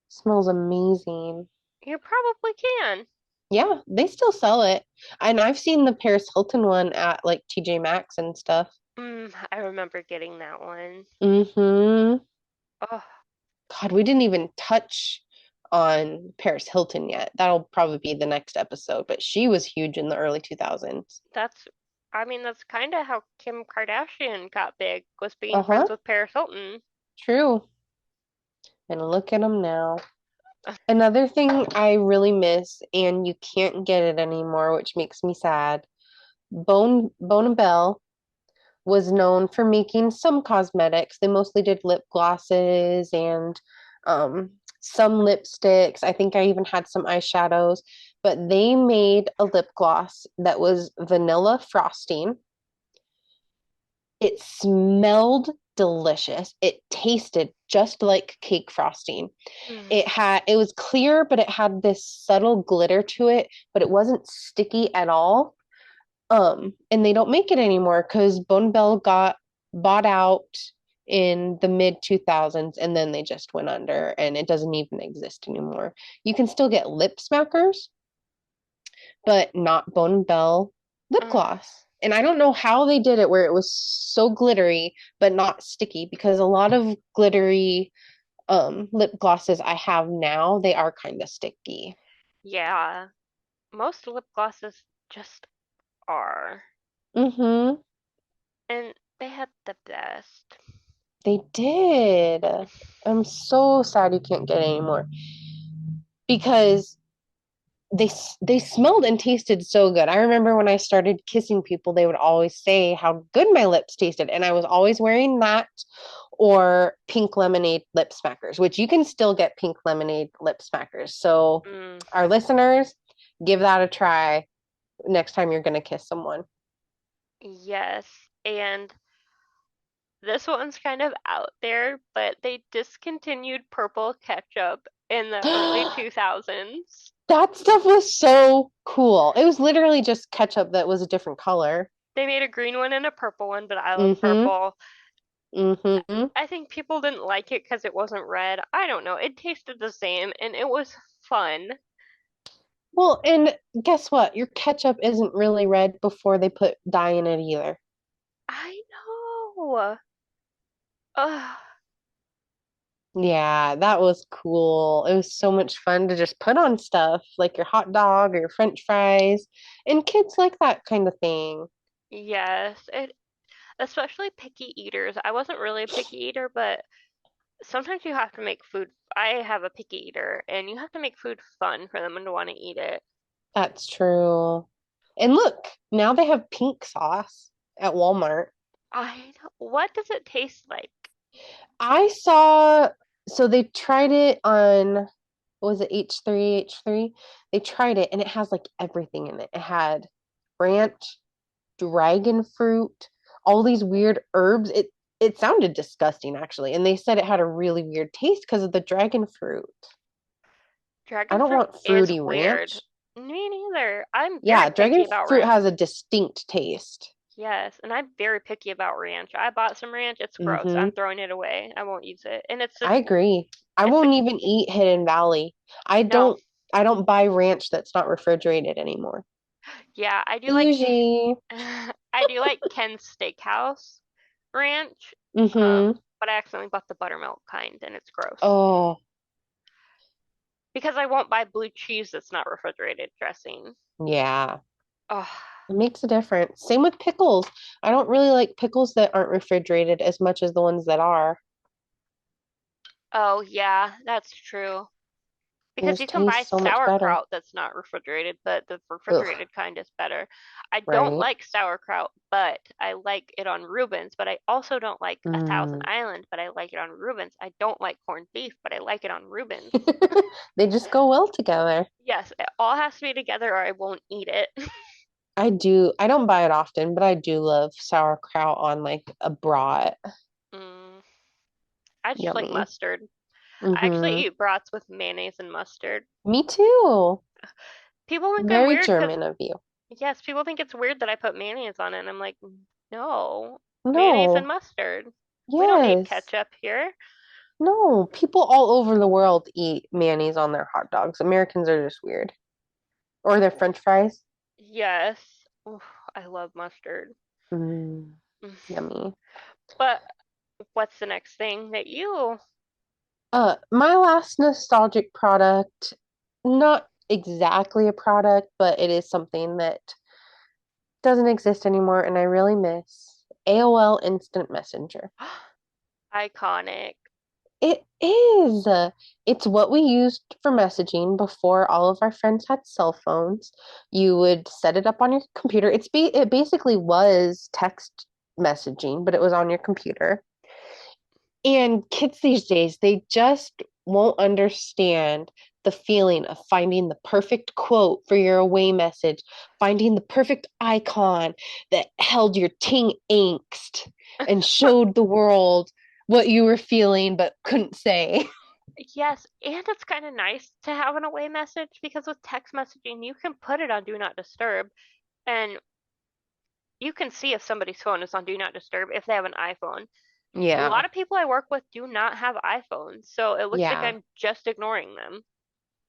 Smells amazing. You probably can. Yeah, they still sell it. And I've seen the Paris Hilton one at like TJ Maxx and stuff. I remember getting that one. Mm-hmm. Oh, God, we didn't even touch on Paris Hilton yet. That'll probably be the next episode, but she was huge in the early 2000s. that's, I mean, that's kind of how Kim Kardashian got big, was being Uh-huh. friends with Paris Hilton. True. And look at them now. Another thing I really miss, and you can't get it anymore, which makes me sad. Bone and Bell was known for making some cosmetics. They mostly did lip glosses and some lipsticks. I think I even had some eyeshadows, but they made a lip gloss that was vanilla frosting. It smelled delicious. It tasted just like cake frosting. Mm, It was clear, but it had this subtle glitter to it, but it wasn't sticky at all. And they don't make it anymore because Bone Bell got bought out in the mid 2000s and then they just went under and it doesn't even exist anymore. You can still get lip smackers, but not Bone Bell lip mm. gloss. And I don't know how they did it where it was so glittery but not sticky because a lot of glittery lip glosses I have now, they are kind of sticky. Yeah, most lip glosses just are. Mm-hmm. And they had the best. They did. I'm so sad you can't get any more because they smelled and tasted so good. I remember when I started kissing people, they would always say how good my lips tasted, and I was always wearing that or pink lemonade lip smackers, which you can still get pink lemonade lip smackers. So, Mm, our listeners, give that a try next time you're going to kiss someone. yes, and this one's kind of out there, but they discontinued purple ketchup in the early That 2000s. stuff was so cool. It was literally just ketchup that was a different color. They made a green one and a purple one, but I love Mm-hmm. purple. Mm-hmm. I think people didn't like it because it wasn't red. I don't know. It tasted the same and it was fun. Well, and guess what? Your ketchup isn't really red before they put dye in it either. I know. Ugh. Yeah, that was cool. It was so much fun to just put on stuff like your hot dog or your French fries. And kids like that kind of thing. Yes, it especially picky eaters. I wasn't really a picky eater, but sometimes you have to make food. I have a picky eater, and you have to make food fun for them to want to eat it. That's true. And look, now they have pink sauce at Walmart. I know. What does it taste like? I saw, so they tried it on, what was it, H3, H3? They tried it and it has like everything in it. It had ranch, dragon fruit, all these weird herbs. It sounded disgusting actually, and they said it had a really weird taste because of the dragon fruit. I Dragon don't fruit want is fruity weird. ranch. Me neither. I'm very Yeah, picky dragon about fruit has ranch. a distinct taste. Yes, and I'm very picky about ranch. I bought some ranch. It's gross. Hmm. I'm throwing it away. I won't use it. And I agree. I it's a, won't even eat Hidden Valley. I no. don't I don't buy ranch that's not refrigerated anymore. Yeah, I do like Bougie. I do like Ken's Steakhouse ranch. Mm-hmm. But I accidentally bought the buttermilk kind and it's gross. Oh, Because I won't buy blue cheese that's not refrigerated dressing. yeah. Oh, It makes a difference. Same with pickles. I don't really like pickles that aren't refrigerated as much as the ones that are. oh yeah, that's true. It because just you can buy tastes so much better. sauerkraut that's not refrigerated, but the Ugh, refrigerated kind is better. I don't right? like sauerkraut, but I like it on Reuben's, but I also don't like a Thousand Mm. Island, but I like it on Reuben's. I don't like corned beef, but I like it on Reuben's. They just go well together. Yes, it all has to be together or I won't eat it. I do. I don't buy it often, but I do love sauerkraut on like a brat. Mm, I just like Yummy. mustard. I actually Mm-hmm. eat brats with mayonnaise and mustard. Me too. People think I'm Very weird because, German of you. yes, people think it's weird that I put mayonnaise on it, and I'm like, no, mayonnaise and No. mustard. We don't need Yes. ketchup here. No. People all over the world eat mayonnaise on their hot dogs. Americans are just weird. Or their French fries. Yes. Oof, I love mustard. Mm, Mm. yummy. But what's the next thing that you? My last nostalgic product, not exactly a product, but it is something that doesn't exist anymore and I really miss AOL Instant Messenger. Iconic. It is. It's what we used for messaging before all of our friends had cell phones. You would set it up on your computer. It basically was text messaging, but it was on your computer. And kids these days, they just won't understand the feeling of finding the perfect quote for your away message, finding the perfect icon that held your teen angst and showed the world what you were feeling but couldn't say. Yes, and it's kind of nice to have an away message because with text messaging, you can put it on Do Not Disturb and you can see if somebody's phone is on Do Not Disturb if they have an iPhone. A Yeah, lot of people I work with do not have iPhones, so it looks like yeah, I'm just ignoring them.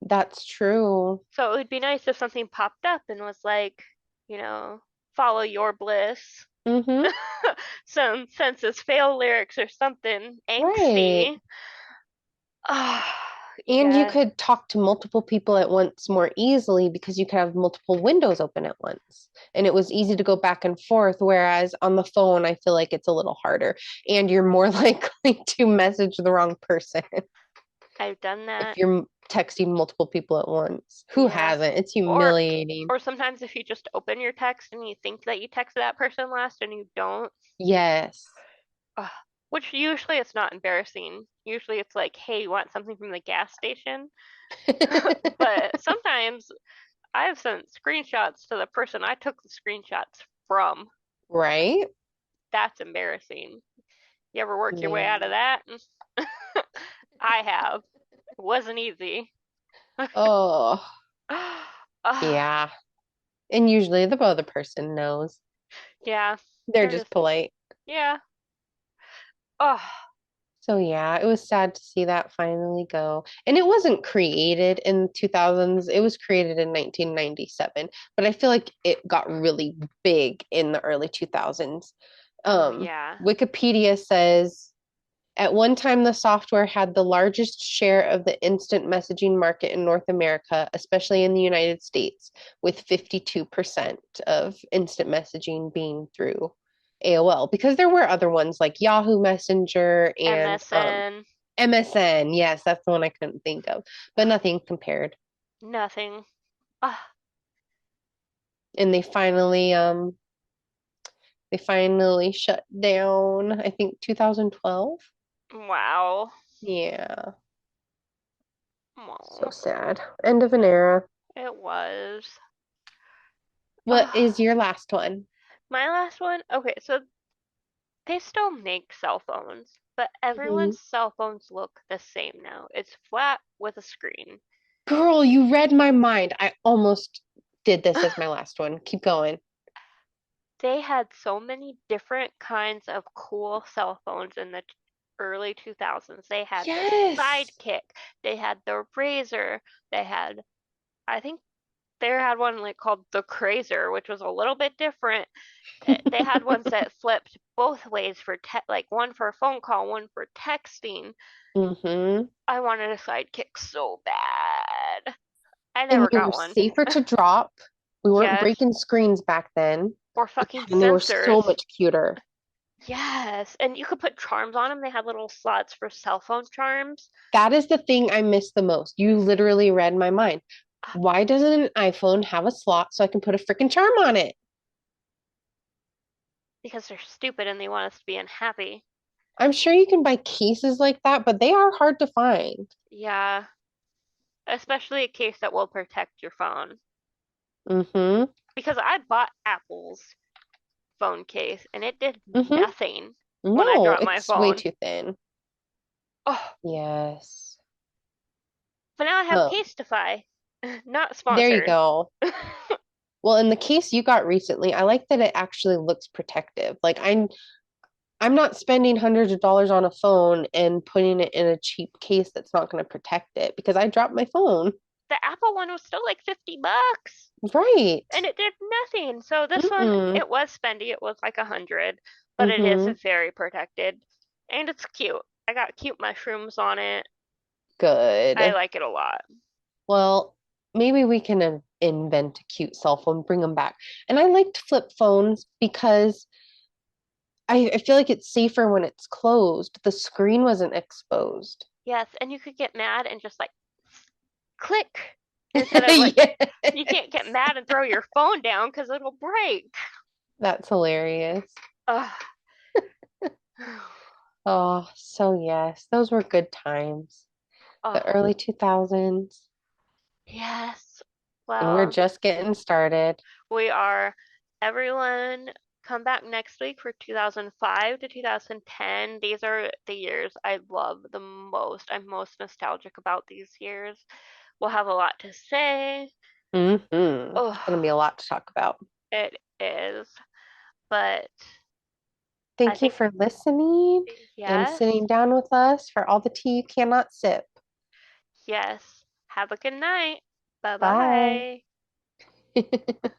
that's true. So it would be nice if something popped up and was like, follow your bliss. Mm-hmm. Some Census Fail lyrics or something Right. angsty. Ah, And you yeah. could talk to multiple people at once more easily because you could have multiple windows open at once. And it was easy to go back and forth. Whereas on the phone, I feel like it's a little harder. And you're more likely to message the wrong person I've done if that. you're texting multiple people at once. Who Yes. hasn't? It's Or humiliating. or sometimes if you just open your text and you think that you texted that person last and you don't, Yes. ugh, which usually it's not embarrassing. Usually it's like, hey, you want something from the gas station? But sometimes I've sent screenshots to the person I took the screenshots from. Right? That's embarrassing. You ever work your way out of Man. that? I have. It wasn't easy. Oh, Ah, yeah. And usually the other person knows. yeah, They're they're just just, polite. yeah. Oh, So yeah, it was sad to see that finally go. And it wasn't created in 2000s. It was created in 1997, but I feel like it got really big in the early 2000s. oh yeah. Wikipedia says at one time the software had the largest share of the instant messaging market in North America, especially in the United States, with 52% of instant messaging being through AOL because there were other ones like Yahoo Messenger and MSN, MSN. Yes, that's the one I couldn't think of, but nothing compared. nothing. Ah, And they finally shut down, I think 2012. wow. Yeah, so Oh, sad. End of an era. it was. What is Ah, your last one? my last one. Okay, so they still make cell phones, but Mhm. everyone's cell phones look the same now. It's flat with a screen. Girl, you read my mind. I almost did this as my last one. Keep going. They had so many different kinds of cool cell phones in the early 2000s. They had the Yes. Sidekick, they had the Razor, they had, I think they had one like called the Crazer, which was a little bit different. They had ones that flipped both ways for like one for a phone call, one for texting. Mm-hmm. I wanted a Sidekick so bad. I And never they got were one. safer to drop. We weren't Yes, breaking screens back then. or fucking And they were so sensors. much cuter. Yes, and you could put charms on them. They had little slots for cell phone charms. That is the thing I miss the most. You literally read my mind. Ah, Why doesn't an iPhone have a slot so I can put a freaking charm on it? because they're stupid and they want us to be unhappy. I'm sure you can buy cases like that, but they are hard to find. Yeah, especially a case that will protect your phone. Mm-hmm. Because I bought Apple's phone case and it did Mm-hmm. nothing when I No, dropped my it's way phone. too thin. Oh, Yes. but now I have Oh, Casetify. Not there you sponsored. go. Well, in the case you got recently, I like that it actually looks protective. Like I'm not spending hundreds of dollars on a phone and putting it in a cheap case that's not going to protect it because I dropped my phone. The Apple one was still like $50 Right. and it did nothing. So this one, Mm-mm. it was spendy. It was like 100, but it is Mm-hmm. very protected and it's cute. I got cute mushrooms on it. I Good. like it a lot. Well, maybe we can invent a cute cell phone, bring them back. And I liked flip phones because I feel like it's safer when it's closed. The screen wasn't exposed. Yes, and you could get mad and just like click instead of like Yes. you can't get mad and throw your phone down because it'll break. That's hilarious. Ugh. Oh, so yes, those were good times. The Oh, early 2000s, yes. and we're Well, just getting started. we are everyone come back next week for 2005 to 2010. These are the years I love the most. I'm most nostalgic about these years. We'll have a lot to say. It's going to be Oh, a lot to talk about. it is. But I Thank you think for listening and yes, sitting down with us for all the tea you cannot sip. yes. Have a good night. Bye Bye. bye.